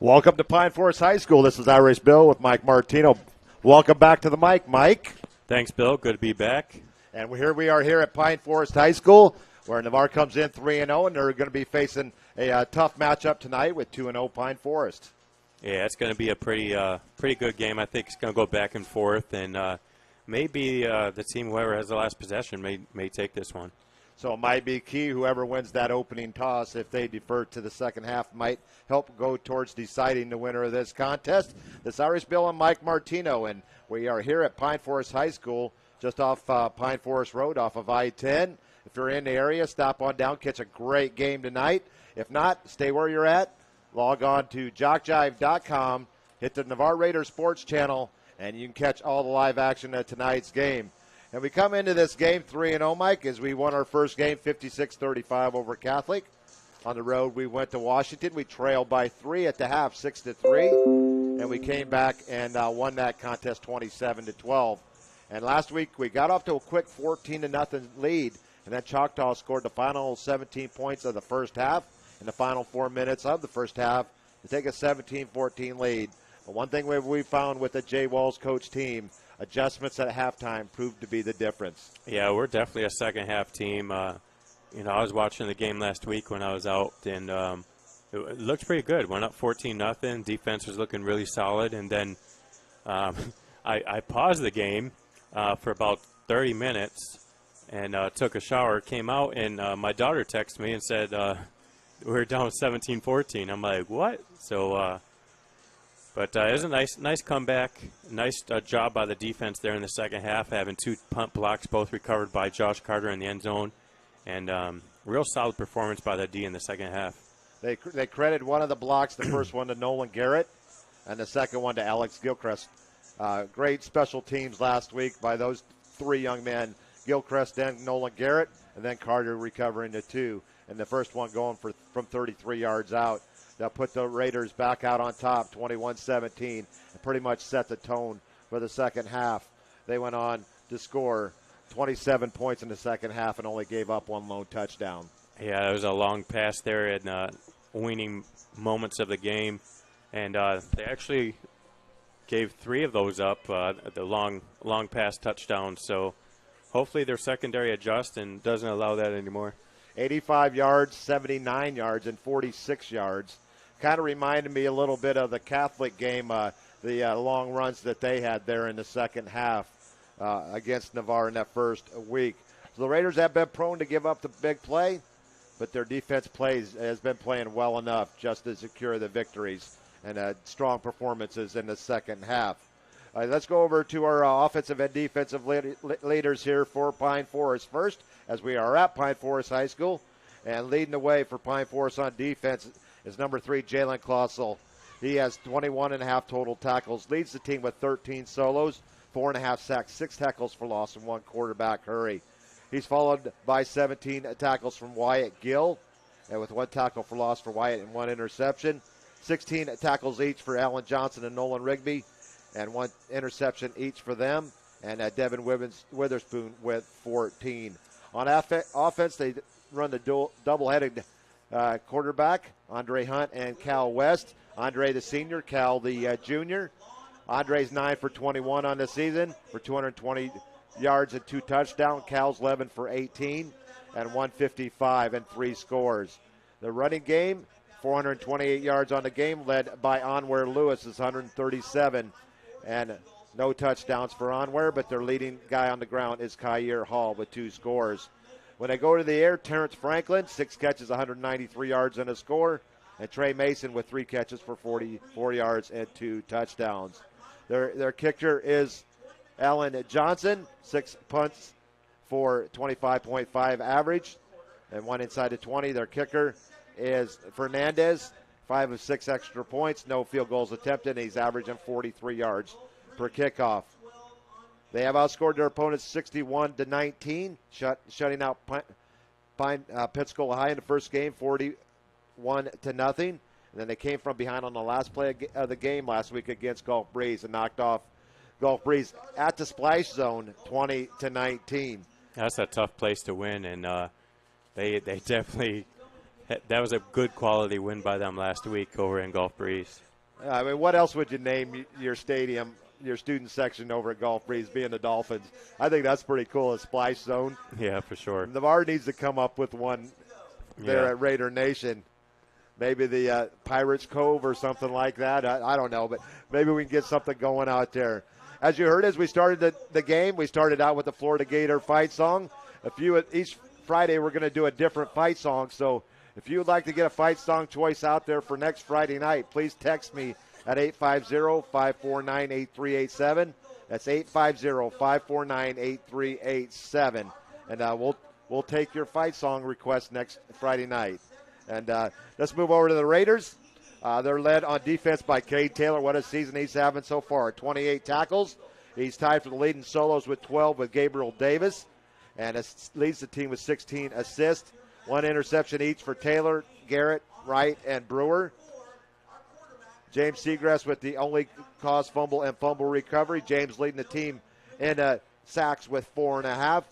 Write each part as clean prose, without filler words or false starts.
Welcome to Pine Forest High School. This is Irish Bill with Mike Martino. Welcome back to the mic, Mike. Thanks, Bill. Good to be back. And here we are here at Pine Forest High School, where Navarre comes in 3-0, and they're going to be facing a tough matchup tonight with 2-0 Pine Forest. Yeah, it's going to be a pretty good game. I think it's going to go back and forth, and maybe the team, whoever has the last possession, may take this one. So it might be key. Whoever wins that opening toss, if they defer to the second half, might help go towards deciding the winner of this contest. This is Irish Bill and Mike Martino, and we are here at Pine Forest High School, just off Pine Forest Road, off of I-10. If you're in the area, stop on down, catch a great game tonight. If not, stay where you're at. Log on to JockJive.com, hit the Navarre Raiders Sports channel, and you can catch all the live action at tonight's game. And we come into this game 3-0, Mike, as we won our first game 56-35 over Catholic. On the road, we went to Washington. We trailed by 3 at the half, 6-3. And we came back and won that contest 27-12. And last week, we got off to a quick 14-0 lead. And then Choctaw scored the final 17 points of the first half in the final 4 minutes of the first half to take a 17-14 lead. But one thing we found with the Jay Walls coach team, adjustments at halftime proved to be the difference. Yeah, we're definitely a second-half team. I was watching the game last week when I was out, and it looked pretty good. Went up 14-0. Defense was looking really solid, and then I paused the game for about 30 minutes and took a shower, came out, and my daughter texted me and said we were down 17-14. I'm like, what? So, but it was a nice comeback, nice job by the defense there in the second half, having 2 punt blocks, both recovered by Josh Carter in the end zone, and real solid performance by the D in the second half. They credited one of the blocks, the first one to Nolan Garrett, and the second one to Alex Gilchrist. Great special teams last week by those 3 young men, Gilchrist and Nolan Garrett, and then Carter recovering the 2, and the first one going from 33 yards out. They'll put the Raiders back out on top, 21-17, and pretty much set the tone for the second half. They went on to score 27 points in the second half and only gave up 1 lone touchdown. Yeah, it was a long pass there in winning moments of the game, and they actually gave 3 of those up, the long pass touchdowns. So hopefully their secondary adjusts and doesn't allow that anymore. 85 yards, 79 yards, and 46 yards. Kind of reminded me a little bit of the Catholic game, the long runs that they had there in the second half against Navarre in that first week. So the Raiders have been prone to give up the big play, but their defense has been playing well enough just to secure the victories and strong performances in the second half. Let's go over to our offensive and defensive leaders here for Pine Forest first, as we are at Pine Forest High School. And leading the way for Pine Forest on defense is number 3, Jalen Klossel. He has 21.5 total tackles, leads the team with 13 solos, 4.5 sacks, 6 tackles for loss, and 1 quarterback hurry. He's followed by 17 tackles from Wyatt Gill, and with 1 tackle for loss for Wyatt and 1 interception. 16 tackles each for Alan Johnson and Nolan Rigby, and 1 interception each for them, and Devin Witherspoon with 14. On offense, they run the double-headed quarterback, Andre Hunt and Cal West. Andre the senior, Cal the junior. Andre's 9 for 21 on the season for 220 yards and 2 touchdowns. Cal's 11 for 18 and 155 and 3 scores. The running game, 428 yards on the game, led by Onware Lewis, is 137, and no touchdowns for Onware, but their leading guy on the ground is Kyer Hall with 2 scores. When they go to the air, Terrence Franklin, 6 catches, 193 yards and a score, and Trey Mason with 3 catches for 44 yards and 2 touchdowns. Their kicker is Alan Johnson, 6 punts for 25.5 average, and 1 inside the 20. Their kicker is Fernandez, 5 of 6 extra points, no field goals attempted, and he's averaging 43 yards per kickoff. They have outscored their opponents 61-19, shutting out Pensacola High in the first game, 41-0. And then they came from behind on the last play of the game last week against Gulf Breeze and knocked off Gulf Breeze at the splash zone 20-19. That's a tough place to win, and they definitely – that was a good quality win by them last week over in Gulf Breeze. I mean, what else would you name your stadium, your student section over at Gulf Breeze, being the Dolphins? I think that's pretty cool, a splash zone. Yeah, for sure. Navarre needs to come up with one there at Raider Nation. Maybe the Pirates Cove or something like that. I don't know, but maybe we can get something going out there. As you heard, as we started the game, we started out with the Florida Gator fight song. Each Friday we're going to do a different fight song, so if you would like to get a fight song choice out there for next Friday night, please text me at 850-549-8387. That's 850-549-8387. And we'll take your fight song request next Friday night. And let's move over to the Raiders. They're led on defense by Cade Taylor. What a season he's having so far. 28 tackles. He's tied for the lead in solos with 12 with Gabriel Davis. And leads the team with 16 assists. 1 interception each for Taylor, Garrett, Wright, and Brewer. James Seagrass with the only caused fumble and fumble recovery. James leading the team in sacks with 4.5.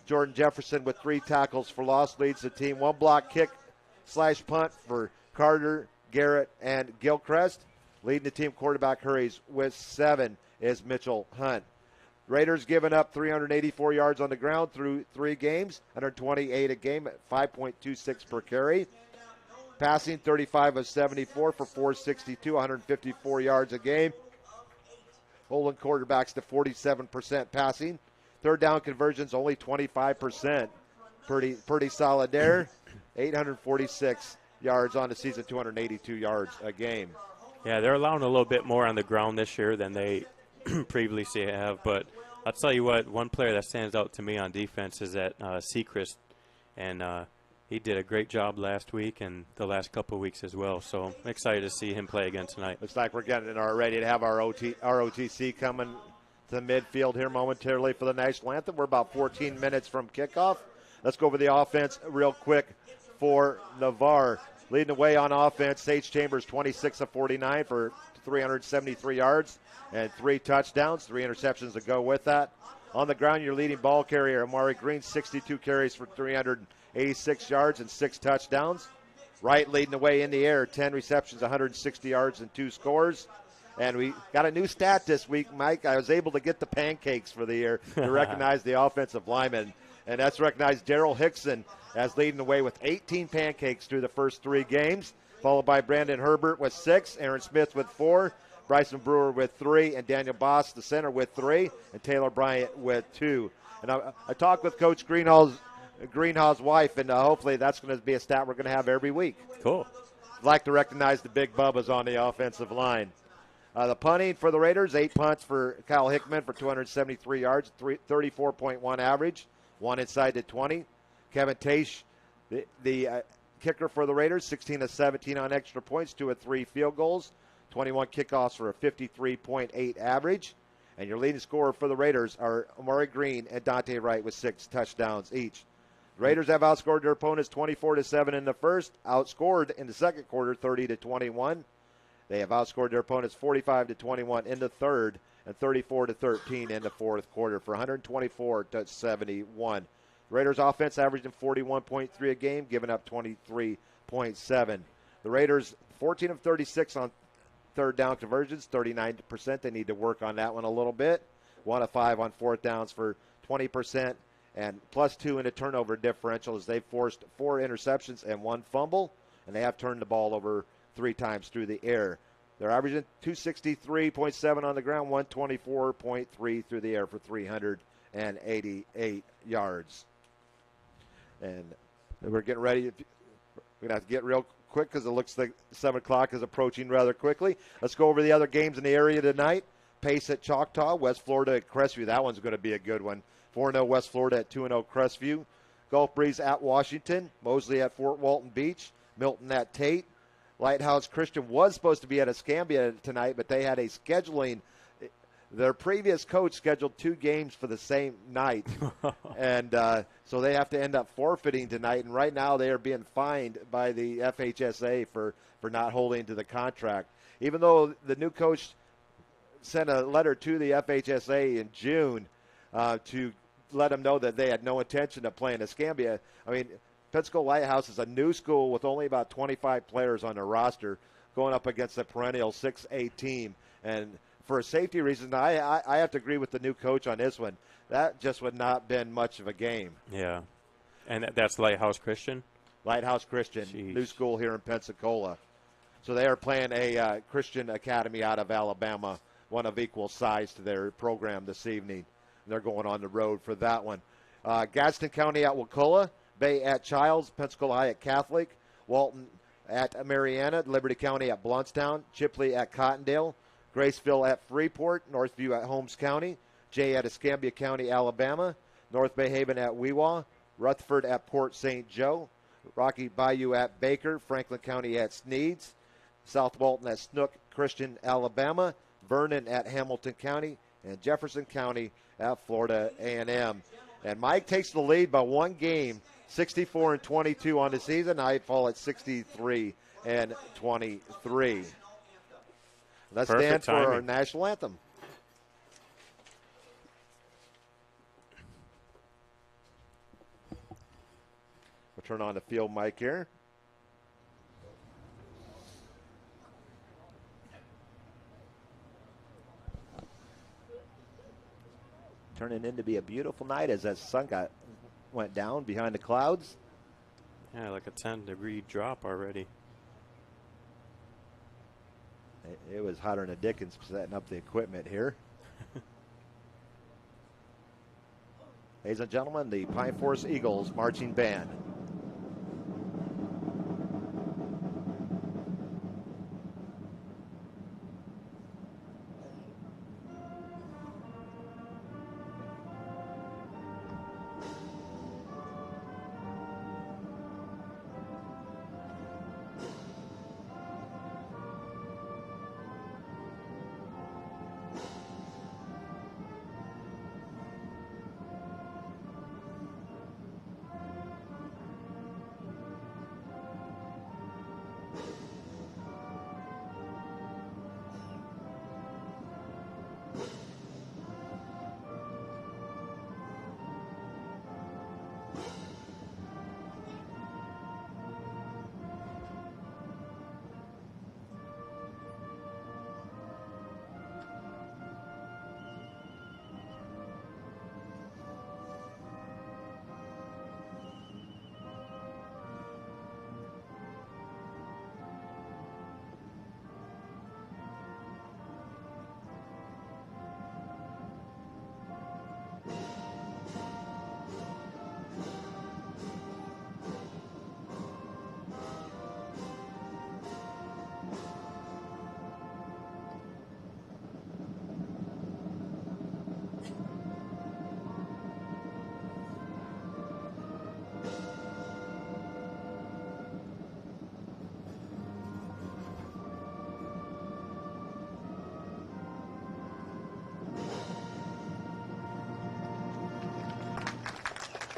Jordan Jefferson with 3 tackles for loss leads the team. 1 block kick / punt for Carter, Garrett, and Gilchrist. Leading the team quarterback hurries with 7 is Mitchell Hunt. Raiders giving up 384 yards on the ground through 3 games, 128 a game at 5.26 per carry. Passing 35 of 74 for 462, 154 yards a game. Holding quarterbacks to 47% passing. Third down conversions only 25%. Pretty solid there. 846 yards on the season, 282 yards a game. Yeah, they're allowing a little bit more on the ground this year than they previously have, but I'll tell you what, one player that stands out to me on defense is that Seacrest, and he did a great job last week and the last couple of weeks as well, so I'm excited to see him play again tonight. Looks like we're getting ready to have our ROTC coming to midfield here momentarily for the national anthem. We're about 14 minutes from kickoff. Let's go over the offense real quick for Navarre. Leading the way on offense, Sage Chambers 26 of 49 for 373 yards and 3 touchdowns, 3 interceptions to go with that. On the ground, your leading ball carrier, Amari Green, 62 carries for 386 yards and 6 touchdowns. Wright leading the way in the air, 10 receptions, 160 yards and 2 scores. And we got a new stat this week, Mike. I was able to get the pancakes for the year to recognize the offensive lineman. And that's recognized Daryl Hickson as leading the way with 18 pancakes through the first 3 games, followed by Brandon Herbert with 6, Aaron Smith with 4, Bryson Brewer with 3, and Daniel Boss, the center, with 3, and Taylor Bryant with 2. And I talked with Coach Greenhall's wife, and hopefully that's going to be a stat we're going to have every week. Cool. I'd like to recognize the big bubbas on the offensive line. The punting for the Raiders, 8 punts for Kyle Hickman for 273 yards, 34.1 average, 1 inside the 20. Kevin Taish, the kicker for the Raiders, 16 of 17 on extra points, 2 of 3 field goals, 21 kickoffs for a 53.8 average. And your leading scorer for the Raiders are Amari Green and Dante Wright with 6 touchdowns each. The Raiders have outscored their opponents 24-7 in the first, outscored in the second quarter 30-21. They have outscored their opponents 45-21 in the third and 34-13 in the fourth quarter for 124-71. Raiders offense averaging 41.3 a game, giving up 23.7. The Raiders 14 of 36 on third down conversions, 39%. They need to work on that one a little bit. 1 of 5 on fourth downs for 20%, and +2 in the turnover differential as they've forced 4 interceptions and 1 fumble, and they have turned the ball over 3 times through the air. They're averaging 263.7 on the ground, 124.3 through the air for 388 yards. And we're getting ready. We're going to have to get real quick because it looks like 7 o'clock is approaching rather quickly. Let's go over the other games in the area tonight. Pace at Choctaw, West Florida at Crestview. That one's going to be a good one. 4-0 West Florida at 2-0 Crestview. Gulf Breeze at Washington. Mosley at Fort Walton Beach. Milton at Tate. Lighthouse Christian was supposed to be at Escambia tonight, but they had a scheduling. Their previous coach scheduled 2 games for the same night, and so they have to end up forfeiting tonight. And right now they are being fined by the FHSA for not holding to the contract. Even though the new coach sent a letter to the FHSA in June to let them know that they had no intention of playing Escambia. I mean, Pensacola Lighthouse is a new school with only about 25 players on their roster. going up against a perennial 6A team. And for a safety reason, I have to agree with the new coach on this one. That just would not been much of a game. Yeah. And that's Lighthouse Christian? Lighthouse Christian, Jeez. new school here in Pensacola. So they are playing a Christian academy out of Alabama, one of equal size to their program this evening. They're going on the road for that one. Gadsden County at Wakulla, Bay at Childs, Pensacola High at Catholic, Walton at Mariana, Liberty County at Blountstown, Chipley at Cottondale, Graceville at Freeport, Northview at Holmes County, Jay at Escambia County, Alabama, North Bay Haven at Weewa, Rutherford at Port St. Joe, Rocky Bayou at Baker, Franklin County at Sneeds, South Walton at Snook Christian, Alabama, Vernon at Hamilton County, and Jefferson County at Florida A&M. And Mike takes the lead by one game, 64-22 on the season. I fall at 63-23. Let's stand for our national anthem. We'll turn on the field mic here. Turning in to be a beautiful night as that sun went down behind the clouds. Yeah, like a 10-degree drop already. It was hotter than a Dickens setting up the equipment here. Ladies and gentlemen, the Pine Forest Eagles marching band.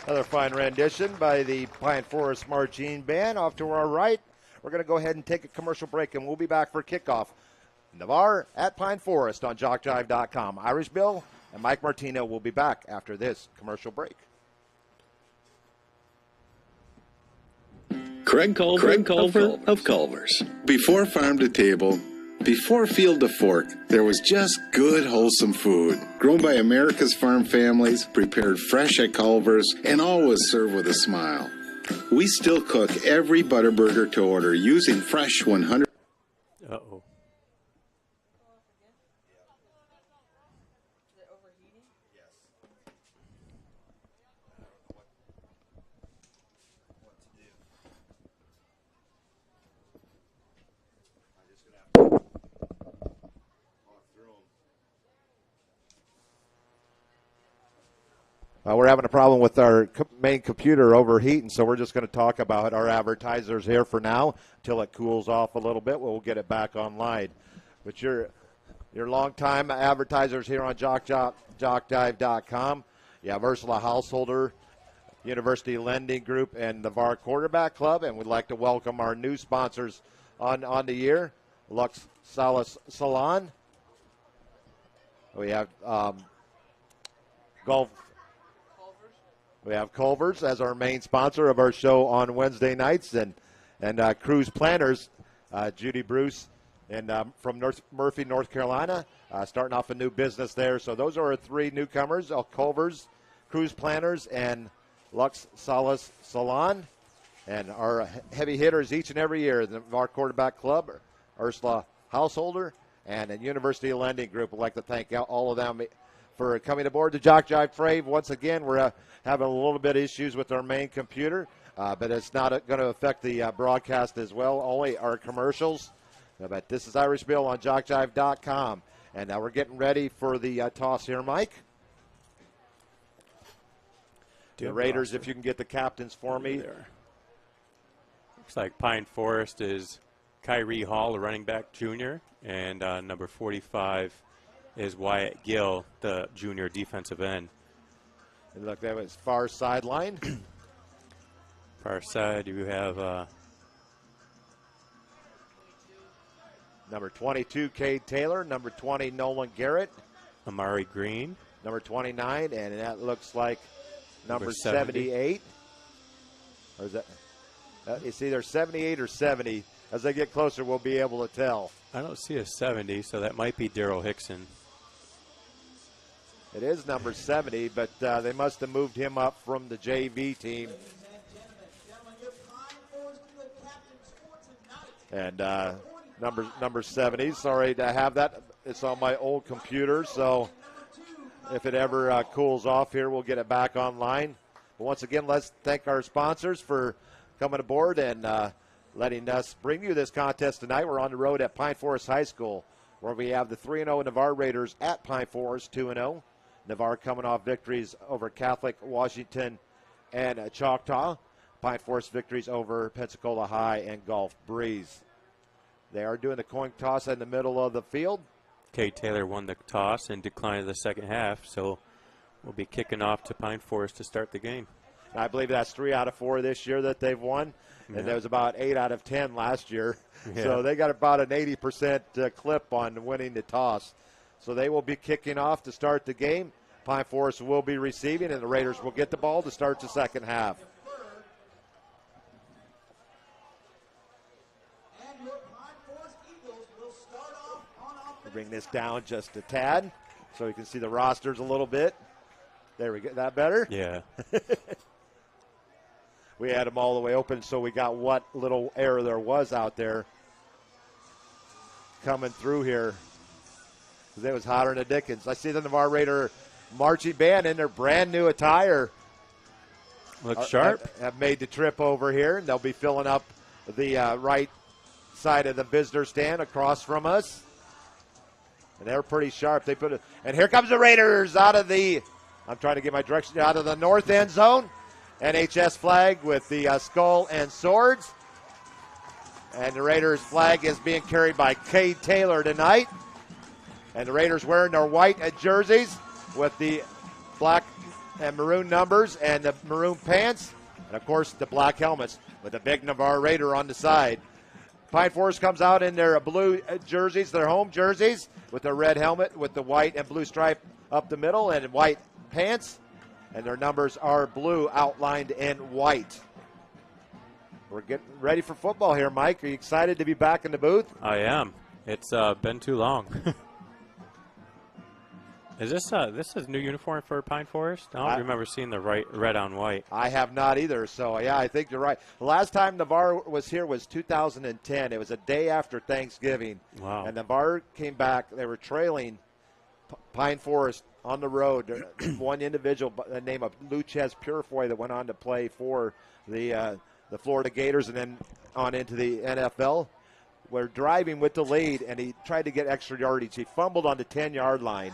Another fine rendition by the Pine Forest Marching Band. Off to our right, we're going to go ahead and take a commercial break, and we'll be back for kickoff. Navarre at Pine Forest on JockJive.com. Irish Bill and Mike Martino will be back after this commercial break. Craig Culver of Culver's. Before farm to table, before field to fork, there was just good, wholesome food. Grown by America's farm families, prepared fresh at Culver's, and always served with a smile. We still cook every Butterburger to order using fresh 100. Uh-oh. We're having a problem with our main computer overheating, so we're just going to talk about our advertisers here for now until it cools off a little bit. We'll get it back online. But your longtime advertisers here on JockJive.com. You have Ursula Householder, University Lending Group, and Navarre Quarterback Club. And we'd like to welcome our new sponsors on the year, Lux Salas Salon. We have Golf. We have Culver's as our main sponsor of our show on Wednesday nights, and Cruise Planners Judy Bruce and from Murphy, North Carolina, starting off a new business there. So those are our 3 newcomers, Culvers, Cruise Planners, and Lux Salas Salon. And our heavy hitters each and every year, the Navarre Quarterback Club, Ursula Householder, and the University Lending Group. I'd like to thank all of them for coming aboard the JockJive Trade. Once again, we're having a little bit of issues with our main computer, but it's not going to affect the broadcast as well, only our commercials. But this is Irish Bill on JockJive.com. And now we're getting ready for the toss here, Mike. The Raiders, if you can get the captains for me. There. Looks like Pine Forest is Kyrie Hall, a running back junior, and number 45 is Wyatt Gill, the junior defensive end. And look, that was far sideline. Far side, you have number 22, Cade Taylor. Number 20, Nolan Garrett. Amari Green. Number 29, and that looks like number 78. Or is that? It's either 78 or 70. As they get closer, we'll be able to tell. I don't see a 70, so that might be Daryl Hickson. It is number 70, but they must have moved him up from the JV team. And number 70, sorry to have that. It's on my old computer, so if it ever cools off here, we'll get it back online. But once again, let's thank our sponsors for coming aboard and letting us bring you this contest tonight. We're on the road at Pine Forest High School, where we have the 3-0 Navarre Raiders at Pine Forest, 2-0. Navarre coming off victories over Catholic, Washington, and Choctaw. Pine Forest victories over Pensacola High and Gulf Breeze. They are doing the coin toss in the middle of the field. Cade Taylor won the toss and declined the second half, so we'll be kicking off to Pine Forest to start the game. I believe that's 3 out of 4 this year that they've won, and that was about 8 out of 10 last year. Yeah. So they got about an 80% clip on winning the toss. So they will be kicking off to start the game. Pine Forest will be receiving, and the Raiders will get the ball to start the second half. We'll bring this down just a tad so you can see the rosters a little bit. There we go. That better? Yeah. We had them all the way open, so we got what little error there was out there coming through here. It was hotter than the Dickens. I see the Navarre Raider marching band in their brand new attire. Looks sharp. Have made the trip over here, and they'll be filling up the right side of the visitor stand across from us. And they're pretty sharp. They put it, and here comes the Raiders out of the, I'm trying to get my direction, out of the north end zone. NHS flag with the skull and swords. And the Raiders flag is being carried by Cade Taylor tonight. And the Raiders wearing their white jerseys with the black and maroon numbers and the maroon pants. And, of course, the black helmets with the big Navarre Raider on the side. Pine Forest comes out in their blue jerseys, their home jerseys, with their red helmet with the white and blue stripe up the middle and white pants. And their numbers are blue outlined in white. We're getting ready for football here, Mike. Are you excited to be back in the booth? I am. It's been too long. Is this is new uniform for Pine Forest? I don't remember seeing the red on white. I have not either. So, yeah, I think you're right. The last time Navarre was here was 2010. It was a day after Thanksgiving. Wow. And Navarre came back. They were trailing Pine Forest on the road. One individual by the name of Luchez Purifoy that went on to play for the Florida Gators and then on into the NFL. We're driving with the lead, and he tried to get extra yardage. He fumbled on the 10-yard line.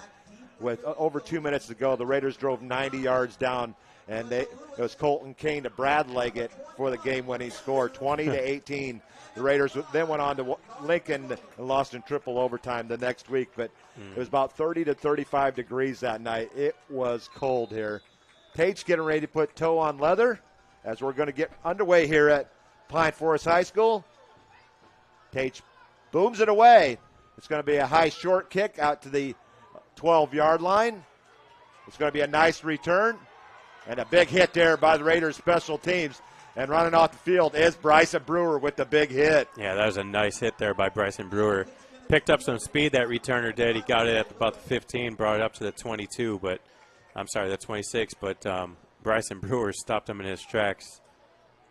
With over 2 minutes to go, the Raiders drove 90 yards down, and it was Colton Kane to Bradleg it for the game-winning score, 20-18. The Raiders then went on to Lincoln and lost in triple overtime the next week, but it was about 30 to 35 degrees that night. It was cold here. Tate's getting ready to put toe on leather as we're going to get underway here at Pine Forest High School. Tate booms it away. It's going to be a high short kick out to the 12-yard line. It's going to be a nice return and a big hit there by the Raiders special teams. And running off the field is Bryson Brewer with the big hit. Yeah, that was a nice hit there by Bryson Brewer. Picked up some speed, that returner did. He got it at about the 15, brought it up to the 22, but I'm sorry, the 26, but Bryson Brewer stopped him in his tracks.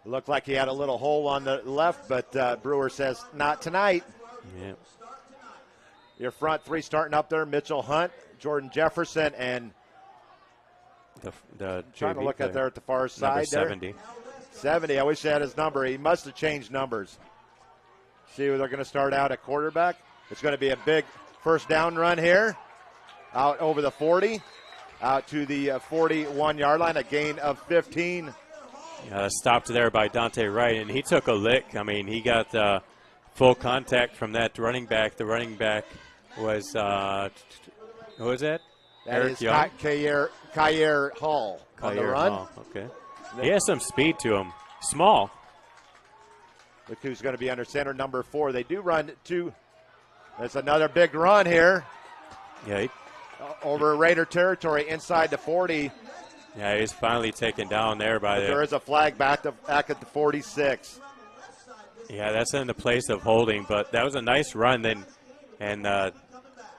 Looked like he had a little hole on the left, but Brewer says, not tonight. Yeah. Your front three starting up there, Mitchell Hunt, Jordan Jefferson, and the trying to look player. at there at the far side Number there. 70. 70, I wish I had his number. He must have changed numbers. See who they're going to start out at quarterback. It's going to be a big first down run here. Out over the 40, out to the 41-yard line, a gain of 15. Stopped there by Dante Wright, and he took a lick. I mean, he got full contact from that running back. The running back was, who was that? That Eric is Young? Kyer Hall on the Kyer run. Hall, okay. He has some speed to him. Small. Look who's going to be under center, number 4. They do run two. There's another big run here. Yeah. Over Raider territory inside the 40. Yeah, he's finally taken down there by There is a flag back at the 46. Yeah, that's in the place of holding, but that was a nice run. Then, and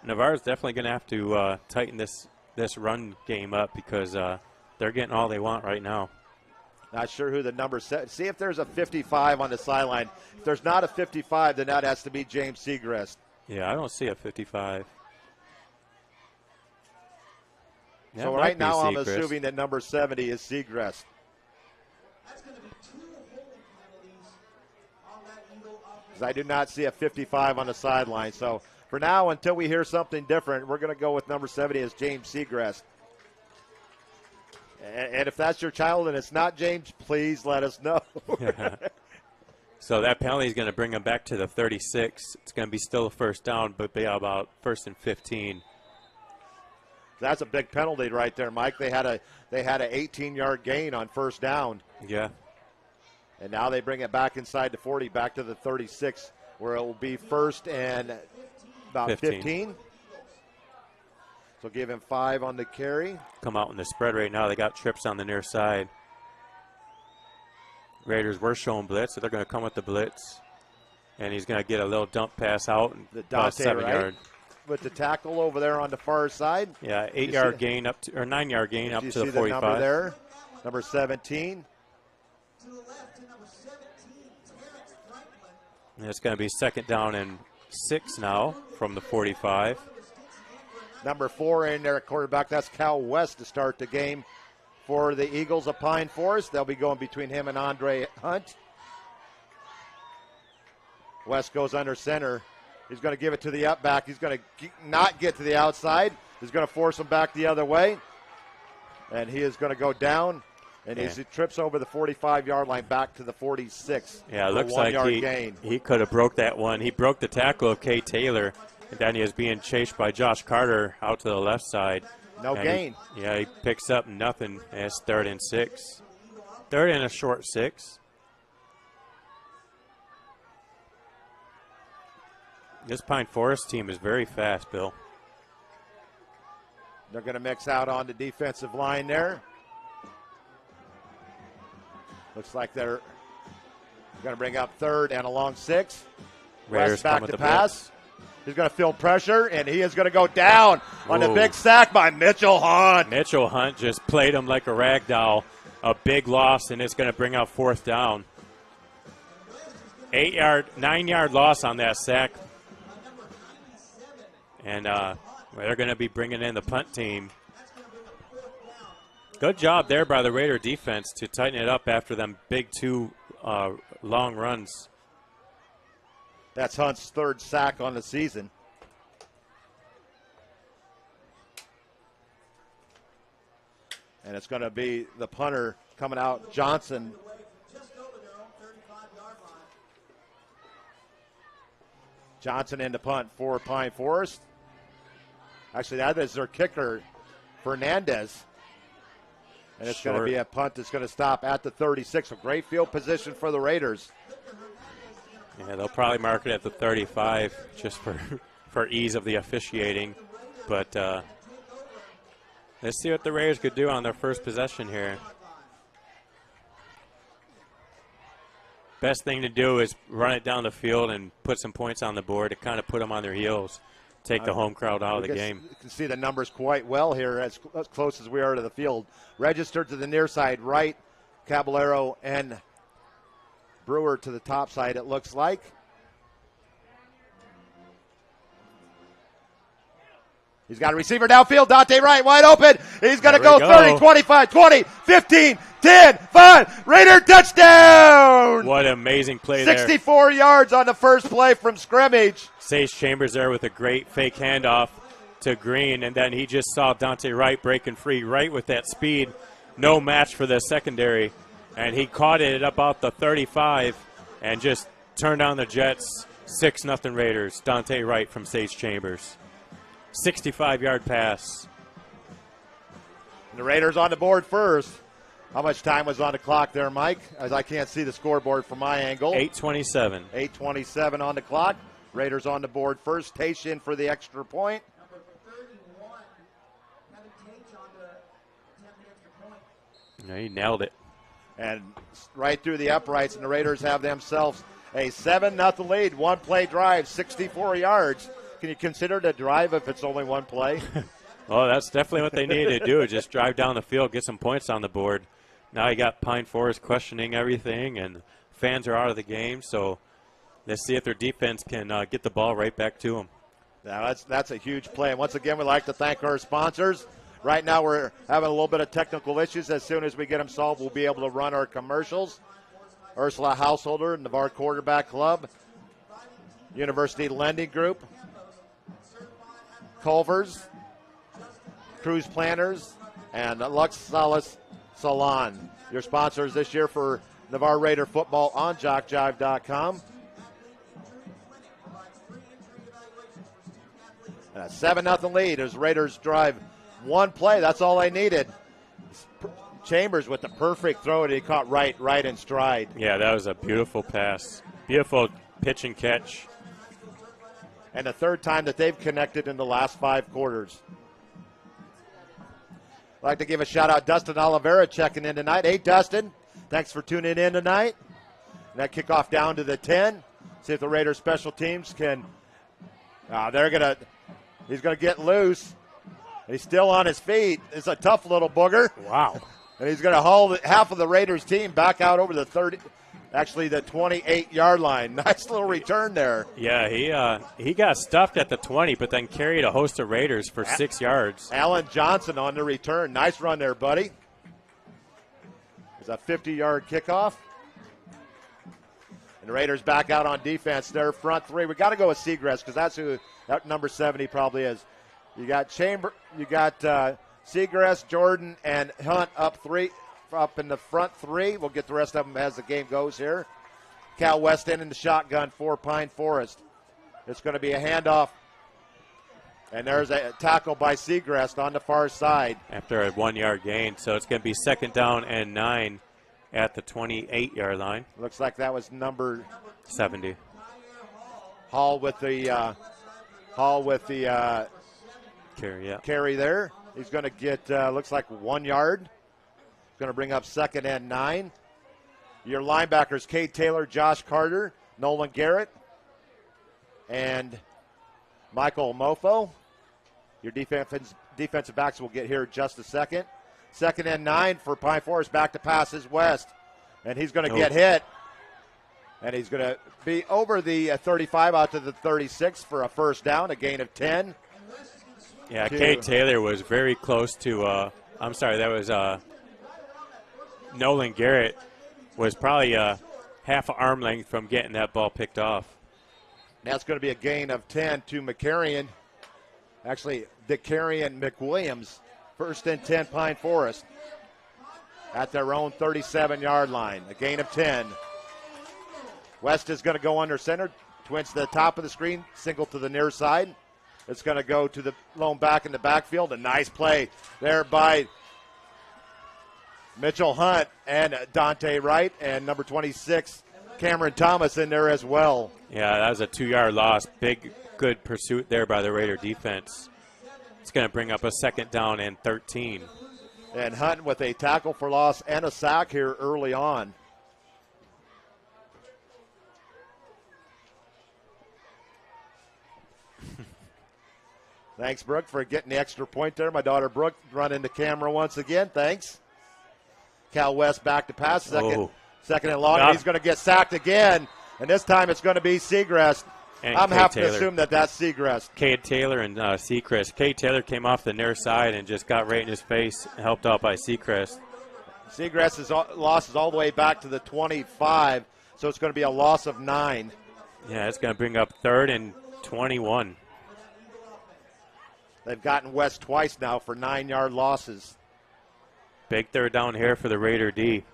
Navarre's definitely going to have to tighten this run game up because they're getting all they want right now. Not sure who the number set. See if there's a 55 on the sideline. If there's not a 55, then that has to be James Segrest. Yeah, I don't see a 55. So right now I'm assuming that number 70 is Segrest. Because I do not see a 55 on the sideline. So for now, until we hear something different, we're going to go with number 70 as James Segrest. And if that's your child and it's not James, please let us know. So that penalty is going to bring him back to the 36. It's going to be still a first down, but be about 1st and 15. That's a big penalty right there, Mike. They had a 18-yard gain on first down. Yeah. And now they bring it back inside the 40, back to the 36, where it will be 1st and about 15. So give him 5 on the carry. Come out in the spread right now. They got trips on the near side. Raiders were showing blitz, so they're going to come with the blitz. And he's going to get a little dump pass out. The about Dante 7 right yard. With the tackle over there on the far side. Yeah, 8-yard gain up to, or 9-yard gain up to the 45. You see the number there? Number 17. And it's going to be 2nd down and 6 now from the 45. Number 4 in there at quarterback. That's Cal West to start the game for the Eagles of Pine Forest. They'll be going between him and Andre Hunt. West goes under center. He's going to give it to the up back. He's going to not get to the outside. He's going to force him back the other way. And he is going to go down. And he trips over the 45-yard line back to the 46. Yeah, it looks like he could have broke that one. He broke the tackle of Kay Taylor. And then he is being chased by Josh Carter out to the left side. No gain. He picks up nothing. And it's 3rd and 6. 3rd and a short 6. This Pine Forest team is very fast, Bill. They're going to mix out on the defensive line there. Looks like they're going to bring up 3rd and a long 6. West back to pass. He's going to feel pressure, and he is going to go down on the big sack by Mitchell Hunt. Mitchell Hunt just played him like a rag doll. A big loss, and it's going to bring out 4th down. 9-yard loss on that sack. And they're going to be bringing in the punt team. Good job there by the Raider defense to tighten it up after them big 2 long runs. That's Hunt's 3rd sack on the season. And it's going to be the punter coming out, Johnson. Johnson in the punt for Pine Forest. Actually, that is their kicker, Fernandez. And it's going to be a punt that's going to stop at the 36. A great field position for the Raiders. Yeah, they'll probably mark it at the 35 just for ease of the officiating. But let's see what the Raiders could do on their first possession here. best thing to do is run it down the field and put some points on the board to kind of put them on their heels, take the home crowd out of the game. You can see the numbers quite well here as close as we are to the field. Registered to the near side right, Caballero and Brewer to the top side, it looks like. He's got a receiver downfield. Dante Wright wide open. He's going to go 30, 25, 20, 15, 10, 5. Raider touchdown. What an amazing play there. 64 yards on the first play from scrimmage. Sage Chambers there with a great fake handoff to Green, and then he just saw Dante Wright breaking free right with that speed. No match for the secondary, and he caught it about the 35 and just turned on the Jets. 6-0 Raiders. Dante Wright from Sage Chambers. 65-yard pass. And the Raiders on the board first. How much time was on the clock there, Mike? As I can't see the scoreboard from my angle. 8:27. 8:27 on the clock. Raiders on the board first. Tation for the extra point. Number 31, Kevin Tate on the 10 extra point. Yeah, he nailed it. And right through the uprights, and the Raiders have themselves a 7-0 lead. One play drive, 64 yards. Can you consider it a drive if it's only one play? Well, that's definitely what they needed to do, just drive down the field, get some points on the board. Now you got Pine Forest questioning everything, and fans are out of the game, so let's see if their defense can get the ball right back to them. Now that's a huge play. And once again, we'd like to thank our sponsors. Right now we're having a little bit of technical issues. As soon as we get them solved, we'll be able to run our commercials. Ursula Householder, Navarre Quarterback Club, University Lending Group, Culver's, Cruise Planners, and Lux Solace Salon. Your sponsors this year for Navarre Raider football on JockJive.com. And a 7-0 lead as Raiders drive one play. That's all they needed. Chambers with the perfect throw that he caught right in stride. Yeah, that was a beautiful pass. Beautiful pitch and catch. And the third time that they've connected in the last 5 quarters. I'd like to give a shout-out Dustin Oliveira checking in tonight. Hey, Dustin, thanks for tuning in tonight. And that kickoff down to the 10. See if the Raiders special teams can. He's going to get loose. He's still on his feet. It's a tough little booger. Wow. And he's going to haul half of the Raiders team back out over the 28-yard line. Nice little return there. Yeah, he got stuffed at the 20, but then carried a host of Raiders for 6 yards. Alan Johnson on the return. Nice run there, buddy. It's a 50-yard kickoff. And the Raiders back out on defense. Their front three. We got to go with Seagrass because that's who that number 70 probably is. You got Seagrass, Jordan, and Hunt up in the front three. We'll get the rest of them as the game goes here. Cal Weston in the shotgun for Pine Forest. It's going to be a handoff. And there's a tackle by Seagrass on the far side. After a 1-yard gain. So it's going to be 2nd down and 9 at the 28-yard line. Looks like that was number 70. Hall with the carry there. He's going to get, looks like 1 yard. Going to bring up 2nd and 9. Your linebackers, Cade Taylor, Josh Carter, Nolan Garrett, and Michael Mofo. Your defensive backs will get here in just a second. 2nd and 9 for Pine Forest. Back to passes west. And he's going to get hit. And he's going to be over the 35 out to the 36 for a first down, a gain of 10. Yeah, Cade Taylor was very close to, that was Nolan Garrett was probably half an arm length from getting that ball picked off. That's going to be a gain of 10 to McCarrion. Actually, DeCarrion McWilliams. 1st and 10 Pine Forest at their own 37-yard line. A gain of 10. West is going to go under center. Twins to the top of the screen. Single to the near side. It's going to go to the lone back in the backfield. A nice play there by Mitchell Hunt and Dante Wright. And number 26, Cameron Thomas in there as well. Yeah, that was a 2-yard loss. Big, good pursuit there by the Raider defense. It's going to bring up a 2nd down and 13. And Hunt with a tackle for loss and a sack here early on. Thanks, Brooke, for getting the extra point there. My daughter, Brooke, running the camera once again. Thanks. Cal West back to pass. Second and long. And he's going to get sacked again. And this time it's going to be Segrest. I'm having to assume that that's Segrest. Cade Taylor and Seacrest. Cade Taylor came off the near side and just got right in his face, helped out by Seacrest. Segrest's loss is all the way back to the 25, so it's going to be a loss of 9. Yeah, it's going to bring up 3rd and 21. They've gotten West twice now for 9-yard losses. Big third down here for the Raider D.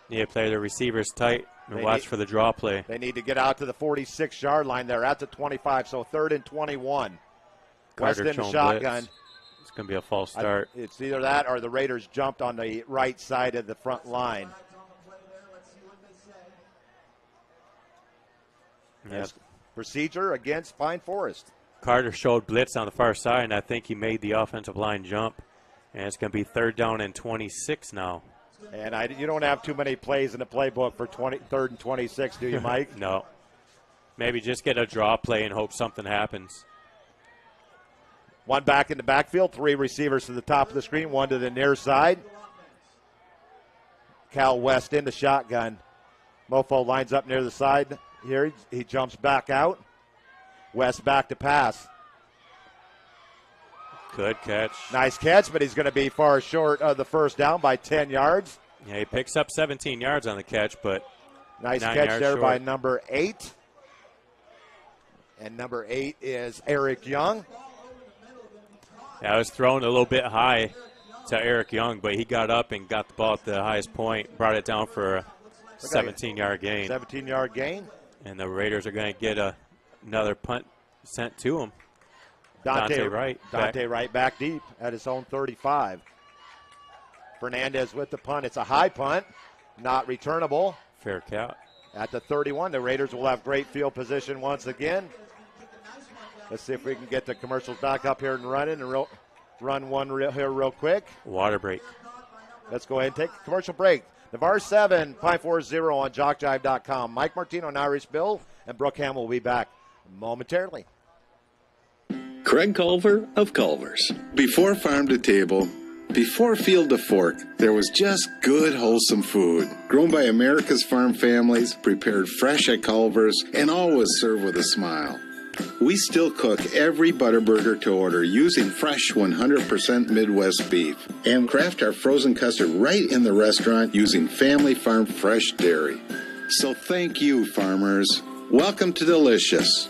Need to play the receivers tight and watch for the draw play. They need to get out to the 46-yard line. They're at the 25, so 3rd and 21. West in the shotgun. Blitz. It's going to be a false start. It's either that or the Raiders jumped on the right side of the front line. Yep. Procedure against Pine Forest. Carter showed blitz on the far side, and I think he made the offensive line jump. And it's going to be 3rd down and 26 now. And you don't have too many plays in the playbook for 3rd and 26, do you, Mike? No. Maybe just get a draw play and hope something happens. One back in the backfield, 3 receivers to the top of the screen, 1 to the near side. Cal West in the shotgun. Mofo lines up near the side here. He jumps back out. West back to pass. Good catch. Nice catch, but he's going to be far short of the first down by 10 yards. Yeah, he picks up 17 yards on the catch, but nice catch there by number 8. And number 8 is Eric Young. Yeah, I was thrown a little bit high to Eric Young, but he got up and got the ball at the highest point, brought it down for a 17-yard gain. 17-yard gain. And the Raiders are going to get another punt sent to him. Dante Wright back deep at his own 35. Fernandez with the punt. It's a high punt, not returnable. Fair count. At the 31, the Raiders will have great field position once again. Let's see if we can get the commercials back up here and running and run one here real quick. Water break. Let's go ahead and take a commercial break. Navarre 7, Pine Forest 0 on JockJive.com. Mike Martino and Irish Bill and Brooke Ham will be back momentarily. Craig Culver of Culver's. Before farm to table, before field to fork, there was just good, wholesome food. Grown by America's farm families, prepared fresh at Culver's, and always served with a smile. We still cook every Butterburger to order using fresh 100% Midwest beef and craft our frozen custard right in the restaurant using family farm fresh dairy. So thank you, farmers. Welcome to Delicious.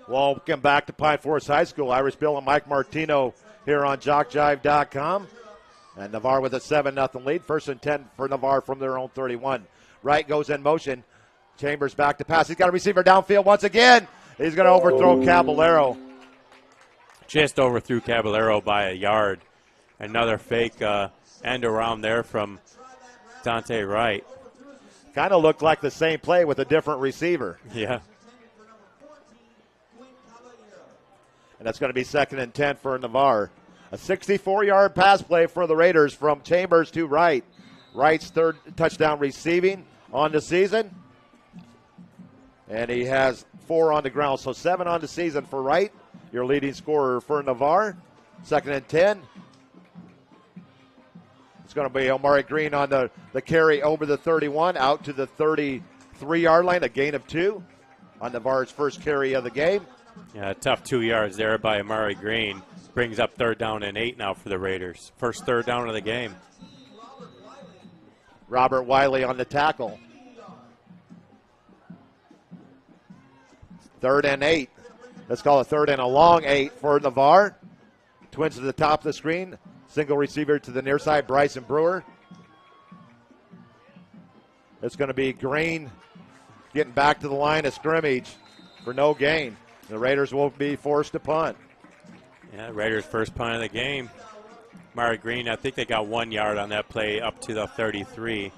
Welcome back to Pine Forest High School. Irish Bill and Mike Martino here on JockJive.com. And Navarre with a 7-0 lead. 1st and 10 for Navarre from their own 31. Wright goes in motion. Chambers back to pass. He's got a receiver downfield once again. He's going to overthrow Caballero. Just overthrew Caballero by a yard. Another fake end around there from Dante Wright. Kind of looked like the same play with a different receiver. Yeah. And that's going to be 2nd and 10 for Navarre. A 64-yard pass play for the Raiders from Chambers to Wright. Wright's 3rd touchdown receiving on the season. And he has 4 on the ground. So 7 on the season for Wright, your leading scorer for Navarre. 2nd and 10. It's going to be Omari Green on the carry over the 31, out to the 33-yard line, a gain of 2 on Navarre's first carry of the game. Yeah, tough 2 yards there by Amari Green. Brings up 3rd down and 8 now for the Raiders. First 3rd down of the game. Robert Wiley on the tackle. 3rd and 8. Let's call it 3rd and a long 8 for Navarre. Twins to the top of the screen. Single receiver to the near side, Bryson Brewer. It's going to be Green getting back to the line of scrimmage for no gain. The Raiders will be forced to punt. Yeah, Raiders' first punt of the game. Mari Green, I think they got 1 yard on that play up to the 33. It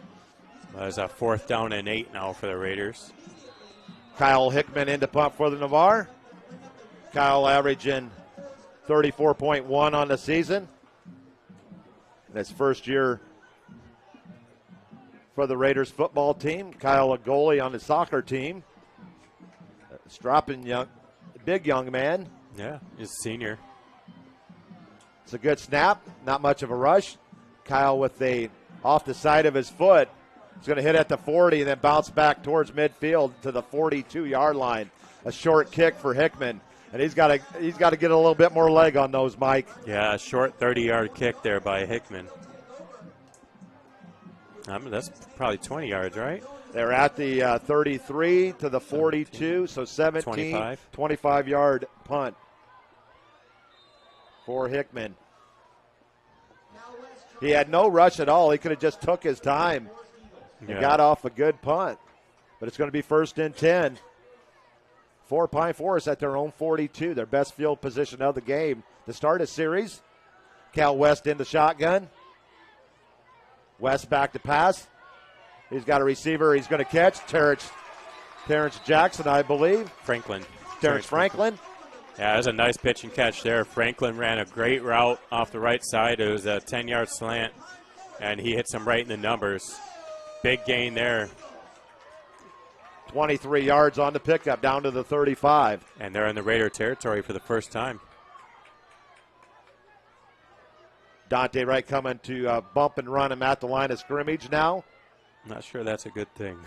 was a 4th down and 8 now for the Raiders. Kyle Hickman in to punt for the Navarre. Kyle averaging 34.1 on the season. In his first year for the Raiders football team. Kyle, a goalie on the soccer team. Strapping big young man. Yeah, he's a senior. It's a good snap, not much of a rush. Kyle with off the side of his foot. He's going to hit at the 40 and then bounce back towards midfield to the 42-yard line. A short kick for Hickman. And he's got to get a little bit more leg on those, Mike. Yeah, a short 30-yard kick there by Hickman. That's probably 20 yards, right? They're at the 33 to the 42, so 25-yard punt for Hickman. He had no rush at all. He could have just took his time and got off a good punt. But it's going to be 1st and 10 for Pine Forest at their own 42, their best field position of the game to start a series. Cal West in the shotgun. West back to pass. He's got a receiver he's going to catch. Terrence Jackson, I believe. Franklin. Terrence Franklin. Yeah, it was a nice pitch and catch there. Franklin ran a great route off the right side. It was a 10-yard slant, and he hits him right in the numbers. Big gain there. 23 yards on the pickup, down to the 35. And they're in the Raider territory for the first time. Dante Wright coming to bump and run him at the line of scrimmage now. Not sure that's a good thing.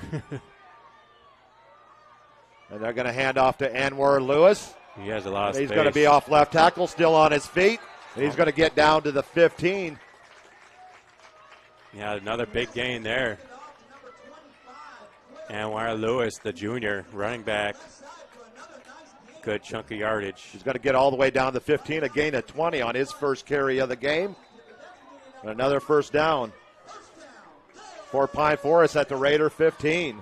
And they're going to hand off to Anwar Lewis. He has a lot of space. He's going to be off left tackle, still on his feet. And he's going to get down to the 15. Yeah, another big gain there. Anwar Lewis, the junior, running back. Good chunk of yardage. He's going to get all the way down to 15, a gain of 20 on his first carry of the game. And another first down for Pine Forest at the Raider 15.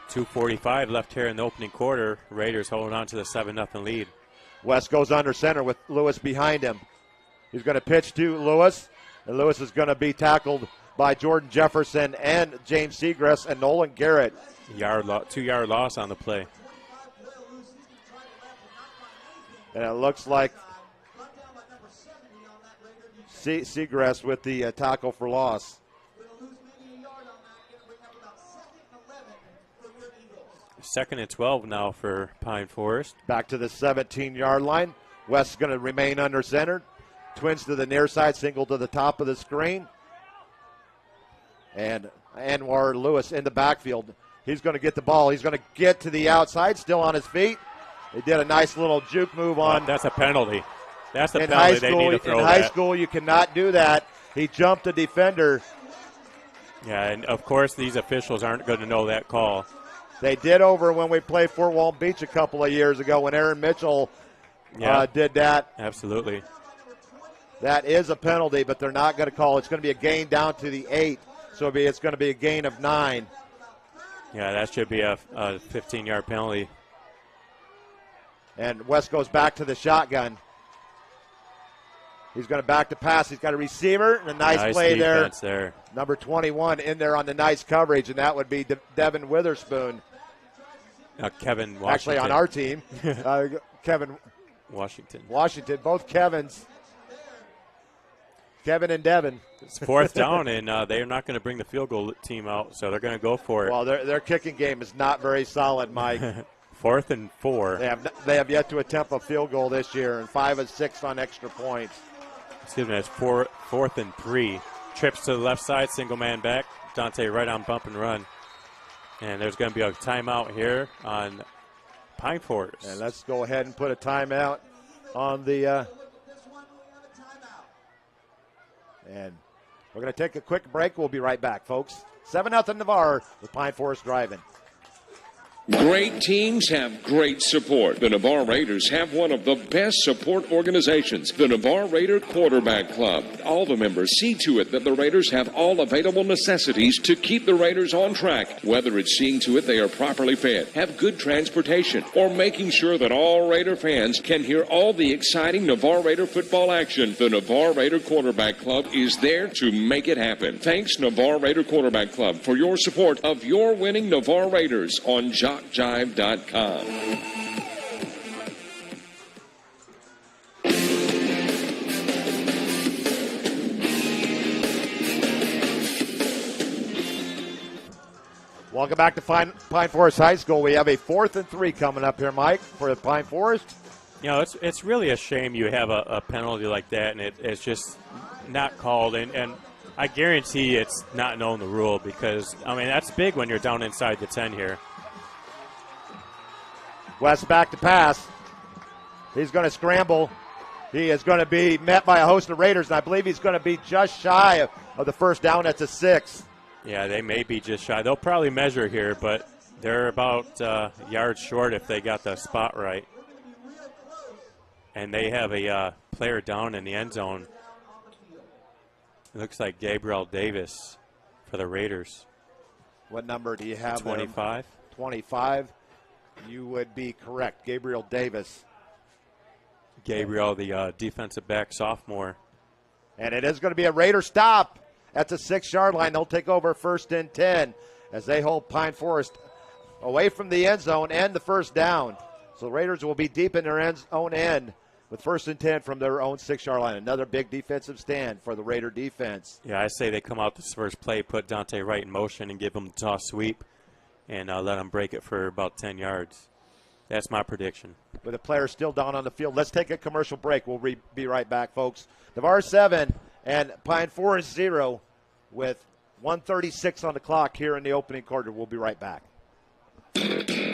2:45 left here in the opening quarter. Raiders holding on to the 7-0 lead. West goes under center with Lewis behind him. He's going to pitch to Lewis, and Lewis is going to be tackled by Jordan Jefferson and James Seagrass and Nolan Garrett. 2-yard loss on the play. And it looks like Seagrass with the tackle for loss. 2nd and 12 now for Pine Forest. Back to the 17-yard line. West's going to remain under center. Twins to the near side, single to the top of the screen. And Anwar Lewis in the backfield. He's going to get the ball. He's going to get to the outside, still on his feet. He did a nice little juke move on. That's a penalty. That's the in penalty high school, they need to throw. In high school, you cannot do that. He jumped a defender. Yeah, and of course these officials aren't going to know that call. They did over when we played Fort Walton Beach a couple of years ago when Aaron Mitchell did that. Absolutely. That is a penalty, but they're not going to call it. It's going to be a gain down to the 8, so it's going to be a gain of 9. Yeah, that should be a 15-yard penalty. And West goes back to the shotgun. He's going to back to pass. He's got a receiver and a nice play there. Number 21 in there on the nice coverage, and that would be Devin Witherspoon. Kevin Washington. Actually on our team. Kevin Washington. Both Kevins. Kevin and Devin. It's 4th down, and they're not going to bring the field goal team out, so they're going to go for it. Well, their kicking game is not very solid, Mike. 4th and 4. They have yet to attempt a field goal this year, and 5 of 6 on extra points. Excuse me, it's 4th and 3. Trips to the left side, single man back. Dante right on bump and run. And there's going to be a timeout here on Pine Forest. And let's go ahead and put a timeout on the and we're going to take a quick break. We'll be right back, folks. 7-0 Navarre with Pine Forest driving. Great teams have great support. The Navarre Raiders have one of the best support organizations, the Navarre Raider Quarterback Club. All the members see to it that the Raiders have all available necessities to keep the Raiders on track, whether it's seeing to it they are properly fed, have good transportation, or making sure that all Raider fans can hear all the exciting Navarre Raider football action. The Navarre Raider Quarterback Club is there to make it happen. Thanks, Navarre Raider Quarterback Club, for your support of your winning Navarre Raiders on JockJive.com. Welcome back to Pine Forest High School. We have a 4th and 3 coming up here, Mike, for Pine Forest. You know, it's really a shame you have a penalty like that, and it's just not called. And I guarantee it's not known the rule because, I mean, that's big when you're down inside the 10 here. West back to pass. He's going to scramble. He is going to be met by a host of Raiders, and I believe he's going to be just shy of the first down. That's a 6. Yeah, they may be just shy. They'll probably measure here, but they're about yards short if they got the spot right. And they have a player down in the end zone. It looks like Gabriel Davis for the Raiders. What number do you have? 25. 25. You would be correct. Gabriel Davis. Gabriel, the defensive back sophomore. And it is going to be a Raider stop at the 6-yard line. They'll take over 1st and 10 as they hold Pine Forest away from the end zone and the first down. So the Raiders will be deep in their own end with 1st and 10 from their own 6-yard line. Another big defensive stand for the Raider defense. Yeah, I say they come out this first play, put Dante Wright in motion and give him the toss sweep and let him break it for about 10 yards. That's my prediction. With the players still down on the field. Let's take a commercial break. We'll be right back, folks. Navarre 7 and Pine Forest 0 with 1:36 on the clock here in the opening quarter. We'll be right back.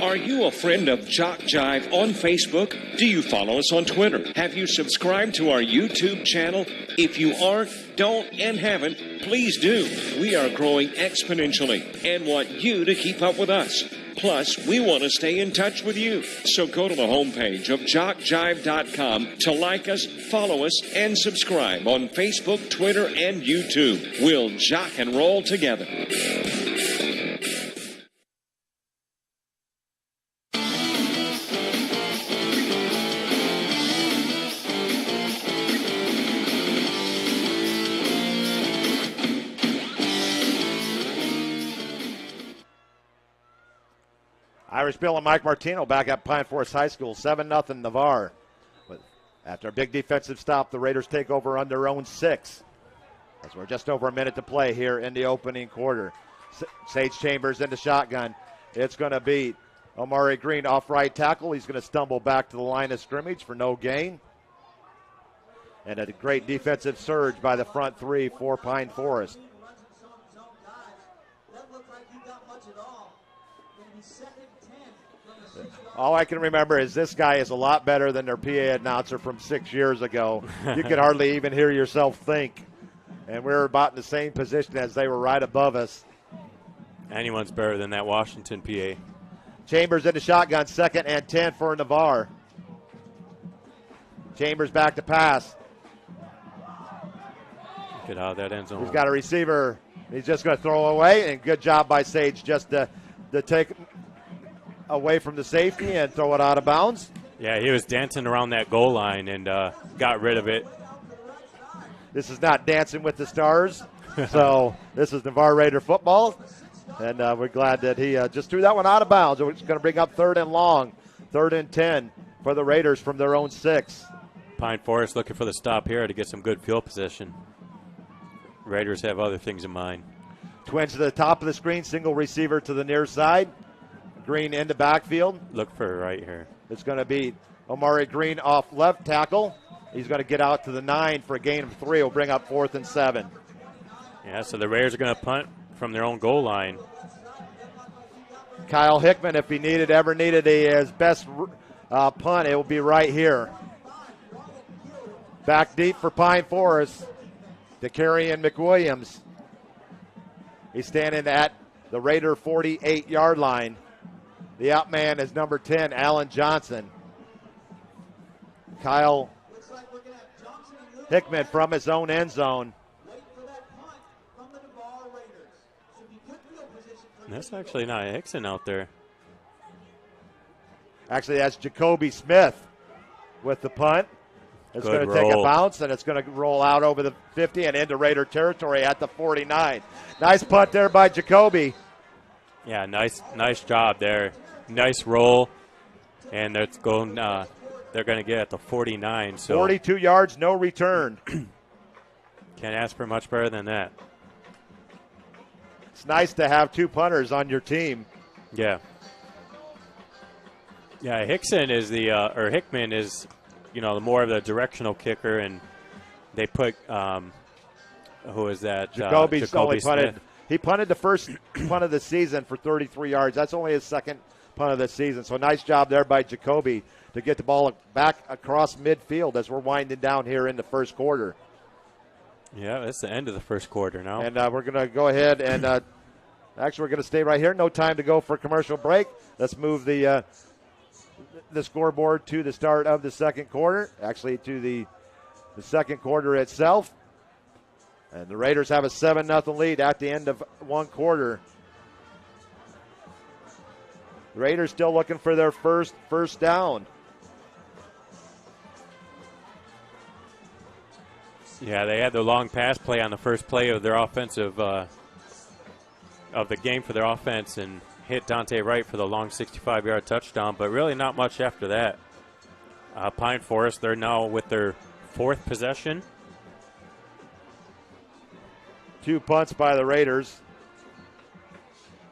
Are you a friend of JockJive on Facebook? Do you follow us on Twitter? Have you subscribed to our YouTube channel? If you aren't, don't, and haven't, please do. We are growing exponentially and want you to keep up with us. Plus, we want to stay in touch with you. So go to the homepage of JockJive.com to like us, follow us, and subscribe on Facebook, Twitter, and YouTube. We'll jock and roll together. Irish Bill and Mike Martino back at Pine Forest High School, 7-0 Navarre. After a big defensive stop, the Raiders take over on their own 6. As we're just over a minute to play here in the opening quarter. Sage Chambers into shotgun. It's going to be Omari Green off right tackle. He's going to stumble back to the line of scrimmage for no gain. And a great defensive surge by the front 3 for Pine Forest. All I can remember is this guy is a lot better than their PA announcer from 6 years ago. You could hardly even hear yourself think. And we're about in the same position as they were right above us. Anyone's better than that Washington PA. Chambers into shotgun, 2nd and 10 for Navarre. Chambers back to pass. Get out of that end zone. He's got a receiver. He's just going to throw away, and good job by Sage just to take away from the safety and throw it out of bounds. Yeah, he was dancing around that goal line and got rid of it. This is not Dancing with the Stars, so this is Navarre Raider football, and we're glad that he just threw that one out of bounds. It's going to bring up 3rd and long, 3rd and 10 for the Raiders from their own 6. Pine Forest looking for the stop here to get some good field position. Raiders have other things in mind. Twins to the top of the screen, single receiver to the near side. Green into backfield. Look for right here. It's going to be Omari Green off left tackle. He's going to get out to the 9 for a gain of 3. Will bring up 4th and 7. Yeah, so the Raiders are going to punt from their own goal line. Kyle Hickman, if he ever needed his best punt, it will be right here. Back deep for Pine Forest. DeCarrion McWilliams. He's standing at the Raider 48-yard line. The out man is number 10, Alan Johnson. Kyle Hickman from his own end zone. That's actually not Hickson out there. Actually, that's Jacoby Smith with the punt. It's going to take a bounce, and it's going to roll out over the 50 and into Raider territory at the 49. Nice punt there by Jacoby. Yeah, nice job there. Nice roll, and it's going. They're going to get at the 49. So 42 yards, no return. Can't ask for much better than that. it's nice to have 2 punters on your team. Yeah. Yeah, Hickman is the more of the directional kicker, and they put who is that? Jacoby Jacoby punted. Smith. He punted the first punt of the season for 33 yards. That's only his second punt of the season. So nice job there by Jacoby to get the ball back across midfield as we're winding down here in the first quarter. Yeah, that's the end of the first quarter now. And we're going to go ahead and actually we're going to stay right here. No time to go for commercial break. Let's move the scoreboard to the start of the second quarter, actually to the second quarter itself. And the Raiders have a 7-0 lead at the end of one quarter. The Raiders still looking for their first down. Yeah, they had the long pass play on the first play of their offensive of the game for their offense and hit Dante Wright for the long 65-yard touchdown, but really not much after that. Pine Forest, they're now with their 4th possession. 2 punts by the Raiders.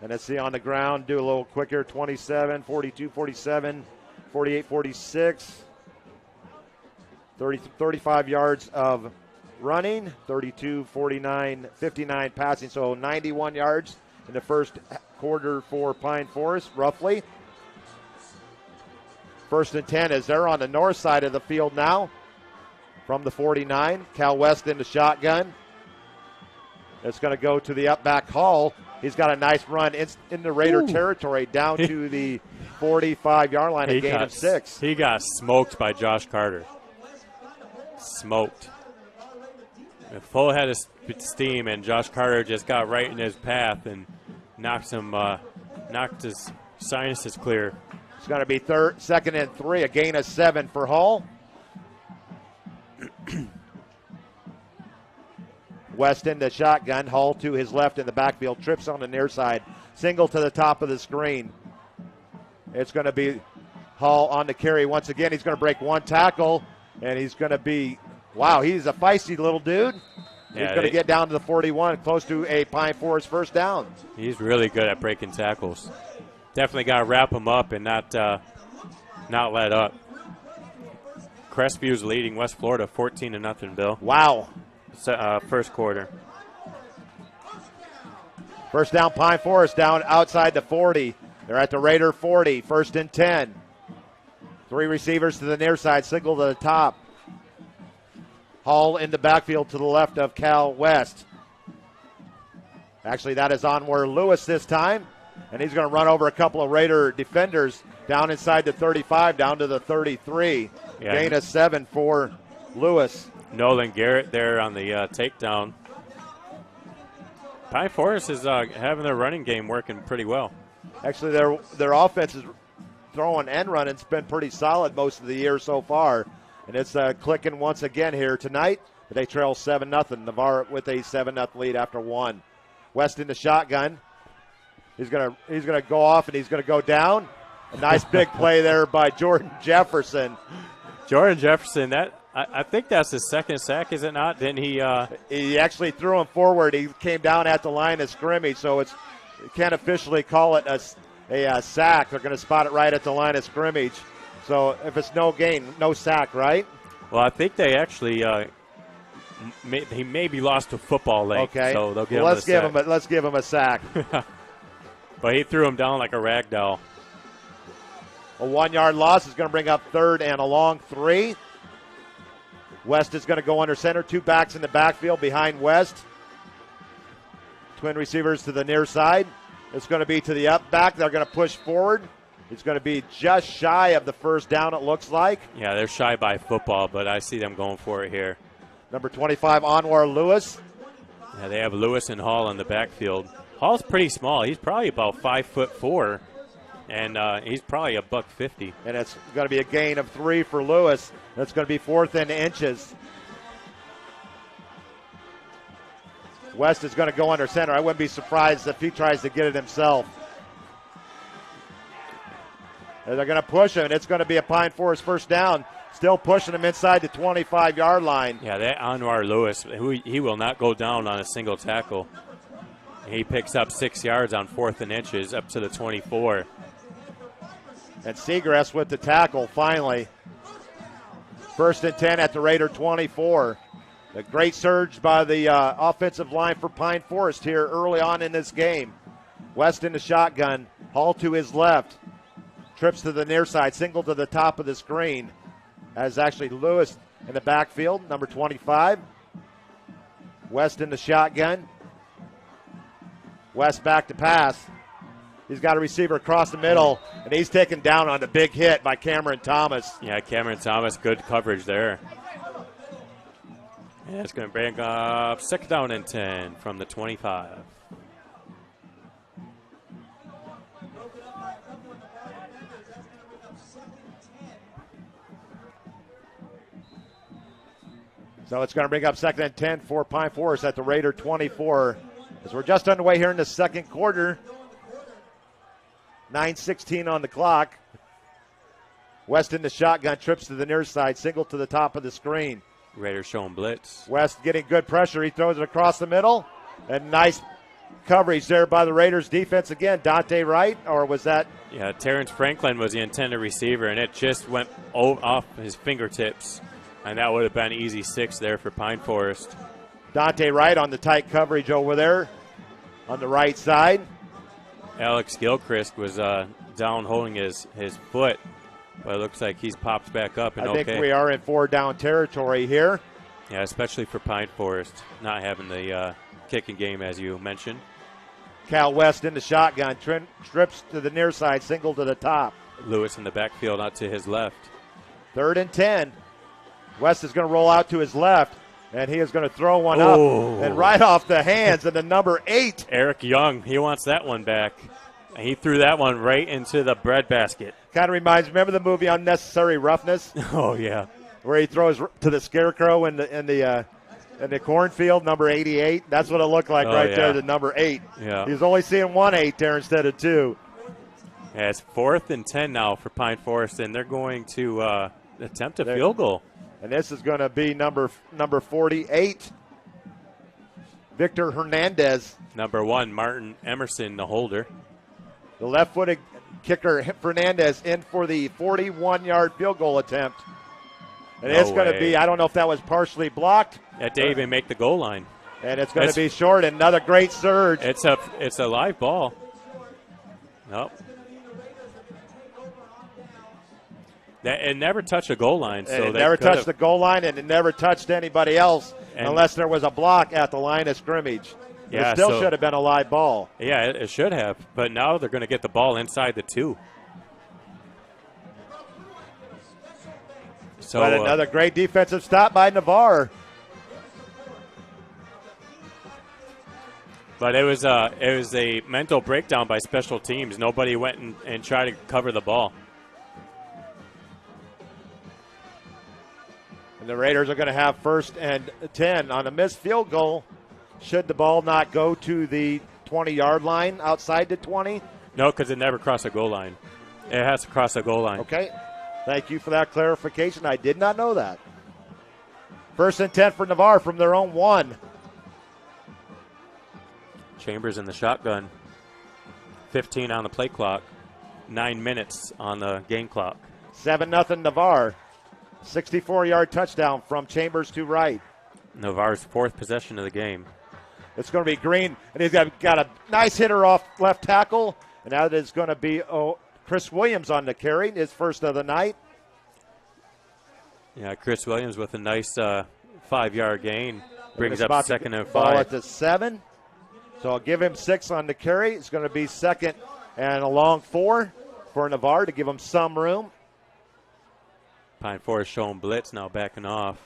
And let's see on the ground, do a little quicker, 27, 42, 47, 48, 46. 35 yards of running, 32, 49, 59 passing, so 91 yards in the first quarter for Pine Forest, roughly. 1st and 10 as they're on the north side of the field now from the 49. Cal West in the shotgun. It's going to go to the up back Hall. He's got a nice run in the Raider territory down to the 45-yard line, a gain of 6. He got smoked by Josh Carter. Smoked. A full head of steam, and Josh Carter just got right in his path and knocked his sinuses clear. It's going to be 2nd and 3, a gain of 7 for Hall. West in the shotgun. Hall to his left in the backfield. Trips on the near side. Single to the top of the screen. It's going to be Hall on the carry once again. He's going to break 1 tackle, and he's going to be, wow, he's a feisty little dude. He's going to get down to the 41, close to a Pine Forest first down. He's really good at breaking tackles. Definitely got to wrap him up and not let up. Crestview's leading West Florida 14-0, Bill. Wow. First quarter. First down, Pine Forest down outside the 40. They're at the Raider 40, 1st and 10. 3 receivers to the near side, single to the top. Hall in the backfield to the left of Cal West. Actually, that is Onward Lewis this time, and he's going to run over a couple of Raider defenders down inside the 35, down to the 33. Yeah. Gain of 7 for Lewis. Nolan Garrett there on the takedown. Pine Forest is having their running game working pretty well. Actually, their offense is throwing and running. It's been pretty solid most of the year so far. And it's clicking once again here tonight. But they trail 7-0. Navarre with a 7-0 lead after 1. West in the shotgun. He's gonna go off and he's gonna go down. A nice big play there by Jordan Jefferson. Jordan Jefferson, I think that's his 2nd sack, is it not? Didn't he? He actually threw him forward. He came down at the line of scrimmage, so you can't officially call it a sack. They're going to spot it right at the line of scrimmage. So if it's no gain, no sack, right? Well, I think they actually he maybe lost a football leg. Okay, so they'll give let's give him a sack. But he threw him down like a rag doll. A 1-yard loss is going to bring up 3rd and a long 3. West is going to go under center. 2 backs in the backfield behind West. Twin receivers to the near side. It's going to be to the up back. They're going to push forward. It's going to be just shy of the first down, it looks like. Yeah, they're shy by football, but I see them going for it here. Number 25, Onward Lewis. Yeah, they have Lewis and Hall in the backfield. Hall's pretty small. He's probably about 5'4", and he's probably $150. And it's going to be a gain of 3 for Lewis. That's going to be 4th and inches. West is going to go under center. I wouldn't be surprised if he tries to get it himself. And they're going to push him, and it's going to be a Pine Forest first down. Still pushing him inside the 25-yard line. Yeah, that Anwar Lewis, he will not go down on a single tackle. He picks up 6 yards on 4th and inches up to the 24. And Seagrass with the tackle finally. 1st and 10 at the Raider 24. A great surge by the offensive line for Pine Forest here early on in this game. West in the shotgun. Hall to his left. Trips to the near side. Single to the top of the screen. As actually Lewis in the backfield, number 25. West in the shotgun. West back to pass. He's got a receiver across the middle, and he's taken down on the big hit by Cameron Thomas. Yeah, Cameron Thomas, good coverage there. And it's going to bring up 2nd down and 10 from the 25. So it's going to bring up 2nd and 10 for Pine Forest at the Raider 24. As we're just underway here in the second quarter. 9:16 on the clock. West in the shotgun, trips to the near side, single to the top of the screen. Raiders showing blitz. West getting good pressure. He throws it across the middle. And nice coverage there by the Raiders defense again. Dante Wright, or was that? Yeah, Terrence Franklin was the intended receiver, and it just went off his fingertips. And that would have been easy 6 there for Pine Forest. Dante Wright on the tight coverage over there on the right side. Alex Gilchrist was down holding his foot, but it looks like he's popped back up. And I think we are in 4-down territory here. Yeah, especially for Pine Forest, not having the kicking game, as you mentioned. Cal West in the shotgun, trips to the near side, single to the top. Lewis in the backfield out to his left. 3rd and 10. West is going to roll out to his left, and he is going to throw one up, and right off the hands of the number 8. Eric Young, he wants that one back. And he threw that one right into the breadbasket. Kind of reminds, remember the movie Unnecessary Roughness? Oh, yeah. Where he throws to the scarecrow in the cornfield, number 88. That's what it looked like there, the number 8. Yeah. He was only seeing 1 8 there instead of 2. Yeah, it's 4th and 10 now for Pine Forest, and they're going to attempt a field goal. And this is going to be number 48, Victor Hernandez. Number 1, Martin Emerson, the holder. The left-footed kicker, Fernandez, in for the 41-yard field goal attempt. And it's going to be, I don't know if that was partially blocked. That didn't even make the goal line. And it's going to be short. Another great surge. It's a live ball. Nope. It never touched a goal line. So it never touched the goal line, and it never touched anybody else unless there was a block at the line of scrimmage. Yeah, it still should have been a live ball. Yeah, it should have. But now they're going to get the ball inside the 2. So but another great defensive stop by Navarre. But it was a mental breakdown by special teams. Nobody went and tried to cover the ball. And the Raiders are going to have 1st and 10 on a missed field goal. Should the ball not go to the 20-yard line outside the 20? No, because it never crossed a goal line. It has to cross a goal line. Okay. Thank you for that clarification. I did not know that. 1st and 10 for Navarre from their own 1. Chambers in the shotgun. 15 on the play clock. 9 minutes on the game clock. 7-0 Navarre. 64-yard touchdown from Chambers to Wright. Navarre's 4th possession of the game. It's going to be Green, and he's got a nice hitter off left tackle, and that is going to be Chris Williams on the carry, his first of the night. Yeah, Chris Williams with a nice 5-yard gain. Brings up 2nd and 5. Ball at the 7. So I'll give him 6 on the carry. It's going to be 2nd and a long 4 for Navarre to give him some room. Pine Forest showing blitz, now backing off.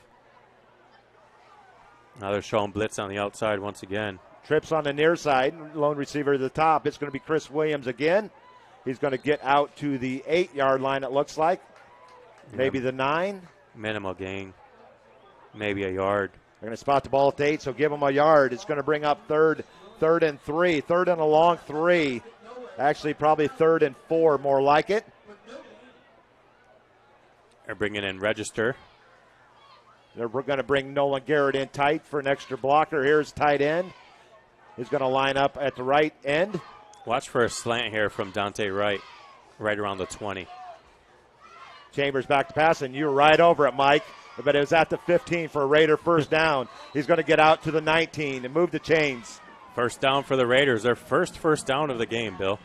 Now they're showing blitz on the outside once again. Trips on the near side, lone receiver at the top. It's going to be Chris Williams again. He's going to get out to the 8-yard line, it looks like. Maybe the 9. Minimal gain. Maybe a yard. They're going to spot the ball at the 8, so give him a yard. It's going to bring up 3rd and 3. 3rd and a long 3. Actually, probably 3rd and 4, more like it. They're bringing in Register. They're going to bring Nolan Garrett in tight for an extra blocker. Here's tight end. is going to line up at the right end. Watch for a slant here from Dante Wright, right around the 20. Chambers back to pass, and you're right over it, Mike. But it was at the 15 for a Raider first down. He's going to get out to the 19 and move the chains. First down for the Raiders. Their first down of the game, Bill.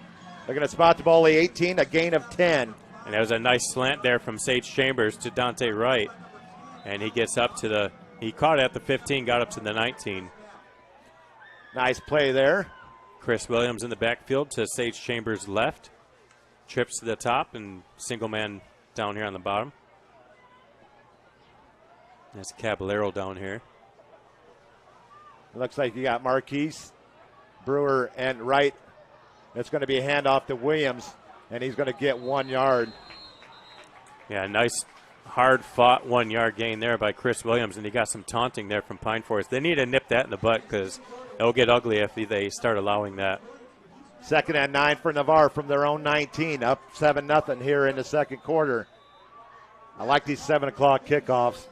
They're going to spot the ball at 18, a gain of 10. And there was a nice slant there from Sage Chambers to Dante Wright. And he gets up to he caught it at the 15, got up to the 19. Nice play there. Chris Williams in the backfield to Sage Chambers' left. Trips to the top and single man down here on the bottom. There's Caballero down here. It looks like you got Marquise, Brewer, and Wright. It's going to be a handoff to Williams, and he's going to get 1 yard. Yeah, nice, hard-fought 1 yard gain there by Chris Williams, and he got some taunting there from Pine Forest. They need to nip that in the butt because it'll get ugly if they start allowing that. 2nd and 9 for Navarre from their own 19, up 7-0 here in the second quarter. I like these 7 o'clock kickoffs.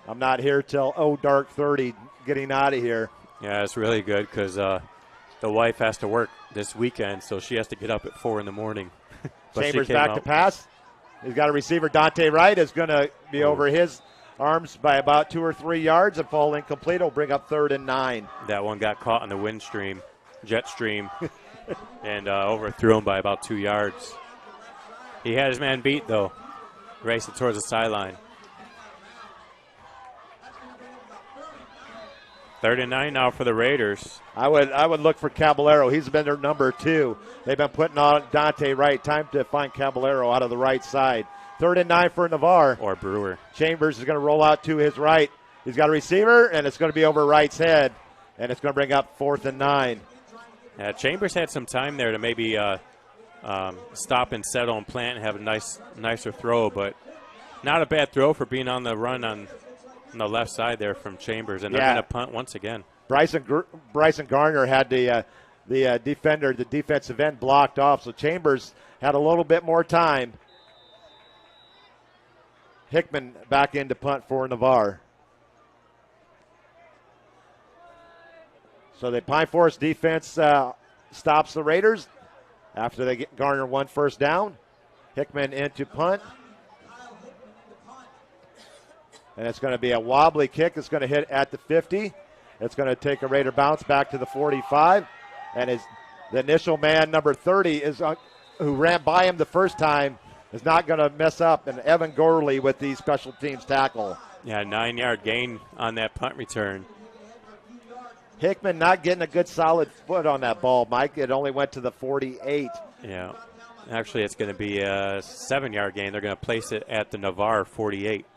I'm not here till dark 30, getting out of here. Yeah, it's really good because the wife has to work this weekend, so she has to get up at 4 in the morning. Chambers back to pass. He's got a receiver. Dante Wright is going to be over his arms by about 2 or 3 yards and fall incomplete. Will bring up 3rd and 9. That one got caught in the jet stream, and overthrew him by about 2 yards. He had his man beat, though, racing towards the sideline. 3rd and 9 now for the Raiders. I would look for Caballero. He's been their number 2. They've been putting on Dante Wright. Time to find Caballero out of the right side. 3rd and 9 for Navarre. Or Brewer. Chambers is going to roll out to his right. He's got a receiver, and it's going to be over Wright's head. And it's going to bring up 4th and 9. Chambers had some time there to maybe stop and settle and plant and have a nicer throw, but not a bad throw for being on the run on the left side there from Chambers, and they're going to punt once again. Bryson Garner had the defensive end blocked off, so Chambers had a little bit more time. Hickman back into punt for Navarre. So the Pine Forest defense stops the Raiders after they get Garner 1 first down. Hickman into punt. And it's going to be a wobbly kick. It's going to hit at the 50. It's going to take a Raider bounce back to the 45. And the initial man, number 30, who ran by him the first time, is not going to mess up. And Evan Gorley with the special teams tackle. Yeah, 9-yard gain on that punt return. Hickman not getting a good solid foot on that ball, Mike. It only went to the 48. Yeah. Actually, it's going to be a 7-yard gain. They're going to place it at the Navarre 48.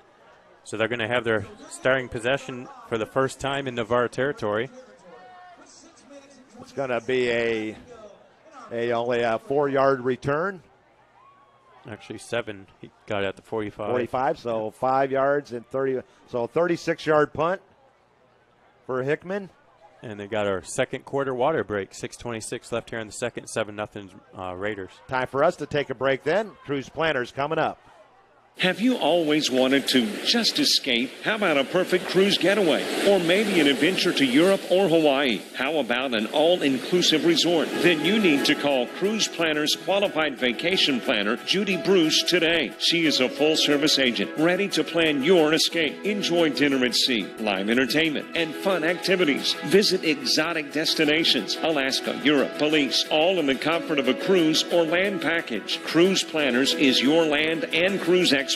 So they're going to have their starting possession for the first time in Navarre territory. It's going to be only a 4-yard return. Actually, 7. He got it at the 45. 45, so 5 yards and 30. So a 36-yard punt for Hickman. And they got our second quarter water break. 6:26 left here in the second. 7-0 Raiders. Time for us to take a break then. Cruise Planners coming up. Have you always wanted to just escape? How about a perfect cruise getaway? Or maybe an adventure to Europe or Hawaii? How about an all-inclusive resort? Then you need to call Cruise Planners Qualified Vacation Planner Judy Bruce today. She is a full-service agent ready to plan your escape. Enjoy dinner at sea, live entertainment, and fun activities. Visit exotic destinations, Alaska, Europe, Belize, all in the comfort of a cruise or land package. Cruise Planners is your land and cruise experts.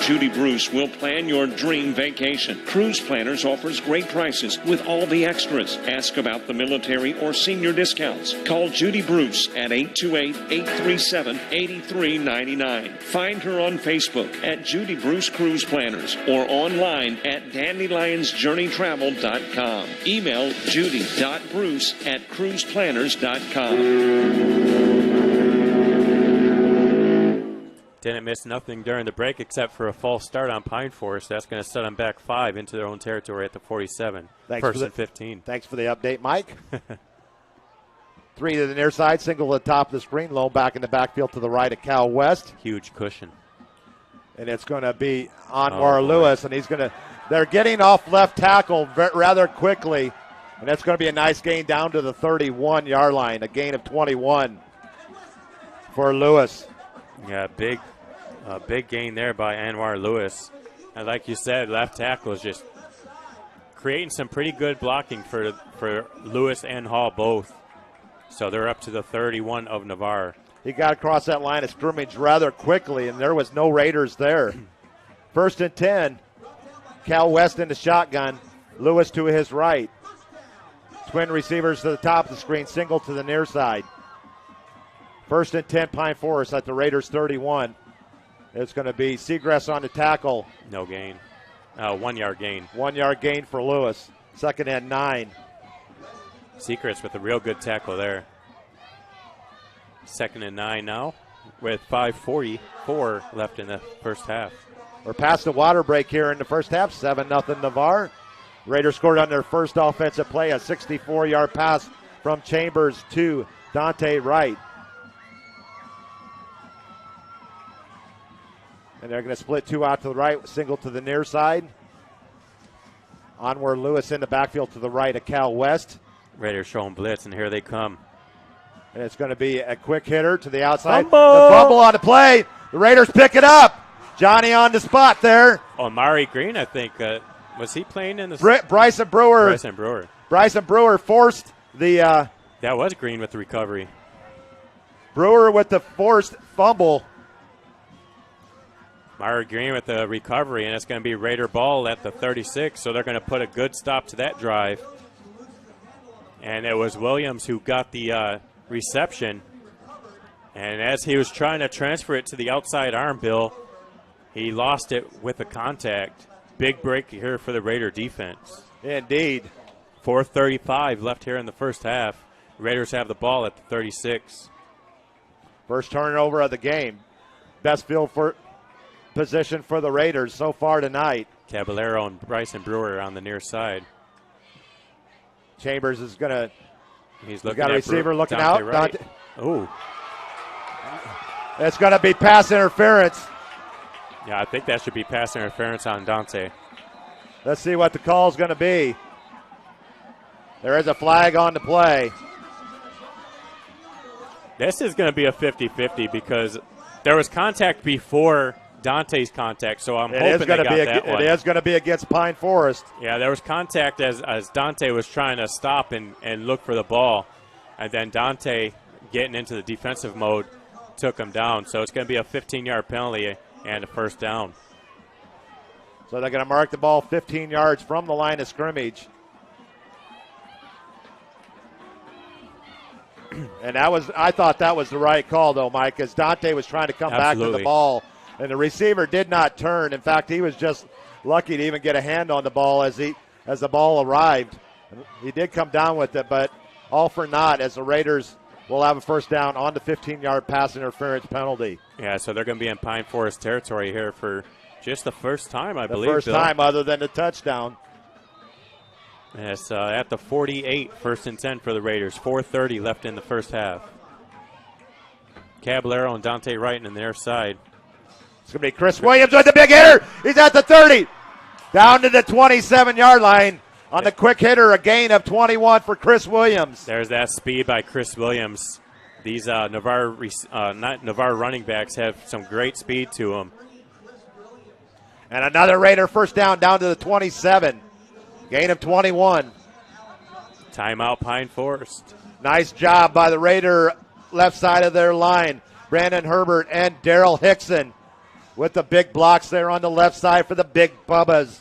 Judy Bruce will plan your dream vacation. Cruise Planners offers great prices with all the extras. Ask about the military or senior discounts. Call Judy Bruce at 828-837-8399. Find her on Facebook at Judy Bruce Cruise Planners or online at DandyLionsJourneyTravel.com. Email judy.bruce@cruiseplanners.com. Didn't miss nothing during the break except for a false start on Pine Forest. That's going to set them back 5 into their own territory at the 47. First and 15. Thanks for the update, Mike. 3 to the near side, single to the top of the screen, low back in the backfield to the right of Cal West. Huge cushion. And it's going to be Anwar Lewis, and they're getting off left tackle rather quickly. And that's going to be a nice gain down to the 31-yard line, a gain of 21 for Lewis. Yeah, big gain there by Anwar Lewis. And like you said, left tackle is just creating some pretty good blocking for Lewis and Hall both. So they're up to the 31 of Navarre. He got across that line of scrimmage rather quickly, and there was no Raiders there. 1st and 10. Cal West in the shotgun. Lewis to his right. Twin receivers to the top of the screen, single to the near side. 1st and 10, Pine Forest at the Raiders 31. It's going to be Seagrass on the tackle. No gain. 1 yard gain. 1 yard gain for Lewis. 2nd and 9. Secrets with a real good tackle there. 2nd and 9 now with 5:44 left in the first half. We're past the water break here in the first half. 7-0 Navarre. Raiders scored on their first offensive play, a 64-yard pass from Chambers to Dante Wright. And they're going to split two out to the right, single to the near side. Onward Lewis in the backfield to the right of Cal West. Raiders showing blitz, and here they come. And it's going to be a quick hitter to the outside. Fumble! The fumble on the play. The Raiders pick it up. Johnny on the spot there. Oh, Mari Green, I think. Was he playing in the... Bryson Brewer. Bryson Brewer. Bryson Brewer forced the... that was Green with the recovery. Brewer with the forced fumble. Mari Green with the recovery, and it's going to be Raider ball at the 36, so they're going to put a good stop to that drive. And it was Williams who got the reception. And as he was trying to transfer it to the outside arm, Bill, he lost it with the contact. Big break here for the Raider defense. Indeed. 4:35 left here in the first half. Raiders have the ball at the 36. First turnover of the game. Best field for position for the Raiders so far tonight. Caballero and Bryson Brewer on the near side. Chambers is going to. He's looking got a at receiver looking Dante out. Right. Oh. It's going to be pass interference. Yeah, I think that should be pass interference on Dante. Let's see what the call is going to be. There is a flag on the play. This is going to be a 50-50 because there was contact before Dante's contact, so I'm hoping they got that one. It is going to be against Pine Forest. Yeah, there was contact as Dante was trying to stop and look for the ball, and then Dante, getting into the defensive mode, took him down. So it's going to be a 15-yard penalty and a first down. So they're going to mark the ball 15 yards from the line of scrimmage. And I thought that was the right call, though, Mike, as Dante was trying to come back to the ball, and the receiver did not turn. In fact, he was just lucky to even get a hand on the ball as the ball arrived. He did come down with it, but all for naught as the Raiders will have a first down on the 15-yard pass interference penalty. Yeah, so they're going to be in Pine Forest territory here for just the first time, I believe. The first time other than the touchdown. And it's at the 48, 1st and 10 for the Raiders. 4:30 left in the first half. Caballero and Dante Wright on their side. It's going to be Chris Williams with the big hitter. He's at the 30. Down to the 27-yard line on the quick hitter. A gain of 21 for Chris Williams. There's that speed by Chris Williams. These Navarre running backs have some great speed to them. And another Raider first down to the 27. Gain of 21. Timeout, Pine Forest. Nice job by the Raider left side of their line. Brandon Herbert and Daryl Hickson with the big blocks there on the left side for the Big Bubbas.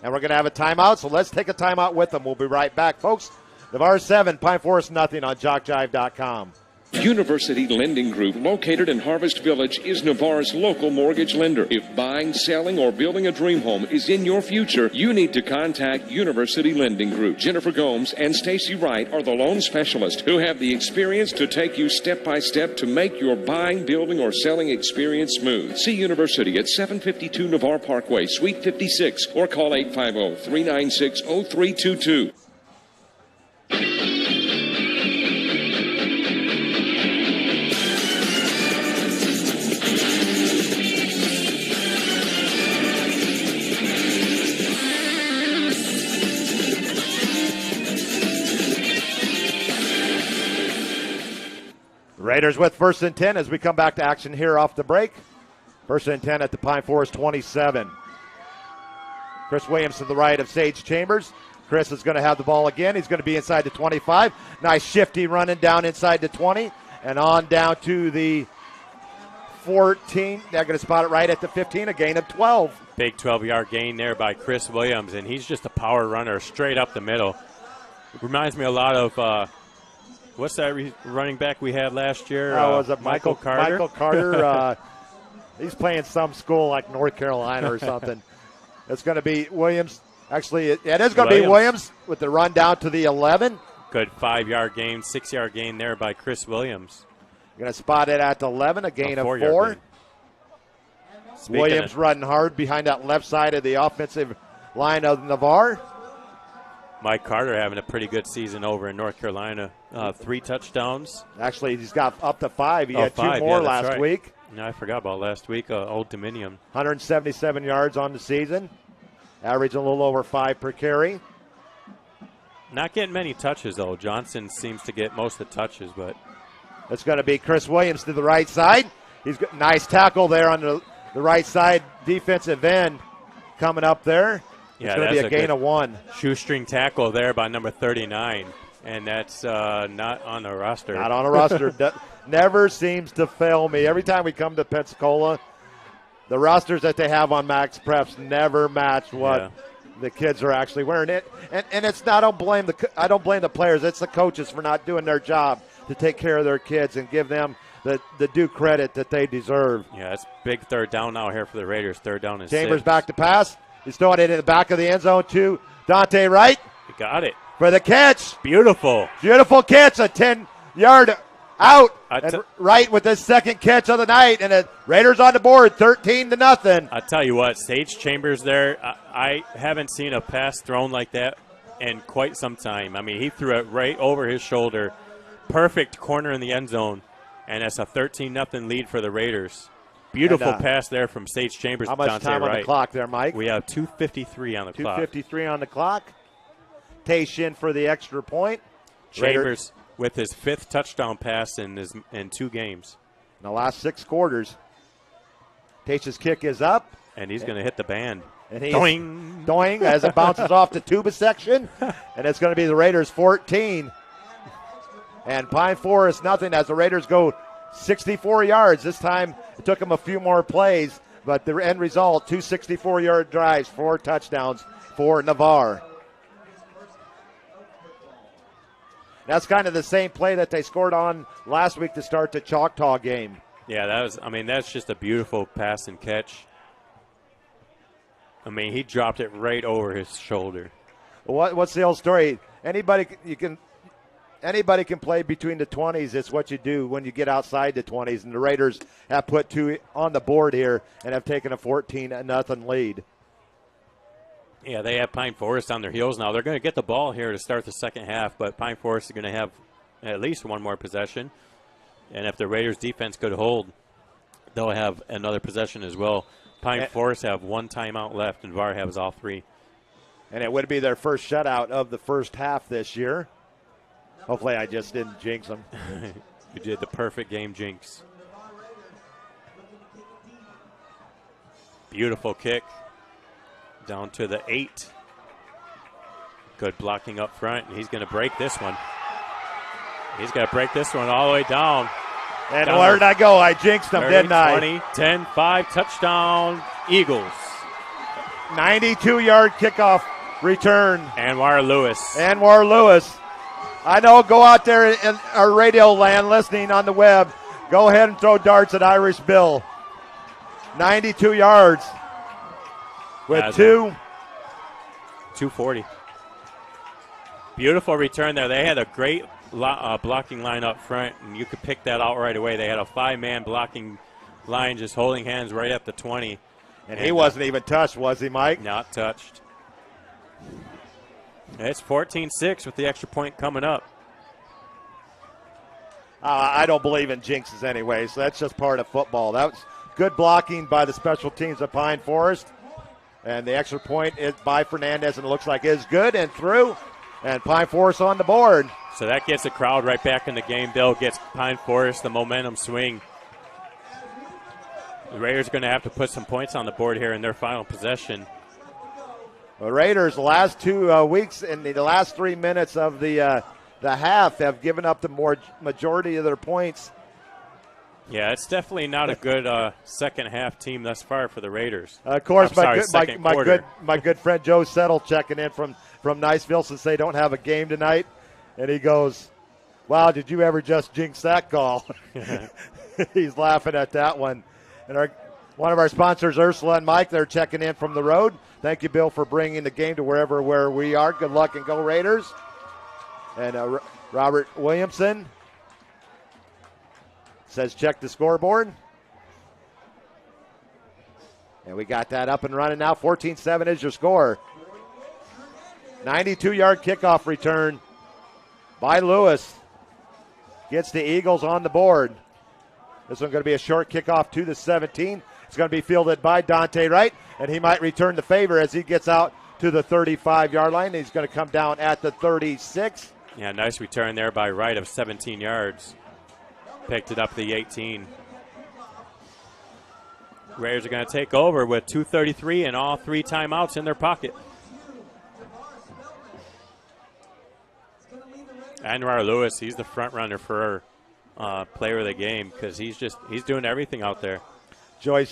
And we're going to have a timeout, so let's take a timeout with them. We'll be right back, folks. Navarre 7, Pine Forest nothing on JockJive.com. University Lending Group, located in Harvest Village, is Navarre's local mortgage lender. If buying, selling, or building a dream home is in your future, you need to contact University Lending Group. Jennifer Gomes and Stacy Wright are the loan specialists who have the experience to take you step by step to make your buying, building, or selling experience smooth. See University at 752 Navarre Parkway, Suite 56, or call 850-396-0322. Raiders with first and 10 as we come back to action here off the break. First and 10 at the Pine Forest 27. Chris Williams to the right of Sage Chambers. Chris is going to have the ball again. He's going to be inside the 25. Nice shifty running down inside the 20 and on down to the 14. They're going to spot it right at the 15, a gain of 12. Big 12-yard gain there by Chris Williams, and he's just a power runner straight up the middle. Reminds me a lot of what's that running back we had last year? Was it Michael Carter? Michael Carter. He's playing some school like North Carolina or something. It's going to be Williams. Actually, it is going to be Williams with the run down to the 11. Good 5-yard gain, 6-yard gain there by Chris Williams. Going to spot it at the 11, a gain of 4. Williams running hard behind that left side of the offensive line of Navarre. Mike Carter having a pretty good season over in North Carolina. 3 touchdowns. Actually, he's got up to 5. He had 2 more last week. No, I forgot about last week. Old Dominion. 177 yards on the season. Average a little over 5 per carry. Not getting many touches, though. Johnson seems to get most of the touches, but it's going to be Chris Williams to the right side. He's got nice tackle there on the right side, defensive end coming up there. It's going to be a gain of 1. Shoestring tackle there by number 39, and that's not on the roster. Not on a roster. Never seems to fail me. Every time we come to Pensacola, the rosters that they have on Max Preps never match what the kids are actually wearing. And it's not. I don't blame the players. It's the coaches for not doing their job to take care of their kids and give them the due credit that they deserve. Yeah, it's big third down now here for the Raiders. Third down is Chambers 6. Back to pass. He's throwing it in the back of the end zone to Dante Wright. He got it. For the catch. Beautiful. Beautiful catch. A 10-yard out. And Wright with his second catch of the night. And the Raiders on the board, 13-0. I tell you what, Sage Chambers there, I haven't seen a pass thrown like that in quite some time. I mean, he threw it right over his shoulder. Perfect corner in the end zone. And it's a 13-0 lead for the Raiders. Beautiful pass there from Sage Chambers. How much Dante time Wright. on the clock there, Mike? We have 2:53 on the clock. 2:53 on the clock. Tay Shin for the extra point. Chambers with his 5th touchdown pass in 2 games. In the last 6 quarters. Tayshin's kick is up. And he's going to hit the band. And he's doing as it bounces off the tuba section. And it's going to be the Raiders 14. And Pine Forest nothing as the Raiders go 64 yards. This time it took them a few more plays, but the end result, 2 64-yard drives, 4 touchdowns for Navarre. That's kind of the same play that they scored on last week to start the Choctaw game. Yeah, that's just a beautiful pass and catch. I mean, he dropped it right over his shoulder. What's the old story? Anybody can play between the 20s. It's what you do when you get outside the 20s. And the Raiders have put 2 on the board here and have taken a 14-0 lead. Yeah, they have Pine Forest on their heels now. They're going to get the ball here to start the second half, but Pine Forest is going to have at least 1 more possession. And if the Raiders' defense could hold, they'll have another possession as well. Pine Forest have 1 timeout left, and Navarre has all 3. And it would be their first shutout of the first half this year. Hopefully I just didn't jinx them. You did the perfect game jinx. Beautiful kick. Down to the 8. Good blocking up front, and he's going to break this one. He's going to break this one all the way down. And where did I go? I jinxed them, 30, didn't I? 20, 10, 5, touchdown, Eagles. 92-yard kickoff return. Anwar Lewis. I know, go out there in our radio land listening on the web. Go ahead and throw darts at Irish Bill. 92 yards with 240. Beautiful return there. They had a great blocking line up front, and you could pick that out right away. They had a 5-man blocking line just holding hands right at the 20. And he wasn't even touched, was he, Mike? Not touched. It's 14-6 with the extra point coming up. I don't believe in jinxes anyway, so that's just part of football. That was good blocking by the special teams of Pine Forest. And the extra point is by Fernandez, and it looks like is good and through. And Pine Forest on the board. So that gets the crowd right back in the game, Bill. Gets Pine Forest the momentum swing. The Raiders are going to have to put some points on the board here in their final possession. The Raiders, the last 2 weeks in the last 3 minutes of the half, have given up the majority of their points. Yeah, it's definitely not a good second half team thus far for the Raiders. Of course, my good friend Joe Settle checking in from Niceville, since they don't have a game tonight, and he goes, "Wow, did you ever just jinx that call?" He's laughing at that one. And one of our sponsors, Ursula and Mike, they're checking in from the road. Thank you, Bill, for bringing the game to where we are. Good luck and go Raiders. And Robert Williamson says check the scoreboard. And we got that up and running now. 14-7 is your score. 92-yard kickoff return by Lewis. Gets the Eagles on the board. This one's going to be a short kickoff to the 17. It's going to be fielded by Dante Wright, and he might return the favor as he gets out to the 35-yard line. He's going to come down at the 36. Yeah, nice return there by Wright of 17 yards. Picked it up the 18. Raiders are going to take over with 2:33 and all 3 timeouts in their pocket. Anwar Lewis, he's the front runner for player of the game because he's doing everything out there. Joe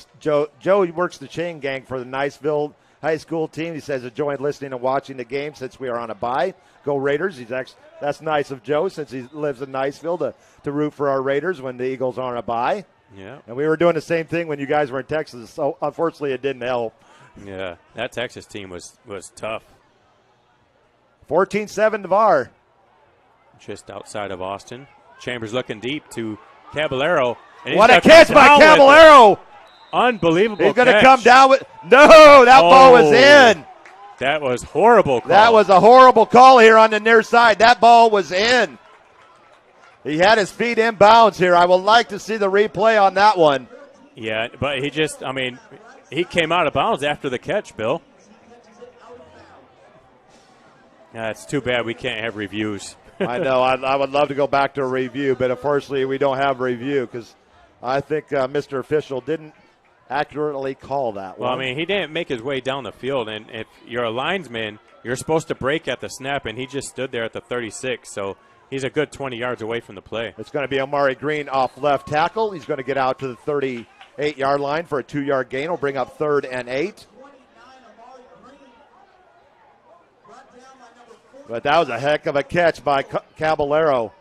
works the chain gang for the Niceville High School team. He says enjoyed listening and watching the game since we are on a bye. Go Raiders. That's nice of Joe since he lives in Niceville to root for our Raiders when the Eagles are on a bye. Yeah. And we were doing the same thing when you guys were in Texas, so unfortunately it didn't help. Yeah, that Texas team was tough. 14-7 Navarre. Just outside of Austin. Chambers looking deep to Caballero. And what a catch by Caballero! Unbelievable. He's going to come down with – no, that ball was in. That was horrible call. That was a horrible call here on the near side. That ball was in. He had his feet inbounds here. I would like to see the replay on that one. Yeah, but he came out of bounds after the catch, Bill. Yeah, it's too bad we can't have reviews. I know. I would love to go back to a review, but unfortunately we don't have a review because I think Mr. Official didn't accurately call that one. Well, he didn't make his way down the field, and if you're a linesman, you're supposed to break at the snap, and he just stood there at the 36, so he's a good 20 yards away from the play. It's going to be Amari Green off left tackle. He's going to get out to the 38-yard line for a 2-yard gain. He'll bring up 3rd and 8. But that was a heck of a catch by Caballero.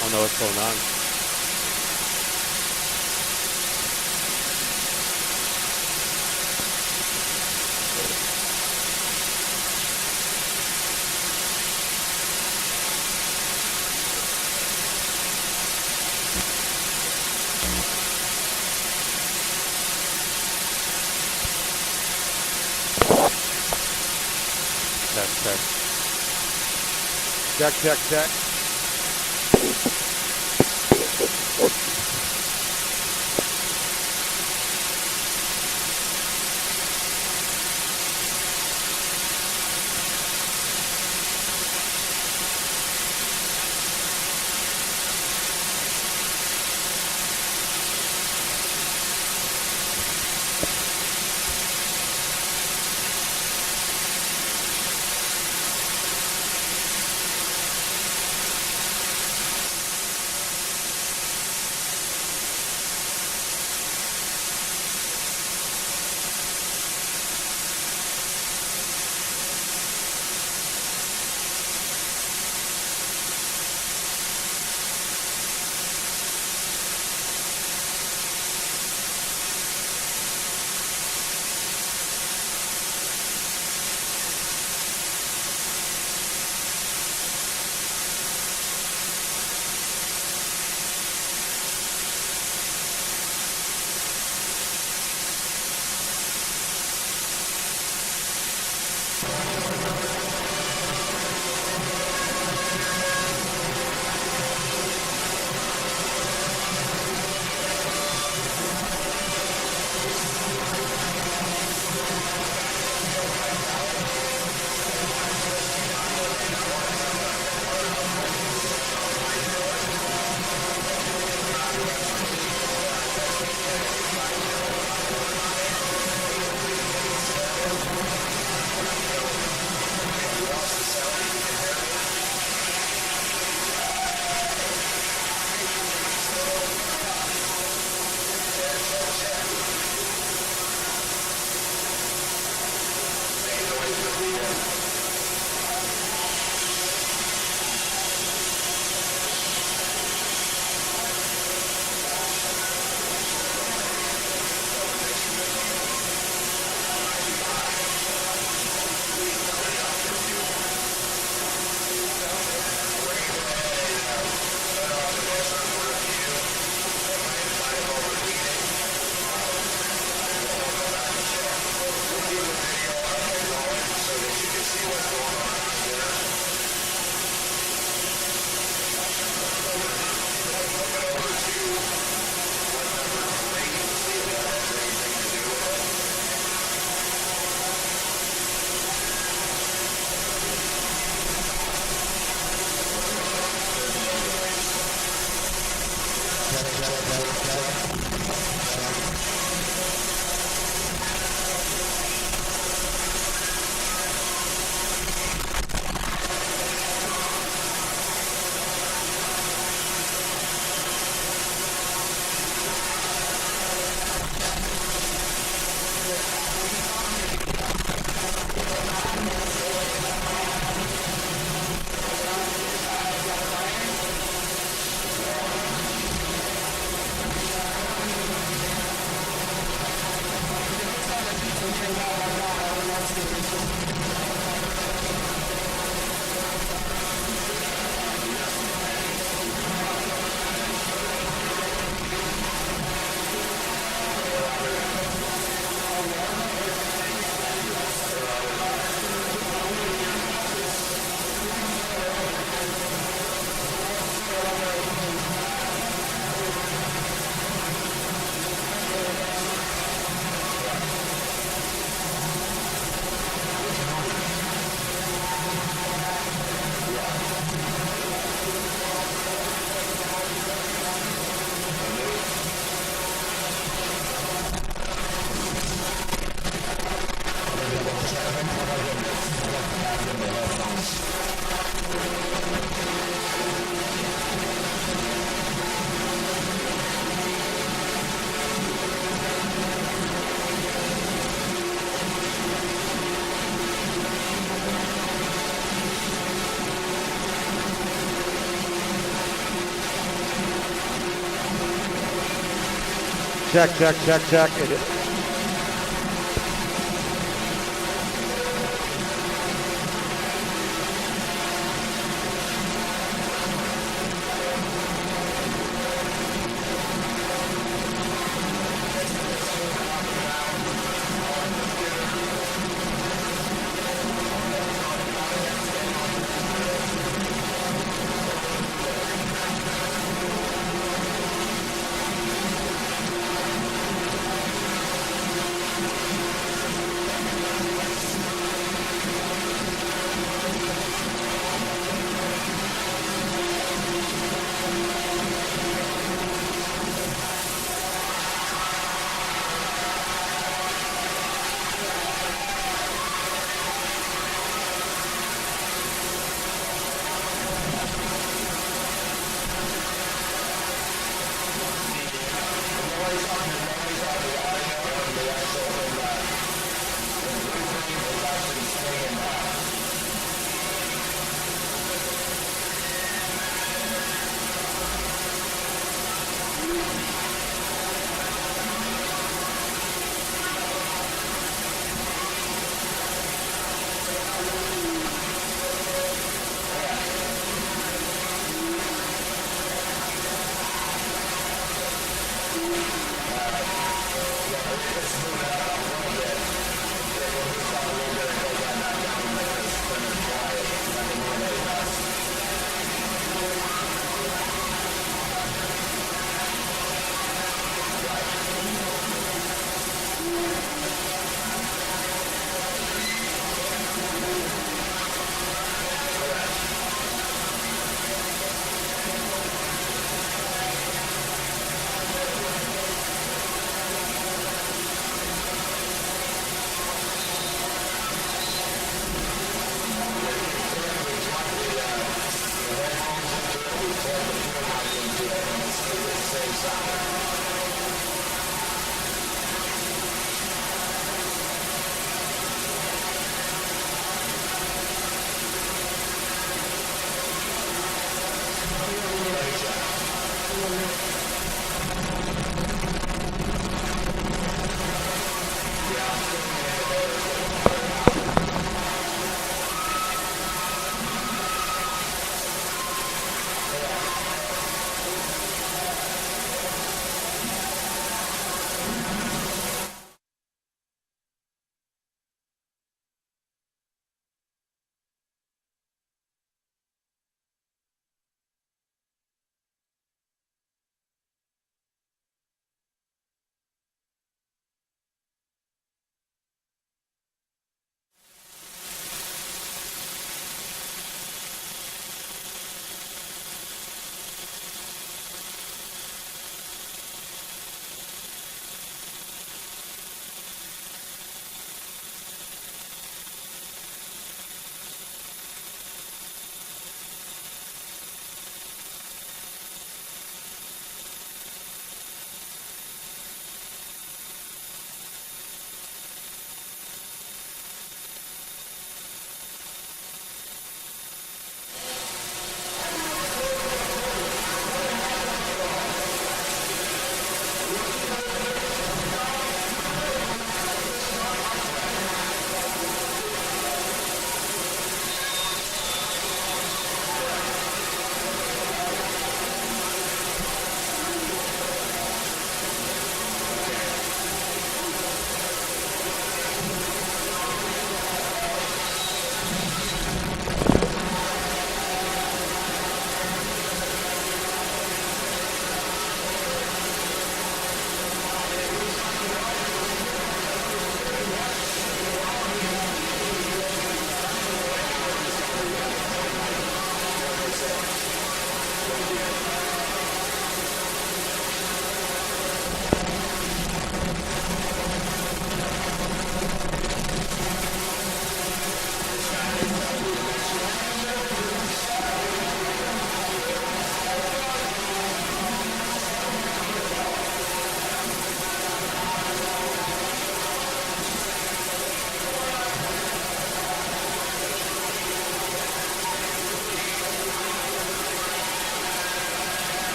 I don't know what's going on. Check. Check, check, check, check.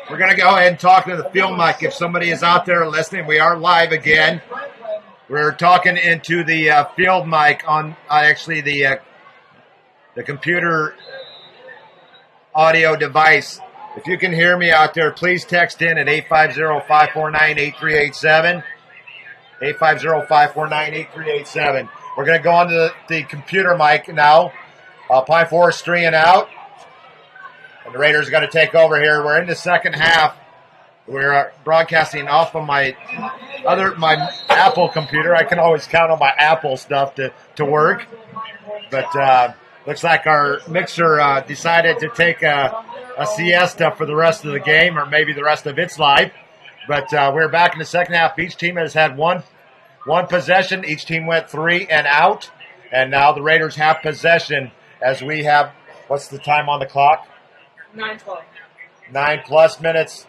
We're going to go ahead and talk to the field mic. If somebody is out there listening, we are live again. We're talking into the field mic on actually the computer audio device. If you can hear me out there, please text in at 850-549-8387. 850-549-8387. We're going to go on to the computer mic now. Pine Forest 3 and out. And the Raiders are going to take over here. We're in the second half. We're broadcasting off of my Apple computer. I can always count on my Apple stuff to work. But looks like our mixer decided to take a siesta for the rest of the game, or maybe the rest of its life. But we're back in the second half. Each team has had one possession. Each team went 3 and out. And now the Raiders have possession as we have, what's the time on the clock? 9:12. 9+ minutes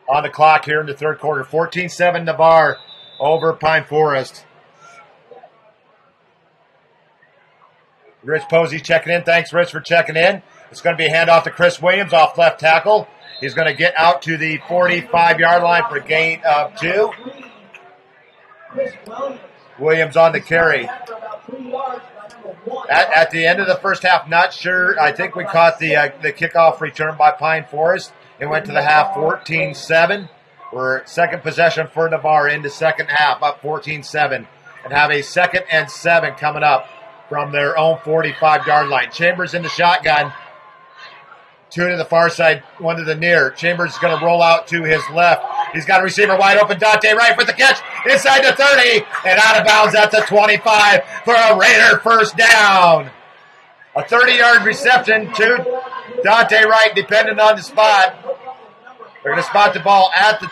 on the clock here in the third quarter. 14-7 Navarre over Pine Forest. Rich Posey checking in. Thanks, Rich, for checking in. It's going to be a handoff to Chris Williams off left tackle. He's going to get out to the 45-yard line for a gain of 2. Williams on the carry. At the end of the first half, not sure. I think we caught the kickoff return by Pine Forest. It went to the half 14-7. We're second possession for Navarre into second half, up 14-7. And have a 2nd and 7 coming up from their own 45-yard line. Chambers in the shotgun. 2 to the far side, 1 to the near. Chambers is going to roll out to his left. He's got a receiver wide open. Dante Wright with the catch inside the 30 and out of bounds at the 25 for a Raider first down. A 30-yard reception to Dante Wright, depending on the spot. They're going to spot the ball at the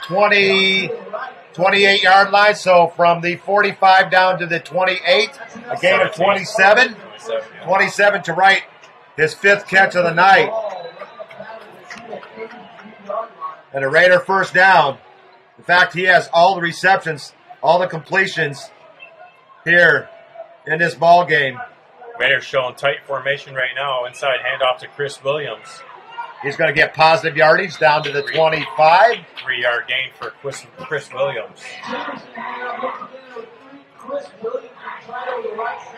28-yard line. So from the 45 down to the 28, a gain of 27. 27 to Wright, his 5th catch of the night. And a Raider first down. In fact, he has all the receptions, all the completions here in this ball game. Raiders showing tight formation right now. Inside handoff to Chris Williams. He's going to get positive yardage down to the 25. 3-yard gain for Chris Williams.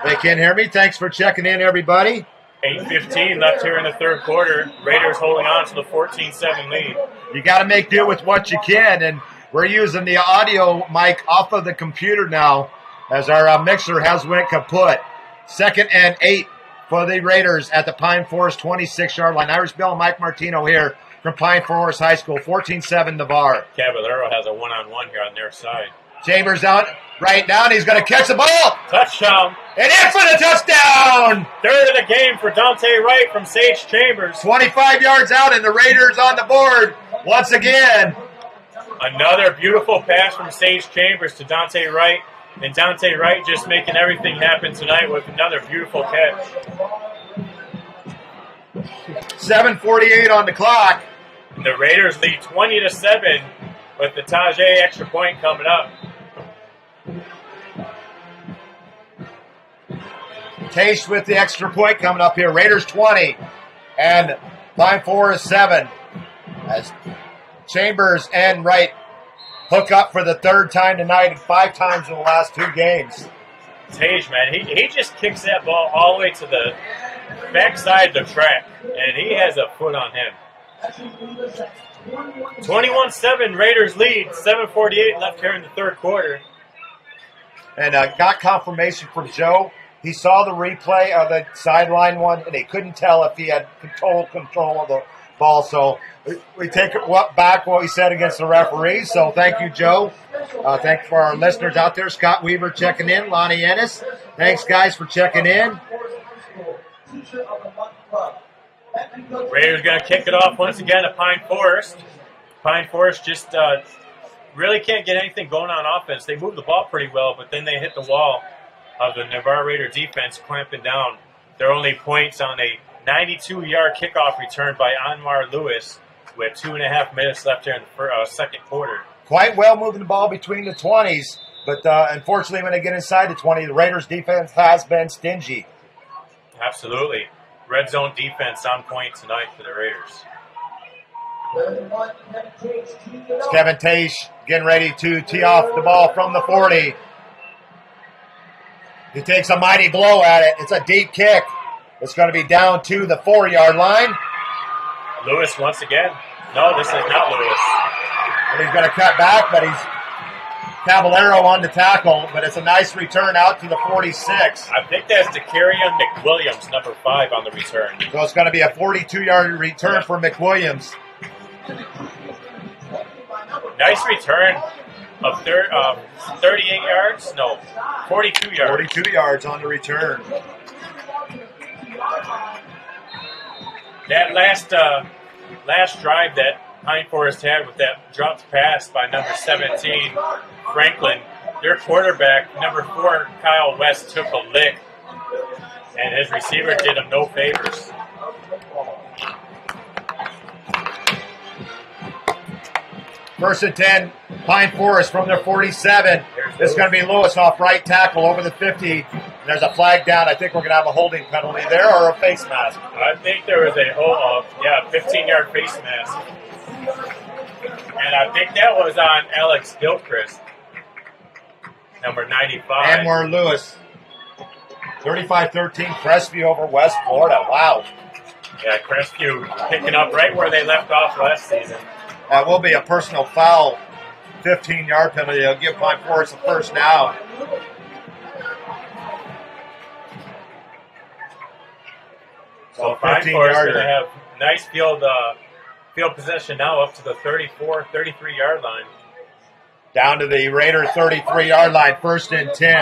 They can hear me. Thanks for checking in, everybody. 8:15 left here in the third quarter. Raiders holding on to the 14-7 lead. You got to make do with what you can, and we're using the audio mic off of the computer now as our mixer has went kaput. 2nd and 8 for the Raiders at the Pine Forest 26-yard line. Irish Bill and Mike Martino here from Pine Forest High School. 14-7 Navarre. Caballero has a one-on-one here on their side. Chambers out right now, and he's going to catch the ball. Touchdown. And in for the touchdown. 3rd of the game for Dante Wright from Sage Chambers. 25 yards out, and the Raiders on the board once again. Another beautiful pass from Sage Chambers to Dante Wright. And Dante Wright just making everything happen tonight with another beautiful catch. 7:48 on the clock. And the Raiders lead 20-7 with the Tajay extra point coming up. Case with the extra point coming up here. Raiders 20 and Pine Forest 7. As Chambers and Wright hook up for the 3rd time tonight and 5 times in the last 2 games. Tage, man, he just kicks that ball all the way to the backside of the track, and he has a foot on him. 21-7, Raiders lead. 7:48 left here in the third quarter. And got confirmation from Joe. He saw the replay of the sideline one, and he couldn't tell if he had total control of the ball. So we take back what we said against the referees. So thank you, Joe. Thank you for our listeners out there. Scott Weaver checking in. Lonnie Ennis. Thanks, guys, for checking in. Raiders going to kick it off once again to Pine Forest. Pine Forest just really can't get anything going on offense. They move the ball pretty well, but then they hit the wall of the Navarre Raider defense clamping down. Their only points on a 92-yard kickoff return by Anwar Lewis with 2.5 minutes left here in the second quarter. quite well moving the ball between the 20s. But unfortunately, when they get inside the 20, the Raiders' defense has been stingy. Absolutely. Red zone defense on point tonight for the Raiders. It's Kevin Tage getting ready to tee off the ball from the 40. He takes a mighty blow at it. It's a deep kick. It's going to be down to the 4-yard line. Lewis once again. No, this is not Lewis. And he's going to cut back, but he's Caballero on the tackle, but it's a nice return out to the 46. I think that's DeCarrion McWilliams, number 5 on the return. So it's going to be a 42-yard return for McWilliams. Nice return of 38 yards? No, 42 yards. 42 yards on the return. That last drive that Pine Forest had with that dropped pass by number 17, Franklin, their quarterback, number 4, Kyle West, took a lick, and his receiver did him no favors. First and 10, Pine Forest from their 47. This is going to be Lewis off right tackle over the 50. There's a flag down. I think we're going to have a holding penalty there or a face mask. I think there was a 15-yard face mask. And I think that was on Alex Gilchrist, number 95. Anwar Lewis, 35-13, Crestview over West Florida. Wow. Yeah, Crestview picking up right where they left off last season. That will be a personal foul, 15-yard penalty. They'll give Pine Forest a first down. So Pine Forest going to have nice field possession now up to the 33-yard line. Down to the Raider 33-yard line, first and 10.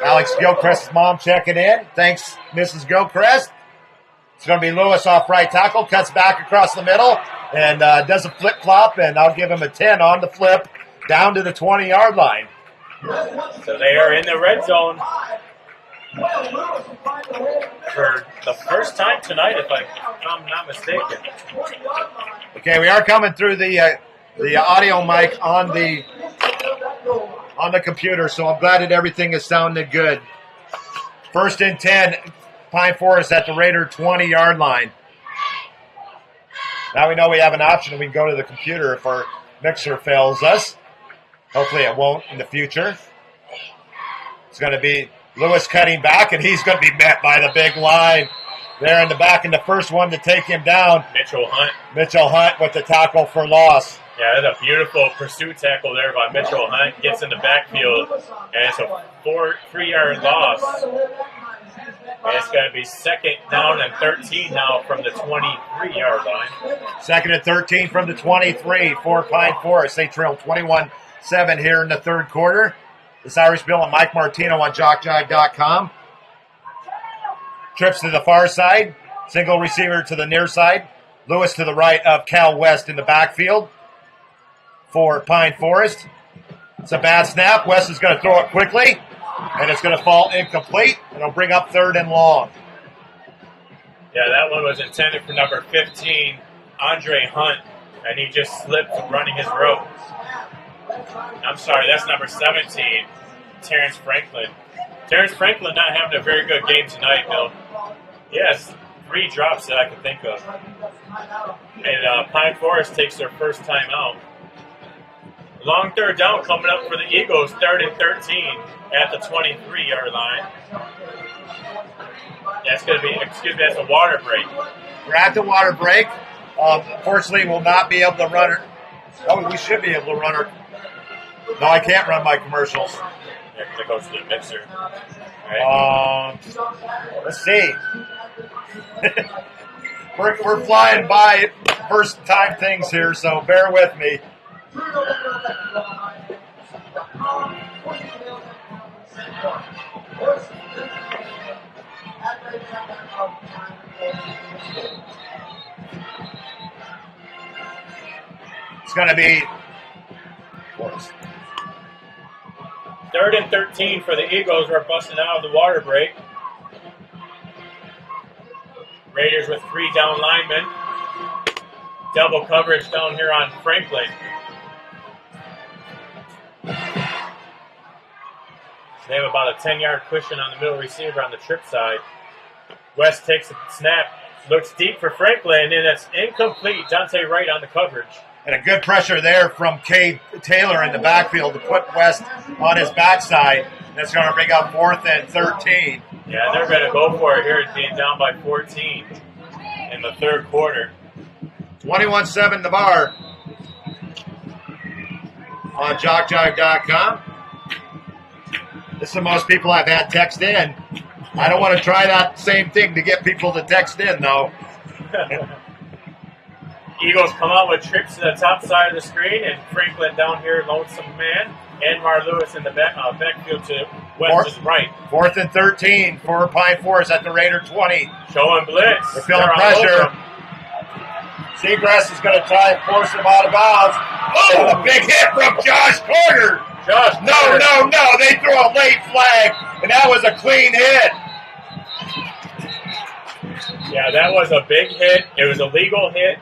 Alex Gilchrist's mom checking in. Thanks, Mrs. Gilchrist. It's going to be Lewis off right tackle, cuts back across the middle, and does a flip-flop, and I'll give him a 10 on the flip, down to the 20-yard line. So they are in the red zone for the first time tonight, if I'm not mistaken. Okay, we are coming through the audio mic on the computer, so I'm glad that everything is sounding good. First and 10, Pine Forest at the Raider 20-yard line. Now we know we have an option. We can go to the computer if our mixer fails us. Hopefully it won't in the future. It's going to be Lewis cutting back, and he's going to be met by the big line there in the back, and the first one to take him down. Mitchell Hunt with the tackle for loss. Yeah, that's a beautiful pursuit tackle there by Mitchell Hunt. Gets in the backfield, and it's a 3-yard loss. And it's going to be second down and 13 now from the 23-yard line. Second and 13 from the 23 for Pine Forest. They trail 21-7 here in the third quarter. This Irish Bill and Mike Martino on JockJive.com. Trips to the far side. Single receiver to the near side. Lewis to the right of Cal West in the backfield for Pine Forest. It's a bad snap. West is going to throw it quickly, and it's going to fall incomplete, and it'll bring up third and long. Yeah, that one was intended for number 15, Andre Hunt, and he just slipped running his route. I'm sorry, that's number 17, Terrence Franklin. Terrence Franklin not having a very good game tonight, Bill. Yes, 3 drops that I can think of. And Pine Forest takes their first time out. Long third down coming up for the Eagles, 3rd and 13 at the 23-yard line. That's going to be, that's a water break. We're at the water break. Unfortunately, we'll not be able to run her. Oh, we should be able to run her. No, I can't run my commercials. Yeah, because it goes to the mixer. Right. Let's see. we're flying by first time things here, so bear with me. It's going to be 3rd and 13 for the Eagles. We're busting out of the water break. Raiders with 3 down linemen. double coverage down here on Franklin. They have about a 10-yard cushion on the middle receiver on the trip side. West takes a snap, looks deep for Franklin, and it's incomplete. Dante Wright on the coverage. And a good pressure there from Cade Taylor in the backfield to put West on his backside. That's going to bring up 4th and 13. Yeah, they're going to go for it here, being down by 14 in the third quarter. 21-7 Navarre on JockJive.com. This is the most people I've had text in. I don't want to try that same thing to get people to text in, though. Eagles come out with trips to the top side of the screen, and Franklin down here, lonesome man. Anwar Lewis in the backfield to West's right. 4th and 13 for Pine Forest at the Raider 20. Showing blitz. They're feeling pressure. Seagrass is going to try and force him out of bounds. Oh, a big hit from Josh Carter. No. They threw a late flag, and that was a clean hit. Yeah, that was a big hit. It was a legal hit,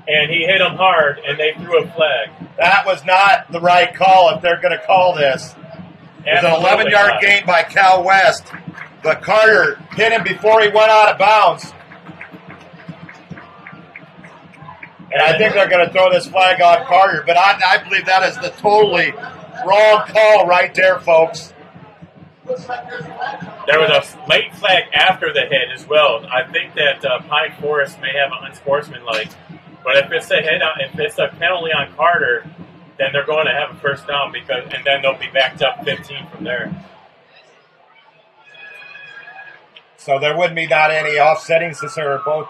and he hit him hard, and they threw a flag. That was not the right call if they're going to call this. It was an 11-yard gain by Cal West, but Carter hit him before he went out of bounds. And I think they're going to throw this flag on Carter, but I believe that is the totally wrong call right there, folks. There was a late flag after the hit as well. I think that Pine Forest may have an unsportsmanlike, but if it's a penalty on Carter, then they're going to have a first down and then they'll be backed up 15 from there. So there wouldn't be not any offsetting since they were both.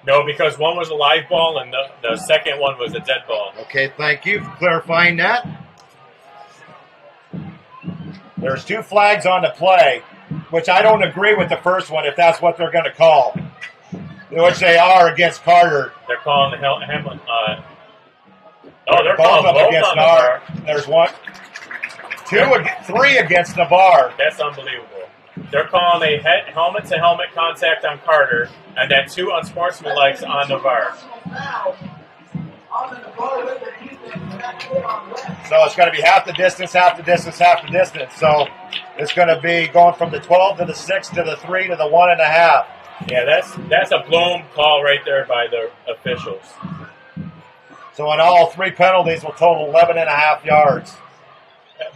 No, because one was a live ball and the second one was a dead ball. Okay, thank you for clarifying that. There's 2 flags on the play, which I don't agree with the first one if that's what they're going to call, which they are against Carter. They're calling the Hamlin. They're both calling of them both against on Navarre. Navarre. There's 3 against Navarre. That's unbelievable. They're calling a helmet-to-helmet contact on Carter, and then 2 unsportsmanlikes on Navarre. So it's going to be half the distance, half the distance, half the distance. So it's going to be going from the 12 to the 6 to the 3 to the 1.5. Yeah, that's a blown call right there by the officials. So on all 3 penalties will total 11.5 yards.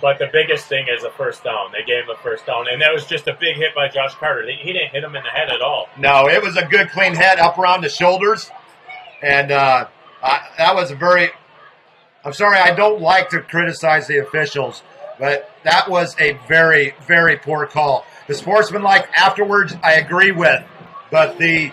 But the biggest thing is a first down. They gave him a first down, and that was just a big hit by Josh Carter. He didn't hit him in the head at all. No, it was a good clean head up around the shoulders, and that was a very. I'm sorry, I don't like to criticize the officials, but that was a very, very poor call. The sportsmanlike afterwards, I agree with, but the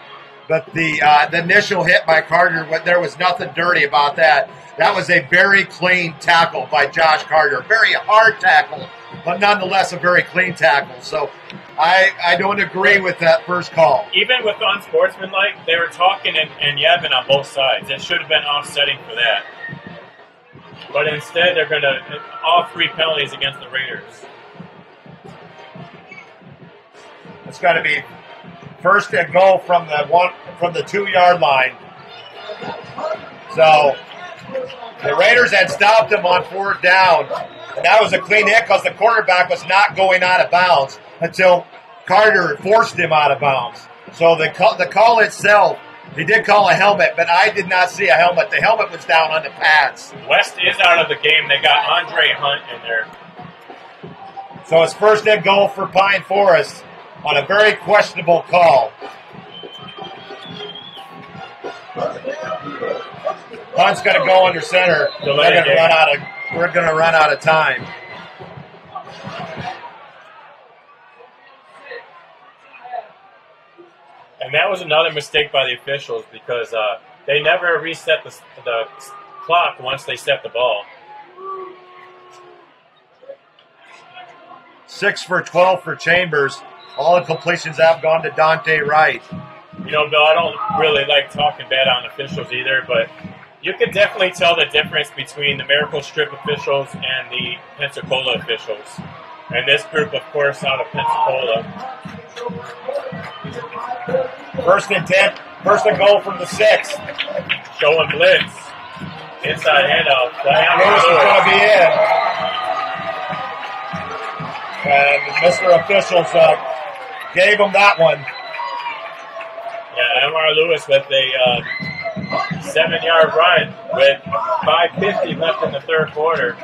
initial hit by Carter, there was nothing dirty about that. That was a very clean tackle by Josh Carter. Very hard tackle, but nonetheless a very clean tackle. So I don't agree with that first call. Even with unsportsmanlike, they were talking and yapping on both sides. It should have been offsetting for that. But instead, they're going to all 3 penalties against the Raiders. It's going to be first and goal from the 2-yard line. So the Raiders had stopped them on 4th down, and that was a clean hit because the quarterback was not going out of bounds until Carter forced him out of bounds. So the call itself, he did call a helmet, but I did not see a helmet. The helmet was down on the pads. West is out of the game. They got Andre Hunt in there. So it's first and goal for Pine Forest on a very questionable call. Hunt's going to go under center. We're going to run out of time. And that was another mistake by the officials because they never reset the clock once they set the ball. 6 for 12 for Chambers. All the completions have gone to Dante Wright. You know, Bill, I don't really like talking bad on officials either, but you can definitely tell the difference between the Miracle Strip officials and the Pensacola officials. And this group, of course, out of Pensacola. First and 10. First and goal from the 6. Going blitz. Inside handoff. Lewis is going to be in. And Mr. Officials gave him that one. Yeah, MR Lewis with a 7-yard run with 5:50 left in the third quarter.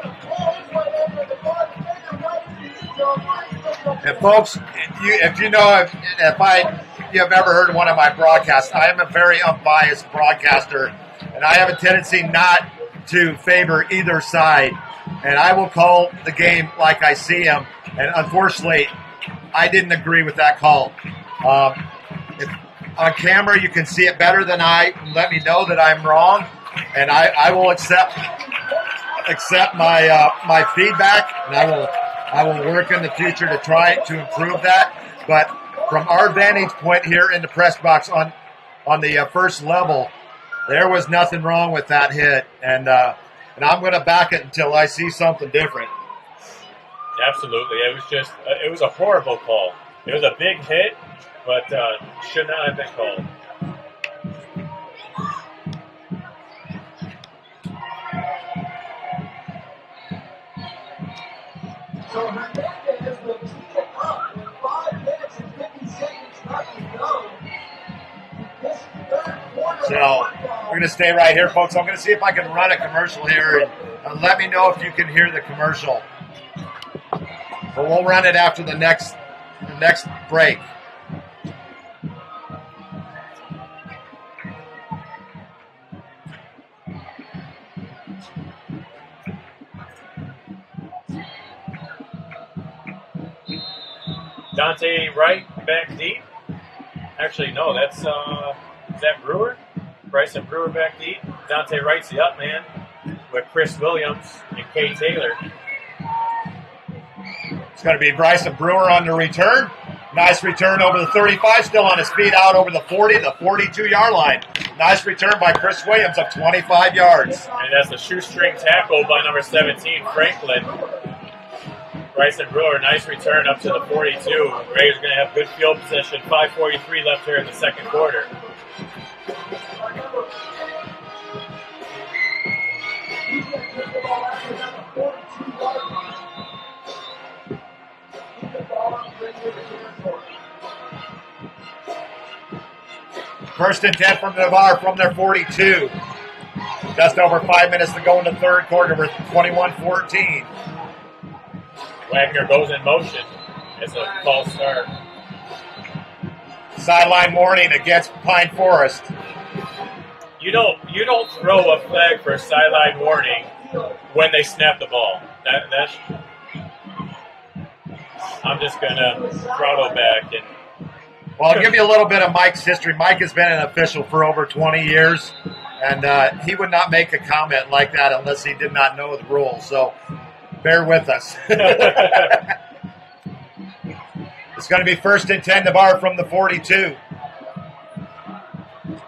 And folks, if you have ever heard one of my broadcasts, I am a very unbiased broadcaster, and I have a tendency not to favor either side. And I will call the game like I see them. And unfortunately, I didn't agree with that call. If on camera you can see it better than I. Let me know that I'm wrong, and I will accept my feedback, and I will work in the future to try to improve that. But from our vantage point here in the press box on the first level, there was nothing wrong with that hit, and I'm going to back it until I see something different. Absolutely, it was a horrible call. It was a big hit, but should not have been called. So Hernandez will tee it up with 5 minutes and 50 seconds left to go. This third quarter. So we're going to stay right here, folks. I'm going to see if I can run a commercial here, and let me know if you can hear the commercial. But we'll run it after the next break. Dante Wright back deep. Actually, no, that's is that Brewer? Bryson Brewer back deep. Dante Wright's the up man with Chris Williams and Kay Taylor. It's going to be Bryson Brewer on the return. Nice return over the 35, still on his feet out over the 40, the 42-yard line. Nice return by Chris Williams of 25 yards. And that's a shoestring tackle by number 17, Franklin. Bryson Brewer, nice return up to the 42. Raiders going to have good field position. 5:43 left here in the second quarter. First and 10 from Navarre from their 42. Just over 5 minutes to go in the third quarter. We're 21-14. Wagner goes in motion. It's a false start. Sideline warning against Pine Forest. You don't throw a flag for a sideline warning when they snap the ball. I'm just gonna throttle back and. Well, I'll give you a little bit of Mike's history. Mike has been an official for over 20 years, and he would not make a comment like that unless he did not know the rules. So bear with us. It's going to be first and 10, Navarre from the 42.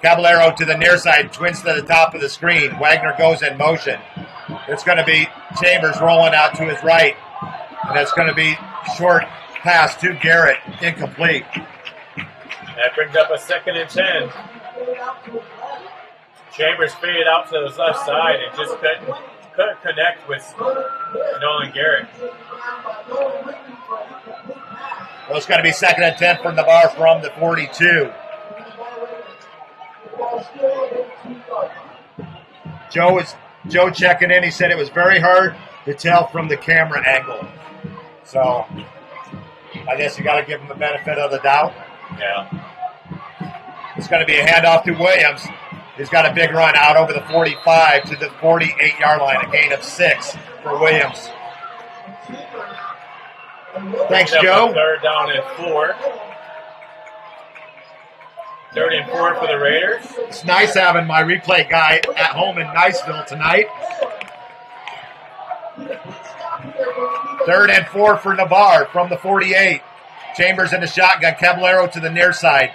Caballero to the near side, twins to the top of the screen. Wagner goes in motion. It's going to be Chambers rolling out to his right, and it's going to be short pass to Garrett, incomplete. That brings up a second and 10. Chambers faded out to his left side and just couldn't connect with Nolan Garrett. Well, it's going to be second and 10 from Navarre from the 42. Joe checking in. He said it was very hard to tell from the camera angle. So I guess you got to give him the benefit of the doubt. Yeah. It's going to be a handoff to Williams. He's got a big run out over the 45 to the 48-yard line, a gain of 6 for Williams. Thanks, Joe. Third down and 4. Third and 4 for the Raiders. It's nice having my replay guy at home in Niceville tonight. Third and 4 for Navarre from the 48. Chambers in the shotgun. Caballero to the near side.